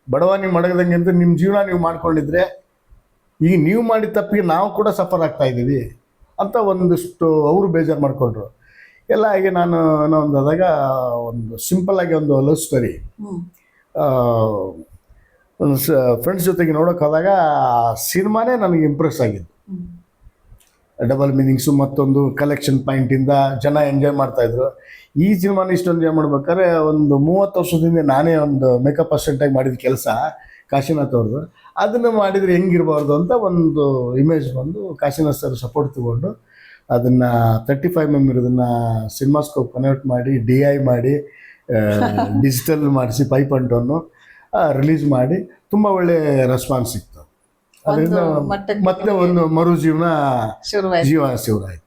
ಬಡವ ನೀವು ಮಡಗದಂಗೆ ಅಂತ ನಿಮ್ಮ ಜೀವನ ನೀವು ಮಾಡ್ಕೊಂಡಿದ್ರೆ ಈಗ ನೀವು ಮಾಡಿದ ತಪ್ಪಿಗೆ ನಾವು ಕೂಡ ಸಫರ್ ಆಗ್ತಾ ಇದ್ದೀವಿ ಅಂತ ಒಂದಿಷ್ಟು ಅವರು ಬೇಜಾರು ಮಾಡಿಕೊಂಡ್ರು. ಎಲ್ಲ ಹಾಗೆ ನಾನು ಏನೋ ಒಂದಾದಾಗ ಒಂದು ಸಿಂಪಲ್ಲಾಗಿ ಒಂದು ಲವ್ ಸ್ಟೋರಿ, ಒಂದು ಫ್ರೆಂಡ್ಸ್ ಜೊತೆಗೆ ನೋಡೋಕೆ ಹೋದಾಗ ಸಿನಿಮಾನೇ ನನಗೆ ಇಂಪ್ರೆಸ್ ಆಗಿದ್ದು. ಡಬಲ್ ಮೀನಿಂಗ್ಸು ಮತ್ತೊಂದು ಕಲೆಕ್ಷನ್ ಪಾಯಿಂಟಿಂದ ಜನ ಎಂಜಾಯ್ ಮಾಡ್ತಾಯಿದ್ರು. ಈ ಸಿನಿಮಾನ ಇಷ್ಟೊಂದು ಎಂಜಾಯ್ ಮಾಡ್ಬೇಕಾದ್ರೆ ಒಂದು 30 ವರ್ಷದಿಂದ ನಾನೇ ಒಂದು ಮೇಕಪ್ ಅಸಿಸ್ಟೆಂಟಾಗಿ ಮಾಡಿದ ಕೆಲಸ ಕಾಶಿನಾಥ್ ಅವ್ರದ್ದು. ಅದನ್ನು ಮಾಡಿದರೆ ಹೆಂಗಿರ್ಬಾರ್ದು ಅಂತ ಒಂದು ಇಮೇಜ್ ಬಂದು ಕಾಶಿನಾಥ್ ಸರ್ ಸಪೋರ್ಟ್ ತೊಗೊಂಡು ಅದನ್ನು 35mm ಇರೋದನ್ನು ಸಿನಿಮಾಸ್ಕೋಪ್ ಕನ್ವರ್ಟ್ ಮಾಡಿ DI ಮಾಡಿ ಡಿಜಿಟಲ್ ಮಾಡಿಸಿ 5.1 ರಿಲೀಸ್ ಮಾಡಿ ತುಂಬ ಒಳ್ಳೆ ರೆಸ್ಪಾನ್ಸ್ ಸಿಕ್ತು. ಅದರಿಂದ ಮತ್ತೆ ಒಂದು ಮರು ಜೀವನ ಶಿವರಾಯ್ತು.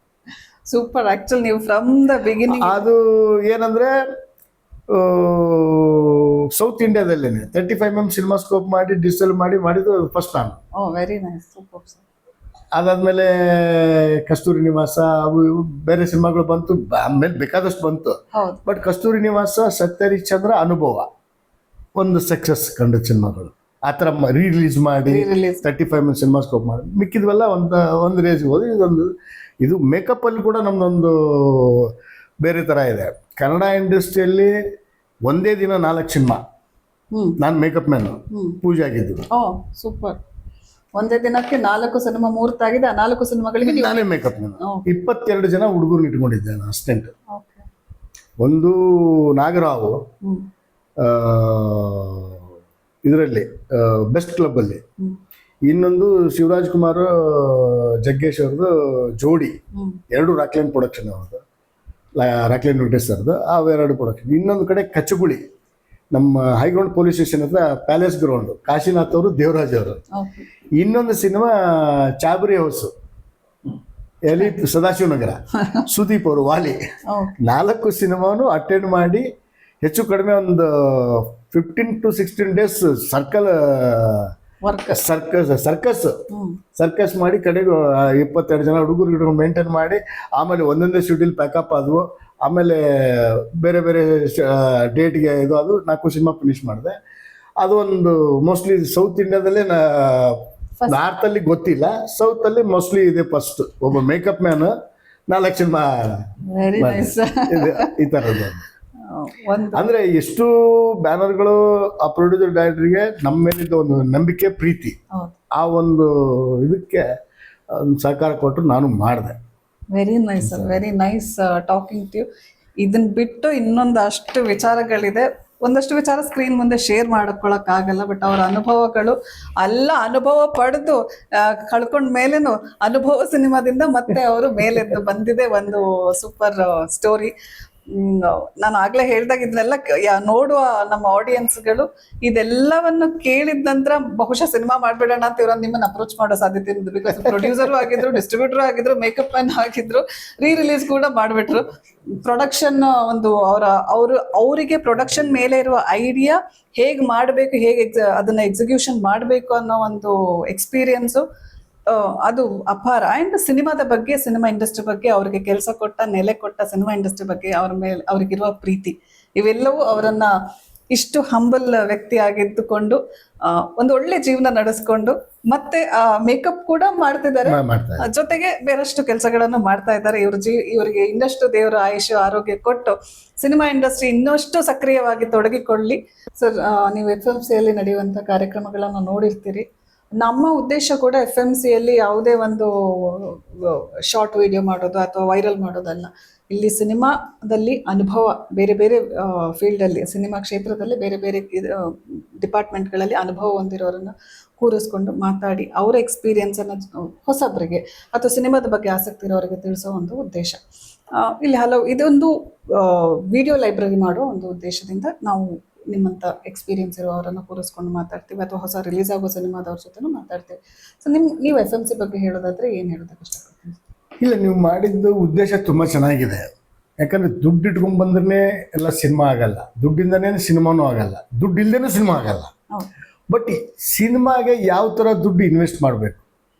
ಸೂಪರ್. ಆಕ್ಚುಲಿ ನೀವು ಫ್ರಮ್ ದ ಬಿಗಿನಿಂಗ್ ಅದು ಏನಂದ್ರೆ ಸೌತ್ ಇಂಡಿಯಾದಲ್ಲೇನೆ 35mm ಸಿನಿಮಾಸ್ಕೋಪ್ ಮಾಡಿ ಡಿಜಿಟಲ್ ಮಾಡಿದ್ದು ಫಸ್ಟ್ ನಾನು. Very nice, super. ಅದಾದ್ಮೇಲೆ ಕಸ್ತೂರಿ ನಿವಾಸ ಅವು ಇವು ಬೇರೆ ಸಿನಿಮಾಗಳು ಬಂತು, ಆಮೇಲೆ ಬೇಕಾದಷ್ಟು ಬಂತು. ಬಟ್ ಕಸ್ತೂರಿ ನಿವಾಸ, ಸತ್ಯಹರಿಶ್ಚಂದ್ರ, ಅನುಭವ ಒಂದು ಸಕ್ಸಸ್ ಕಂಡ ಸಿನಿಮಾಗಳು. ಆ ಥರ ರಿಲೀಸ್ ಮಾಡಿ 35mm ಸಿನಿಮಾಸ್ಕೋಪ್ ಮಾಡಿ ಮಿಕ್ಕಿದ್ವೆಲ್ಲ ಒಂದು ರೇಜ್ಗೆ ಹೋಗಿ ಇದು ಮೇಕಪ್ಪಲ್ಲಿ ಕೂಡ ನಮ್ಮದೊಂದು ಬೇರೆ ಥರ ಇದೆ. ಕನ್ನಡ ಇಂಡಸ್ಟ್ರಿಯಲ್ಲಿ ಒಂದೇ ದಿನ 4 ಸಿನಿಮಾ ನಾನು ಮೇಕಪ್ ಮ್ಯಾನು ಪೂಜೆ ಆಗಿದ್ದು. ಸೂಪರ್. ಒಂದೇ ದಿನಕ್ಕೆ 4 ಸಿನಿಮಾ ಮುಹೂರ್ತ 4 ಸಿನಿಮಾಗಳಿಗೆ ನಾನೇ ಮೇಕಪ್ ಮ್ಯಾನ್. 22 ಜನ ಹುಡುಗರು ಇಟ್ಕೊಂಡಿದ್ದೆ ನಾನು ಅಸಿಸ್ಟೆಂಟ್. ಒಂದು ನಾಗರಾವು ಇದರಲ್ಲಿ ಬೆಸ್ಟ್ ಕ್ಲಬ್ಬಲ್ಲಿ, ಇನ್ನೊಂದು ಶಿವರಾಜ್ ಕುಮಾರ್ ಜಗ್ಗೇಶ್ ಅವ್ರದ್ದು ಜೋಡಿ, 2 ರಾಕ್ಲೈನ್ ಪ್ರೊಡಕ್ಷನ್ ಅವ್ರದ್ದು, ರಾಕ್ಲೈನ್ ವೆಂಕಟೇಶ್ ಸರ್ದು, ಅವೆರಡು ಪ್ರೊಡಕ್ಷನ್. ಇನ್ನೊಂದು ಕಡೆ ಕಚ್ಚಗುಳಿ ನಮ್ಮ ಹೈಗ್ರೌಂಡ್ ಪೊಲೀಸ್ ಸ್ಟೇಷನ್ ಹತ್ರ ಪ್ಯಾಲೇಸ್ ಗ್ರೌಂಡು, ಕಾಶಿನಾಥ್ ಅವರು, ದೇವರಾಜ್ ಅವರು. ಇನ್ನೊಂದು ಸಿನಿಮಾ ಚಾಬರಿ ಹೌಸು, ಎಲ್ಲಿ ಸದಾಶಿವನಗರ, ಸುದೀಪ್ ಅವರು, ವಾಲಿ. 4 ಸಿನಿಮಾನು ಅಟೆಂಡ್ ಮಾಡಿ ಹೆಚ್ಚು ಕಡಿಮೆ ಒಂದು 15 to 16 days ಸರ್ಕಸ್ ಮಾಡಿ ಕಡೆಗೂ 22 ಜನ ಹುಡುಗರು ಮೇಂಟೈನ್ ಮಾಡಿ, ಆಮೇಲೆ ಒಂದೊಂದೇ ಶೆಡ್ಯೂಲ್ ಪ್ಯಾಕಪ್ ಆದವು. ಆಮೇಲೆ ಬೇರೆ ಬೇರೆ ಡೇಟ್ಗೆ ಅದು 4 ಸಿನಿಮಾ ಫಿನಿಶ್ ಮಾಡಿದೆ. ಅದು ಒಂದು ಮೋಸ್ಟ್ಲಿ ಸೌತ್ ಇಂಡಿಯಾದಲ್ಲೇ ನಾರ್ತಲ್ಲಿ ಗೊತ್ತಿಲ್ಲ, ಸೌತಲ್ಲಿ ಮೋಸ್ಟ್ಲಿ ಇದೆ ಫಸ್ಟ್ ಒಬ್ಬ ಮೇಕಪ್ ಮ್ಯಾನ್ 4 ಸಿನಿಮಾ ಈ ಥರದ್ದು. ಅಂದ್ರೆ ಎಷ್ಟು ಬ್ಯಾನರ್ಗಳು ಆ ಪ್ರೊಡ್ಯೂಸರ್ ಡೈರೆಕ್ಟರ್ಗೆ ನಮ್ಮ ಮೇಲಿದ್ದ ಒಂದು ನಂಬಿಕೆ, ಪ್ರೀತಿ, ಆ ಒಂದು ಇದಕ್ಕೆ ಸಹಕಾರ ಕೊಟ್ಟು ನಾನು ಮಾಡಿದೆ. Very nice sir, very nice talking to you. ಇದನ್ನ ಬಿಟ್ಟು ಇನ್ನೊಂದು ಅಷ್ಟು ವಿಚಾರಗಳಿದೆ, ಒಂದಷ್ಟು ವಿಚಾರ ಸ್ಕ್ರೀನ್ ಮುಂದೆ ಶೇರ್ ಮಾಡ್ಕೊಳಕ್ಕಾಗಲ್ಲ. ಬಟ್ ಅವರ ಅನುಭವಗಳು ಅನುಭವ ಪಡೆದು ಕಳ್ಕೊಂಡ ಮೇಲೇನು ಅನುಭವ ಸಿನಿಮಾದಿಂದ ಮತ್ತೆ ಅವರು ಮೇಲೆದ್ದು ಬಂದಿದೆ ಒಂದು ಸೂಪರ್ ಸ್ಟೋರಿ. ನಾನು ಆಗ್ಲೇ ಹೇಳ್ದಾಗ ಇದನ್ನೆಲ್ಲ ನೋಡುವ ನಮ್ಮ ಆಡಿಯನ್ಸ್ಗಳು ಇದೆಲ್ಲವನ್ನು ಕೇಳಿದ ನಂತರ ಬಹುಶಃ ಸಿನಿಮಾ ಮಾಡ್ಬಿಡೋಣ ಅಂತ ಇವ್ರನ್ನ ನಿಮ್ಮನ್ನ ಅಪ್ರೋಚ್ ಮಾಡೋ ಸಾಧ್ಯತೆ ಇರೋದು. ಬಿಕಾಸ್ ಪ್ರೊಡ್ಯೂಸರು ಆಗಿದ್ರು, ಡಿಸ್ಟ್ರಿಬ್ಯೂಟರ್ ಆಗಿದ್ರು, ಮೇಕಪ್ ಮ್ಯಾನ್ ಆಗಿದ್ರು, ರಿಲೀಸ್ ಕೂಡ ಮಾಡ್ಬಿಟ್ರು. ಪ್ರೊಡಕ್ಷನ್ ಒಂದು ಅವರಿಗೆ ಪ್ರೊಡಕ್ಷನ್ ಮೇಲೆ ಇರುವ ಐಡಿಯಾ ಹೇಗೆ ಮಾಡಬೇಕು, ಹೇಗೆ ಅದನ್ನ ಎಕ್ಸಿಕ್ಯೂಷನ್ ಮಾಡಬೇಕು ಅನ್ನೋ ಒಂದು ಎಕ್ಸ್ಪೀರಿಯನ್ಸು ಅದು ಅಪಾರ. ಆ್ಯಂಡ್ ಸಿನಿಮಾದ ಬಗ್ಗೆ, ಸಿನಿಮಾ ಇಂಡಸ್ಟ್ರಿ ಬಗ್ಗೆ, ಅವ್ರಿಗೆ ಕೆಲಸ ಕೊಟ್ಟ, ನೆಲೆ ಕೊಟ್ಟ ಸಿನಿಮಾ ಇಂಡಸ್ಟ್ರಿ ಬಗ್ಗೆ ಅವ್ರ ಮೇಲೆ ಅವ್ರಿಗಿರುವ ಪ್ರೀತಿ, ಇವೆಲ್ಲವೂ ಅವರನ್ನ ಇಷ್ಟು ಹಂಬಲ್ ವ್ಯಕ್ತಿ ಆಗಿದ್ದುಕೊಂಡು ಒಂದು ಒಳ್ಳೆ ಜೀವನ ನಡೆಸ್ಕೊಂಡು ಮತ್ತೆ ಮೇಕಪ್ ಕೂಡ ಮಾಡ್ತಿದ್ದಾರೆ, ಜೊತೆಗೆ ಬೇರಷ್ಟು ಕೆಲಸಗಳನ್ನು ಮಾಡ್ತಾ ಇದ್ದಾರೆ. ಇವರಿಗೆ ಇನ್ನಷ್ಟು ದೇವರ ಆಯುಷ್ ಆರೋಗ್ಯ ಕೊಟ್ಟು ಸಿನಿಮಾ ಇಂಡಸ್ಟ್ರಿ ಇನ್ನಷ್ಟು ಸಕ್ರಿಯವಾಗಿ ತೊಡಗಿಕೊಳ್ಳಿ. ಸರ್, ನೀವು FMCಯಲ್ಲಿ ನಡೆಯುವಂಥ ಕಾರ್ಯಕ್ರಮಗಳನ್ನು ನೋಡಿರ್ತೀರಿ. ನಮ್ಮ ಉದ್ದೇಶ ಕೂಡ FMCಯಲ್ಲಿ ಯಾವುದೇ ಒಂದು ಶಾರ್ಟ್ ವಿಡಿಯೋ ಮಾಡೋದು ಅಥವಾ ವೈರಲ್ ಮಾಡೋದಲ್ಲ. ಇಲ್ಲಿ ಸಿನಿಮಾದಲ್ಲಿ ಅನುಭವ, ಬೇರೆ ಬೇರೆ ಫೀಲ್ಡಲ್ಲಿ, ಸಿನಿಮಾ ಕ್ಷೇತ್ರದಲ್ಲಿ ಬೇರೆ ಬೇರೆ ಡಿಪಾರ್ಟ್ಮೆಂಟ್ಗಳಲ್ಲಿ ಅನುಭವ ಹೊಂದಿರೋರನ್ನು ಕೂರಿಸ್ಕೊಂಡು ಮಾತಾಡಿ ಅವರ ಎಕ್ಸ್ಪೀರಿಯನ್ಸನ್ನು ಹೊಸಬರಿಗೆ ಅಥವಾ ಸಿನಿಮಾದ ಬಗ್ಗೆ ಆಸಕ್ತಿ ಇರೋರಿಗೆ ತಿಳಿಸೋ ಒಂದು ಉದ್ದೇಶ. ಇಲ್ಲಿ ಇದೊಂದು ವಿಡಿಯೋ ಲೈಬ್ರರಿ ಮಾಡೋ ಒಂದು ಉದ್ದೇಶದಿಂದ ನಾವು ನಿಮ್ಮಂಥ ಎಕ್ಸ್ಪೀರಿಯನ್ಸ್ ಇರೋರನ್ನು ಕೂರಿಸ್ಕೊಂಡು ಮಾತಾಡ್ತೀವಿ, ಅಥವಾ ಹೊಸ ರಿಲೀಸ್ ಆಗೋ ಸಿನಿಮಾದವ್ರ ಜೊತೆನೂ ಮಾತಾಡ್ತೀವಿ. ಸೊ ನೀವು FMC ಬಗ್ಗೆ ಹೇಳೋದಾದ್ರೆ ಏನು ಹೇಳೋದಕ್ಕೆ ಇಷ್ಟಪಡ್ತೀನಿ? ಇಲ್ಲ, ನೀವು ಮಾಡಿದ್ದು ಉದ್ದೇಶ ತುಂಬ ಚೆನ್ನಾಗಿದೆ. ಯಾಕಂದರೆ ದುಡ್ಡು ಇಟ್ಕೊಂಡು ಬಂದ್ರೆ ಎಲ್ಲ ಸಿನಿಮಾ ಆಗಲ್ಲ, ದುಡ್ಡಿಂದನೇ ಸಿನಿಮಾನೂ ಆಗಲ್ಲ, ದುಡ್ಡು ಇಲ್ಲದೇನೂ ಸಿನಿಮಾ ಆಗಲ್ಲ. ಬಟ್ ಸಿನಿಮಾಗೆ ಯಾವ ಥರ ದುಡ್ಡು ಇನ್ವೆಸ್ಟ್ ಮಾಡಬೇಕು,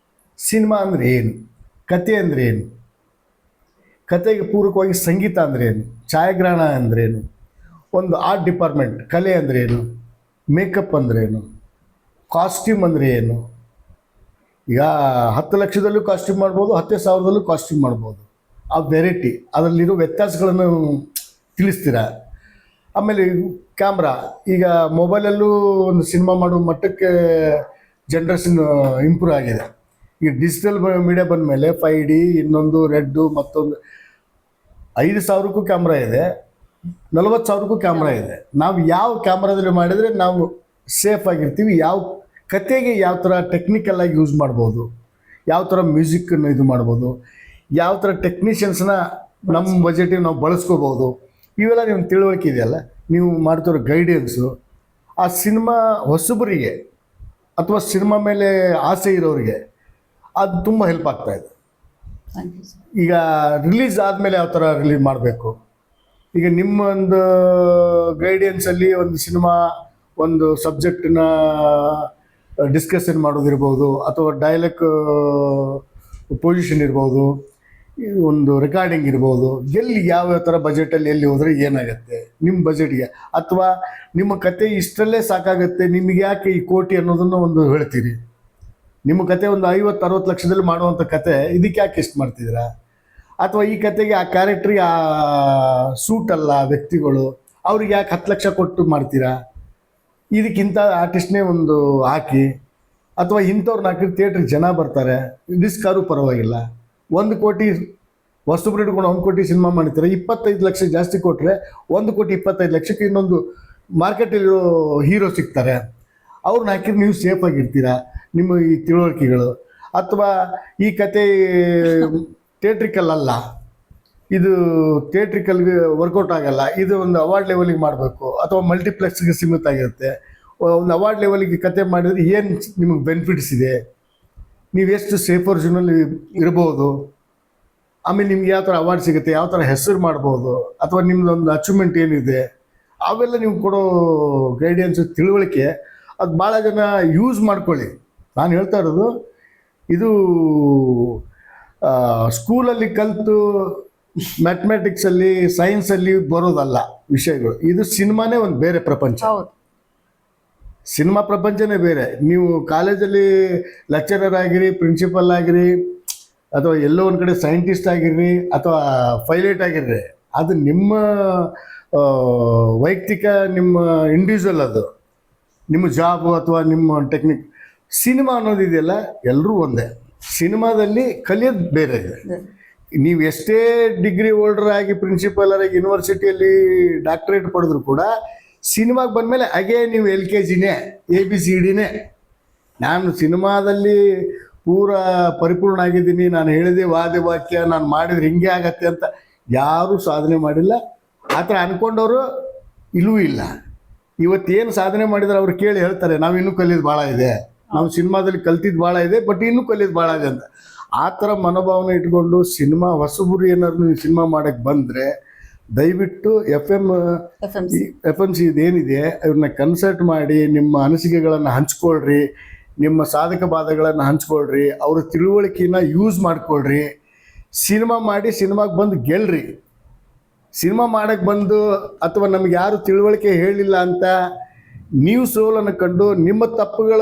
ಸಿನಿಮಾ ಅಂದರೆ ಏನು, ಕತೆ ಅಂದರೆ ಏನು, ಕತೆಗೆ ಪೂರಕವಾಗಿ ಸಂಗೀತ ಅಂದರೆ ಏನು, ಛಾಯಾಗ್ರಹಣ ಅಂದ್ರೇನು, ಒಂದು ಆರ್ಟ್ ಡಿಪಾರ್ಟ್ಮೆಂಟ್, ಕಲೆ ಅಂದರೆ ಏನು, ಮೇಕಪ್ ಅಂದ್ರೇನು, ಕಾಸ್ಟ್ಯೂಮ್ ಅಂದರೆ ಏನು. ಈಗ 10 ಲಕ್ಷದಲ್ಲೂ ಕಾಸ್ಟ್ಯೂಮ್ ಮಾಡ್ಬೋದು, 10,000ದಲ್ಲೂ ಕಾಸ್ಟ್ಯೂಮ್ ಮಾಡ್ಬೋದು. ಆ ವೆರೈಟಿ, ಅದರಲ್ಲಿರೋ ವ್ಯತ್ಯಾಸಗಳನ್ನು ತಿಳಿಸ್ತೀರಾ. ಆಮೇಲೆ ಕ್ಯಾಮ್ರಾ ಈಗ ಮೊಬೈಲಲ್ಲೂ ಒಂದು ಸಿನಿಮಾ ಮಾಡೋ ಮಟ್ಟಕ್ಕೆ ಜನ್ರೇಷನ್ ಇಂಪ್ರೂವ್ ಆಗಿದೆ. ಈಗ ಡಿಜಿಟಲ್ ಮೀಡಿಯಾ ಬಂದ ಮೇಲೆ 5D ಇನ್ನೊಂದು ರೆಡ್ಡು ಮತ್ತೊಂದು 5,000ಕ್ಕೂ ಕ್ಯಾಮ್ರಾ ಇದೆ, 40,000ಕ್ಕೂ ಕ್ಯಾಮ್ರಾ ಇದೆ. ನಾವು ಯಾವ ಕ್ಯಾಮ್ರಾದಲ್ಲಿ ಮಾಡಿದರೆ ನಾವು ಸೇಫ್ ಆಗಿರ್ತೀವಿ, ಯಾವ ಕತೆಗೆ ಯಾವ ಥರ ಟೆಕ್ನಿಕಲ್ ಆಗಿ ಯೂಸ್ ಮಾಡ್ಬೋದು, ಯಾವ ಥರ ಮ್ಯೂಸಿಕ್ಕನ್ನು ಇದು ಮಾಡ್ಬೋದು, ಯಾವ ಥರ ಟೆಕ್ನಿಷಿಯನ್ಸ್ನ ನಮ್ಮ ಬಜೆಟಿಗೆ ನಾವು ಬಳಸ್ಕೋಬೋದು, ಇವೆಲ್ಲ ನಿಮ್ಮ ತಿಳುವಳಿಕೆ ಇದೆಯಲ್ಲ. ನೀವು ಮಾಡ್ತಿರೋ ಗೈಡೆನ್ಸು ಆ ಸಿನಿಮಾ ಹೊಸಬರಿಗೆ ಅಥವಾ ಸಿನಿಮಾ ಮೇಲೆ ಆಸೆ ಇರೋರಿಗೆ ಅದು ತುಂಬ ಹೆಲ್ಪ್ ಆಗ್ತಾಯಿದೆ. Thank you sir. ಈಗ ರಿಲೀಸ್ ಆದಮೇಲೆ ಯಾವ ಥರ ರಿಲೀಸ್ ಮಾಡಬೇಕು, ಈಗ ನಿಮ್ಮೊಂದು ಗೈಡೆನ್ಸಲ್ಲಿ ಒಂದು ಸಿನಿಮಾ ಒಂದು ಸಬ್ಜೆಕ್ಟನ್ನ ಡಿಸ್ಕಷನ್ ಮಾಡೋದಿರ್ಬೋದು, ಅಥವಾ ಡೈಲಾಗ್ ಪೊಸಿಷನ್ ಇರ್ಬೋದು, ಒಂದು ರೆಕಾರ್ಡಿಂಗ್ ಇರ್ಬೋದು, ಎಲ್ಲಿ ಯಾವ ಥರ ಬಜೆಟಲ್ಲಿ ಎಲ್ಲಿ ಹೋದರೆ ಏನಾಗುತ್ತೆ ನಿಮ್ಮ ಬಜೆಟ್ಗೆ, ಅಥವಾ ನಿಮ್ಮ ಕತೆ ಇಷ್ಟರಲ್ಲೇ ಸಾಕಾಗುತ್ತೆ, ನಿಮಗೆ ಯಾಕೆ ಈ ಕೋಟಿ ಅನ್ನೋದನ್ನು ಒಂದು ಹೇಳ್ತೀರಿ. ನಿಮ್ಮ ಕತೆ ಒಂದು 50-60 ಲಕ್ಷದಲ್ಲಿ ಮಾಡುವಂಥ ಕತೆ ಇದಕ್ಕೆ ಯಾಕೆ ಇಷ್ಟು ಮಾಡ್ತಿದ್ದೀರಾ, ಅಥವಾ ಈ ಕತೆಗೆ ಆ ಕ್ಯಾರೆಕ್ಟ್ರಿಗೆ ಆ ಸೂಟ್ ಅಲ್ಲ ವ್ಯಕ್ತಿಗಳು, ಅವ್ರಿಗೆ ಯಾಕೆ 10 ಲಕ್ಷ ಕೊಟ್ಟು ಮಾಡ್ತೀರಾ, ಇದಕ್ಕಿಂತ ಆರ್ಟಿಸ್ಟ್ನೇ ಒಂದು ಹಾಕಿ, ಅಥವಾ ಇಂಥವ್ರನ್ನ ಹಾಕಿದ್ರೆ ಥಿಯೇಟ್ರಿಗೆ ಜನ ಬರ್ತಾರೆ, ರಿಸ್ಕ್ ಆದ್ರೂ ಪರವಾಗಿಲ್ಲ. 1 ಕೋಟಿ ಹೊಸಬ್ರು ಹಿಡ್ಕೊಂಡು 1 ಕೋಟಿ ಸಿನಿಮಾ ಮಾಡ್ತಾರೆ, 25 ಲಕ್ಷ ಜಾಸ್ತಿ ಕೊಟ್ಟರೆ 1,25 ಲಕ್ಷಕ್ಕೆ ಇನ್ನೊಂದು ಮಾರ್ಕೆಟಲ್ಲಿರೋ ಹೀರೋ ಸಿಗ್ತಾರೆ, ಅವ್ರನ್ನ ಹಾಕಿದ್ರೆ ನೀವು ಸೇಫ್ ಆಗಿರ್ತೀರಾ. ನಿಮ್ಮ ಈ ತಿಳುವಳಿಕೆಗಳು, ಅಥವಾ ಈ ಕತೆ ಥಿಯೇಟ್ರಿಕಲ್ ಅಲ್ಲ, ಇದು ಥಿಯೇಟ್ರಿಕಲ್ಗೆ ವರ್ಕೌಟ್ ಆಗಲ್ಲ, ಇದು ಒಂದು ಅವಾರ್ಡ್ ಲೆವೆಲಿಗೆ ಮಾಡಬೇಕು, ಅಥವಾ ಮಲ್ಟಿಪ್ಲೆಕ್ಸ್ಗೆ ಸೀಮಿತ ಆಗಿರುತ್ತೆ. ಒಂದು ಅವಾರ್ಡ್ ಲೆವೆಲಿಗೆ ಕತೆ ಮಾಡಿದರೆ ಏನು ನಿಮಗೆ ಬೆನಿಫಿಟ್ಸ್ ಇದೆ, ನೀವು ಎಷ್ಟು ಸೇಫರ್ ಜೋನಲ್ಲಿ ಇರ್ಬೋದು, ಆಮೇಲೆ ನಿಮ್ಗೆ ಯಾವ ಥರ ಅವಾರ್ಡ್ ಸಿಗುತ್ತೆ, ಯಾವ ಥರ ಹೆಸರು ಮಾಡ್ಬೋದು, ಅಥವಾ ನಿಮ್ಮದೊಂದು ಅಚೀವ್ಮೆಂಟ್ ಏನಿದೆ, ಅವೆಲ್ಲ ನೀವು ಕೊಡೋ ಗೈಡೆನ್ಸ್ ತಿಳುವಳಿಕೆ ಅದು ಭಾಳ ಜನ ಯೂಸ್ ಮಾಡ್ಕೊಳ್ಳಿ. ನಾನು ಹೇಳ್ತಾ ಇರೋದು ಇದು ಸ್ಕೂಲಲ್ಲಿ ಕಲಿತು ಮ್ಯಾಥಮೆಟಿಕ್ಸಲ್ಲಿ ಸೈನ್ಸಲ್ಲಿ ಬರೋದಲ್ಲ ವಿಷಯಗಳು. ಇದು ಸಿನಿಮಾನೇ ಒಂದು ಬೇರೆ ಪ್ರಪಂಚ, ಹೌದು. ಸಿನಿಮಾ ಪ್ರಪಂಚನೇ ಬೇರೆ. ನೀವು ಕಾಲೇಜಲ್ಲಿ ಲೆಕ್ಚರರ್ ಆಗಿರಿ, ಪ್ರಿನ್ಸಿಪಲ್ ಆಗಿರಿ, ಅಥವಾ ಎಲ್ಲೋ ಒಂದು ಕಡೆ ಸೈಂಟಿಸ್ಟ್ ಆಗಿರ್ರಿ, ಅಥವಾ ಪೈಲಟ್ ಆಗಿರ್ರಿ, ಅದು ನಿಮ್ಮ ವೈಯಕ್ತಿಕ ನಿಮ್ಮ ಇಂಡಿವಿಜುವಲ್, ಅದು ನಿಮ್ಮ ಜಾಬು ಅಥವಾ ನಿಮ್ಮ ಟೆಕ್ನಿಕ್. ಸಿನಿಮಾ ಅನ್ನೋದಿದೆಯಲ್ಲ ಎಲ್ಲರೂ ಒಂದೇ. ಸಿನಿಮಾದಲ್ಲಿ ಕಲಿಯೋದು ಬೇರೆ ಇದೆ. ನೀವು ಎಷ್ಟೇ ಡಿಗ್ರಿ ಹೋಲ್ಡರ್ ಆಗಿ ಪ್ರಿನ್ಸಿಪಲರ್ ಆಗಿ ಯೂನಿವರ್ಸಿಟಿಯಲ್ಲಿ ಡಾಕ್ಟರೇಟ್ ಪಡೆದ್ರು ಕೂಡ ಸಿನಿಮಾಗೆ ಬಂದಮೇಲೆ ಹಾಗೇ ನೀವು LKGನೇ ABCDನೇ. ನಾನು ಸಿನಿಮಾದಲ್ಲಿ ಪೂರ ಪರಿಪೂರ್ಣ ಆಗಿದ್ದೀನಿ, ನಾನು ಹೇಳಿದೆ ವಾದ್ಯ ವಾಕ್ಯ ನಾನು ಮಾಡಿದ್ರೆ ಹಿಂಗೆ ಆಗತ್ತೆ ಅಂತ ಯಾರೂ ಸಾಧನೆ ಮಾಡಿಲ್ಲ. ಆ ಥರ ಅಂದ್ಕೊಂಡವರು ಇಲ್ಲೂ ಇಲ್ಲ. ಇವತ್ತೇನು ಸಾಧನೆ ಮಾಡಿದ್ರೆ ಅವ್ರು ಕೇಳಿ ಹೇಳ್ತಾರೆ, ನಾವು ಇನ್ನೂ ಕಲಿಯೋದು ಭಾಳ ಇದೆ, ನಾವು ಸಿನಿಮಾದಲ್ಲಿ ಕಲ್ತಿದ್ದು ಭಾಳ ಇದೆ, ಬಟ್ ಇನ್ನೂ ಕಲಿಯೋದು ಭಾಳ ಇದೆ ಅಂತ. ಆ ಥರ ಮನೋಭಾವನೆ ಇಟ್ಕೊಂಡು ಸಿನಿಮಾ ಹೊಸಬರು ಏನಾದ್ರು ನೀವು ಸಿನಿಮಾ ಮಾಡೋಕ್ಕೆ ಬಂದರೆ ದಯವಿಟ್ಟು FMC ಇದೇನಿದೆ ಇವ್ರನ್ನ ಕನ್ಸಲ್ಟ್ ಮಾಡಿ ನಿಮ್ಮ ಅನಿಸಿಕೆಗಳನ್ನು ಹಂಚ್ಕೊಳ್ರಿ, ನಿಮ್ಮ ಸಾಧಕ ಬಾಧಗಳನ್ನು ಹಂಚ್ಕೊಳ್ರಿ, ಅವ್ರ ತಿಳುವಳಿಕೆನ ಯೂಸ್ ಮಾಡ್ಕೊಳ್ರಿ. ಸಿನಿಮಾ ಮಾಡಿ ಸಿನಿಮಾಗೆ ಬಂದು ಗೆಲ್ರಿ. ಸಿನಿಮಾ ಮಾಡೋಕ್ಕೆ ಬಂದು ಅಥವಾ ನಮ್ಗೆ ಯಾರು ತಿಳುವಳಿಕೆ ಹೇಳಿಲ್ಲ ಅಂತ ನೀವು ಸೋಲನ್ನು ಕಂಡು ನಿಮ್ಮ ತಪ್ಪುಗಳ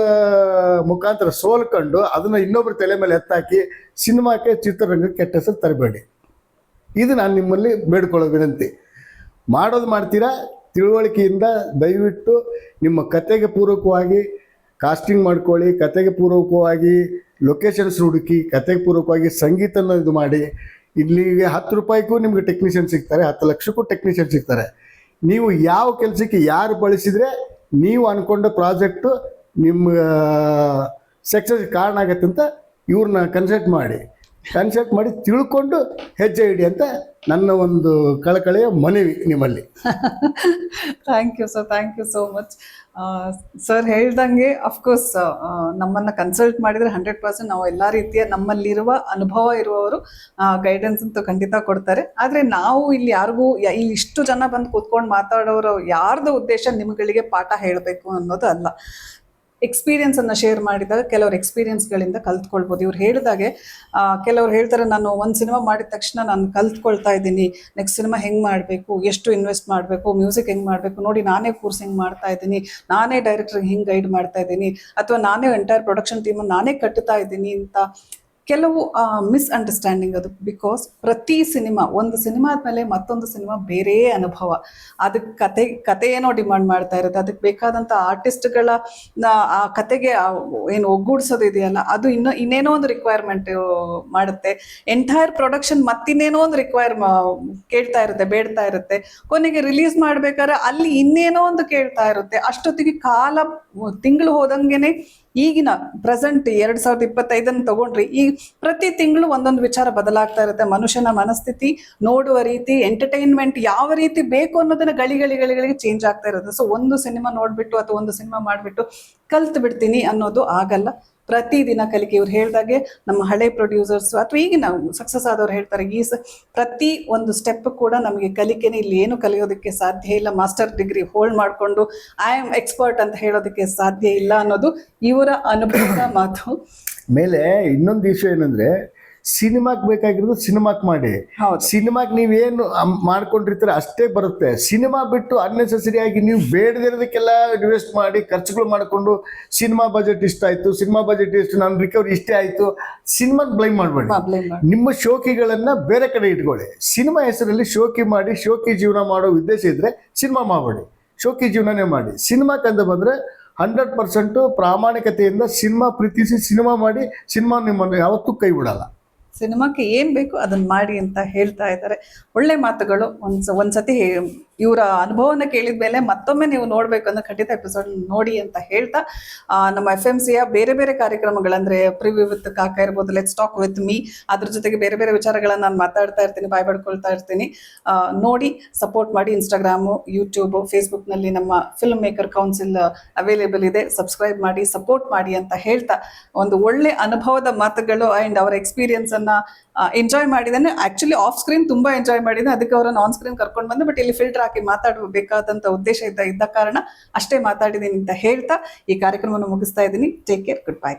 ಮುಖಾಂತರ ಸೋಲು ಕಂಡು ಅದನ್ನು ಇನ್ನೊಬ್ಬರ ತಲೆ ಮೇಲೆ ಎತ್ತಾಕಿ ಸಿನಿಮಾಕ್ಕೆ ಚಿತ್ರರಂಗಕ್ಕೆ ಕೆಟ್ಟ ಹೆಸರು ತರಬೇಡಿ. ಇದು ನಾನು ನಿಮ್ಮಲ್ಲಿ ಬೇಡ್ಕೊಳ್ಳೋ ವಿನಂತಿ. ಮಾಡೋದು ಮಾಡ್ತೀರಾ, ತಿಳುವಳಿಕೆಯಿಂದ ದಯವಿಟ್ಟು ನಿಮ್ಮ ಕತೆಗೆ ಪೂರಕವಾಗಿ ಕಾಸ್ಟಿಂಗ್ ಮಾಡ್ಕೊಳ್ಳಿ, ಕತೆಗೆ ಪೂರಕವಾಗಿ ಲೊಕೇಶನ್ಸ್ ಹುಡುಕಿ, ಕತೆಗೆ ಪೂರಕವಾಗಿ ಸಂಗೀತನ ಇದು ಮಾಡಿ. ಇಲ್ಲಿಗೆ 10 ರೂಪಾಯಿಗೂ ನಿಮಗೆ ಟೆಕ್ನಿಷಿಯನ್ ಸಿಗ್ತಾರೆ, 10 ಲಕ್ಷಕ್ಕೂ ಟೆಕ್ನಿಷಿಯನ್ ಸಿಗ್ತಾರೆ. ನೀವು ಯಾವ ಕೆಲಸಕ್ಕೆ ಯಾರು ಬಳಸಿದರೆ ನೀವು ಅಂದ್ಕೊಂಡ ಪ್ರಾಜೆಕ್ಟು ನಿಮ್ಮ ಸಕ್ಸಸ್ ಕಾರಣ ಆಗತ್ತೆ ಅಂತ ಇವ್ರನ್ನ ಕನ್ಸಲ್ಟ್ ಮಾಡಿ ತಿಳ್ಕೊಂಡು ಹೆಜ್ಜೆ ಇಡಿ ಅಂತ ನನ್ನ ಒಂದು ಕಳಕಳೆಯ ಮನವಿ ನಿಮ್ಮಲ್ಲಿ. Thank you sir, thank you so much. Sir ಹೇಳ್ದಂಗೆ ಅಫ್ಕೋರ್ಸ್ ನಮ್ಮನ್ನು ಕನ್ಸಲ್ಟ್ ಮಾಡಿದರೆ 100% ನಾವು ಎಲ್ಲ ರೀತಿಯ ನಮ್ಮಲ್ಲಿರುವ ಅನುಭವ ಇರುವವರು ಗೈಡೆನ್ಸ್ ಅಂತೂ ಖಂಡಿತ ಕೊಡ್ತಾರೆ. ಆದರೆ ನಾವು ಇಲ್ಲಿ ಯಾರಿಗೂ ಇಲ್ಲಿ ಇಷ್ಟು ಜನ ಬಂದು ಕೂತ್ಕೊಂಡು ಮಾತಾಡೋರು ಯಾರ್ದು ಉದ್ದೇಶ ನಿಮ್ಗಳಿಗೆ ಪಾಠ ಹೇಳಬೇಕು ಅನ್ನೋದು ಅಲ್ಲ. ಎಕ್ಸ್ಪೀರಿಯನ್ಸನ್ನು ಶೇರ್ ಮಾಡಿದಾಗ ಕೆಲವ್ರ ಎಕ್ಸ್ಪೀರಿಯನ್ಸ್ಗಳಿಂದ ಕಲ್ತ್ಕೊಳ್ಬೋದು. ಇವ್ರು ಹೇಳಿದಾಗೆ ಕೆಲವ್ರು ಹೇಳ್ತಾರೆ, ನಾನು ಒಂದು ಸಿನಿಮಾ ಮಾಡಿದ ತಕ್ಷಣ ನಾನು ಕಲ್ತ್ಕೊಳ್ತಾ ಇದ್ದೀನಿ, ನೆಕ್ಸ್ಟ್ ಸಿನಿಮಾ ಹೆಂಗೆ ಮಾಡಬೇಕು, ಎಷ್ಟು ಇನ್ವೆಸ್ಟ್ ಮಾಡಬೇಕು, ಮ್ಯೂಸಿಕ್ ಹೆಂಗೆ ಮಾಡಬೇಕು, ನೋಡಿ ನಾನೇ ಕೋರ್ಸ್ ಹೆಂಗೆ ಮಾಡ್ತಾ ಇದ್ದೀನಿ, ನಾನೇ ಡೈರೆಕ್ಟ್ರಿಗೆ ಹಿಂಗೆ ಗೈಡ್ ಮಾಡ್ತಾ ಇದ್ದೀನಿ, ಅಥವಾ ನಾನೇ ಎಂಟೈರ್ ಪ್ರೊಡಕ್ಷನ್ ಟೀಮನ್ನು ನಾನೇ ಕಟ್ಟುತ್ತಾ ಇದ್ದೀನಿ ಅಂತ ಕೆಲವು ಮಿಸ್ಅಂಡರ್ಸ್ಟ್ಯಾಂಡಿಂಗ್ ಅದು. ಬಿಕಾಸ್ ಪ್ರತಿ ಸಿನಿಮಾ, ಒಂದು ಸಿನಿಮಾ ಆದಮೇಲೆ ಮತ್ತೊಂದು ಸಿನಿಮಾ ಬೇರೆ ಅನುಭವ. ಅದಕ್ಕೆ ಕತೆ ಏನೋ ಡಿಮಾಂಡ್ ಮಾಡ್ತಾ ಇರುತ್ತೆ, ಅದಕ್ಕೆ ಬೇಕಾದಂಥ ಆರ್ಟಿಸ್ಟ್ಗಳ ಆ ಕತೆಗೆ ಏನು ಒಗ್ಗೂಡಿಸೋದು ಇದೆಯಲ್ಲ, ಅದು ಇನ್ನೇನೋ ಒಂದು ರಿಕ್ವೈರ್ಮೆಂಟ್ ಮಾಡುತ್ತೆ. ಎಂಟೈರ್ ಪ್ರೊಡಕ್ಷನ್ ಮತ್ತಿನ್ನೇನೋ ಒಂದು ಕೇಳ್ತಾ ಇರುತ್ತೆ, ಬೇಡ್ತಾ ಇರುತ್ತೆ. ಕೊನೆಗೆ ರಿಲೀಸ್ ಮಾಡ್ಬೇಕಾದ್ರೆ ಅಲ್ಲಿ ಇನ್ನೇನೋ ಒಂದು ಕೇಳ್ತಾ ಇರುತ್ತೆ. ಅಷ್ಟೊತ್ತಿಗೆ ತಿಂಗಳು ಹೋದಂಗೆನೆ ಈಗಿನ ಪ್ರೆಸೆಂಟ್ 2025 ತಗೊಂಡ್ರಿ, ಈ ಪ್ರತಿ ತಿಂಗಳು ಒಂದೊಂದು ವಿಚಾರ ಬದಲಾಗ್ತಾ ಇರುತ್ತೆ. ಮನುಷ್ಯನ ಮನಸ್ಥಿತಿ, ನೋಡುವ ರೀತಿ, ಎಂಟರ್ಟೈನ್ಮೆಂಟ್ ಯಾವ ರೀತಿ ಬೇಕು ಅನ್ನೋದನ್ನ ಗಳಿಗೆ ಚೇಂಜ್ ಆಗ್ತಾ ಇರುತ್ತೆ. ಸೊ ಒಂದು ಸಿನಿಮಾ ನೋಡ್ಬಿಟ್ಟು ಅಥವಾ ಒಂದು ಸಿನಿಮಾ ಮಾಡ್ಬಿಟ್ಟು ಕಲ್ತು ಬಿಡ್ತೀನಿ ಅನ್ನೋದು ಆಗಲ್ಲ. ಪ್ರತಿದಿನ ಕಲಿಕೆ. ಇವ್ರು ಹೇಳ್ದಾಗೆ ನಮ್ಮ ಹಳೆ ಪ್ರೊಡ್ಯೂಸರ್ಸ್ ಅಥವಾ ಈಗ ನಾವು ಸಕ್ಸಸ್ ಆದವ್ರು ಹೇಳ್ತಾರೆ, ಪ್ರತಿ ಒಂದು ಸ್ಟೆಪ್ ಕೂಡ ನಮಗೆ ಕಲಿಕೆನೇ. ಇಲ್ಲಿ ಏನು ಕಲಿಯೋದಕ್ಕೆ ಸಾಧ್ಯ ಇಲ್ಲ, ಮಾಸ್ಟರ್ ಡಿಗ್ರಿ ಹೋಲ್ಡ್ ಮಾಡಿಕೊಂಡು ಐ ಆಮ್ ಎಕ್ಸ್ಪರ್ಟ್ ಅಂತ ಹೇಳೋದಕ್ಕೆ ಸಾಧ್ಯ ಇಲ್ಲ ಅನ್ನೋದು ಇವರ ಅನುಭವದ ಮಾತು. ಮೇಲೆ ಇನ್ನೊಂದು ವಿಷಯ ಏನಂದ್ರೆ, ಸಿನಿಮಾಕ್ ಬೇಕಾಗಿರೋದು ಸಿನಿಮಾಕ್ ಮಾಡಿ. ಸಿನಿಮಾಕ್ ನೀವೇನು ಮಾಡ್ಕೊಂಡಿರ್ತೀರ ಅಷ್ಟೇ ಬರುತ್ತೆ. ಸಿನಿಮಾ ಬಿಟ್ಟು ಅನ್ನೆಸೆಸರಿ ಆಗಿ ನೀವು ಬೇಡದಿರೋದಕ್ಕೆಲ್ಲ ಇನ್ವೆಸ್ಟ್ ಮಾಡಿ ಖರ್ಚುಗಳು ಮಾಡಿಕೊಂಡು ಸಿನಿಮಾ ಬಜೆಟ್ ಇಷ್ಟ ಆಯ್ತು, ಸಿನಿಮಾ ಬಜೆಟ್ ಇಷ್ಟು, ನನ್ನ ರಿಕವರಿ ಇಷ್ಟೇ ಆಯ್ತು, ಸಿನಿಮಾಗೆ ಬ್ಲೈಮ್ ಮಾಡಬೇಡಿ. ನಿಮ್ಮ ಶೋಕಿಗಳನ್ನ ಬೇರೆ ಕಡೆ ಇಟ್ಕೊಳ್ಳಿ. ಸಿನಿಮಾ ಹೆಸರಲ್ಲಿ ಶೋಕಿ ಮಾಡಿ ಶೋಕಿ ಜೀವನ ಮಾಡೋ ಉದ್ದೇಶ ಇದ್ರೆ ಸಿನಿಮಾ ಮಾಡಬೇಡಿ, ಶೋಕಿ ಜೀವನನೇ ಮಾಡಿ. ಸಿನಿಮಾಕ್ಕಂತ ಬಂದ್ರೆ 100% ಪ್ರಾಮಾಣಿಕತೆಯಿಂದ ಸಿನಿಮಾ ಪ್ರೀತಿಸಿ ಸಿನಿಮಾ ಮಾಡಿ. ಸಿನಿಮಾ ನಿಮ್ಮನ್ನು ಯಾವತ್ತೂ ಕೈ ಬಿಡಲ್ಲ. ಸಿನಿಮಾಕ್ಕೆ ಏನ್ ಬೇಕು ಅದನ್ನ ಮಾಡಿ ಅಂತ ಹೇಳ್ತಾ ಇದ್ದಾರೆ. ಒಳ್ಳೆ ಮಾತುಗಳು. ಒಂದ್ಸತಿ ಇವರ ಅನುಭವನ ಕೇಳಿದ್ಮೇಲೆ ಮತ್ತೊಮ್ಮೆ ನೀವು ನೋಡ್ಬೇಕು ಅಂದ್ರೆ ಖಂಡಿತ ಎಪಿಸೋಡ್ ನೋಡಿ ಅಂತ ಹೇಳ್ತಾ, ನಮ್ಮ FMCಯ ಬೇರೆ ಬೇರೆ ಕಾರ್ಯಕ್ರಮಗಳಂದ್ರೆ ಪ್ರಿವ್ಯೂ ವಿತ್ ಕಾಕ ಇರ್ಬೋದು, ಲೆಟ್ಸ್ ಟಾಕ್ ವಿತ್ ಮೀ, ಅದ್ರ ಜೊತೆಗೆ ಬೇರೆ ಬೇರೆ ವಿಚಾರಗಳನ್ನ ನಾನು ಮಾತಾಡ್ತಾ ಇರ್ತೀನಿ, ಬಾಯ್ ಬಡ್ಕೊಳ್ತಾ ಇರ್ತೀನಿ. ನೋಡಿ ಸಪೋರ್ಟ್ ಮಾಡಿ. ಇನ್ಸ್ಟಾಗ್ರಾಮು, ಯೂಟ್ಯೂಬ್, ಫೇಸ್ಬುಕ್ನಲ್ಲಿ ನಮ್ಮ ಫಿಲ್ಮ್ ಮೇಕರ್ ಕೌನ್ಸಿಲ್ ಅವೈಲೇಬಲ್ ಇದೆ. ಸಬ್ಸ್ಕ್ರೈಬ್ ಮಾಡಿ, ಸಪೋರ್ಟ್ ಮಾಡಿ ಅಂತ ಹೇಳ್ತಾ, ಒಂದು ಒಳ್ಳೆ ಅನುಭವದ ಮಾತುಗಳು ಅಂಡ್ ಅವರ ಎಕ್ಸ್ಪೀರಿಯನ್ಸ್ ಅನ್ನ ಎಂಜಾಯ್ ಮಾಡಿದ್ದೇನೆ. ಆಕ್ಚುಲಿ ಆಫ್ ಸ್ಕ್ರೀನ್ ತುಂಬಾ ಎಂಜಾಯ್ ಮಾಡಿದೆ, ಅದಕ್ಕೆ ಅವರನ್ನು ಆನ್ ಸ್ಕ್ರೀನ್ ಕರ್ಕೊಂಡು ಬಂದೆ. ಬಟ್ ಇಲ್ಲಿ ಫಿಲ್ಟರ್ ಹಾಕಿ ಮಾತಾಡಬೇಕಾದಂತ ಉದ್ದೇಶ ಇದ್ದ ಕಾರಣ ಅಷ್ಟೇ ಮಾತಾಡಿದ್ದೀನಿ ಅಂತ ಹೇಳ್ತಾ ಈ ಕಾರ್ಯಕ್ರಮವನ್ನು ಮುಗಿಸ್ತಾ ಇದ್ದೀನಿ. Take care, good bye.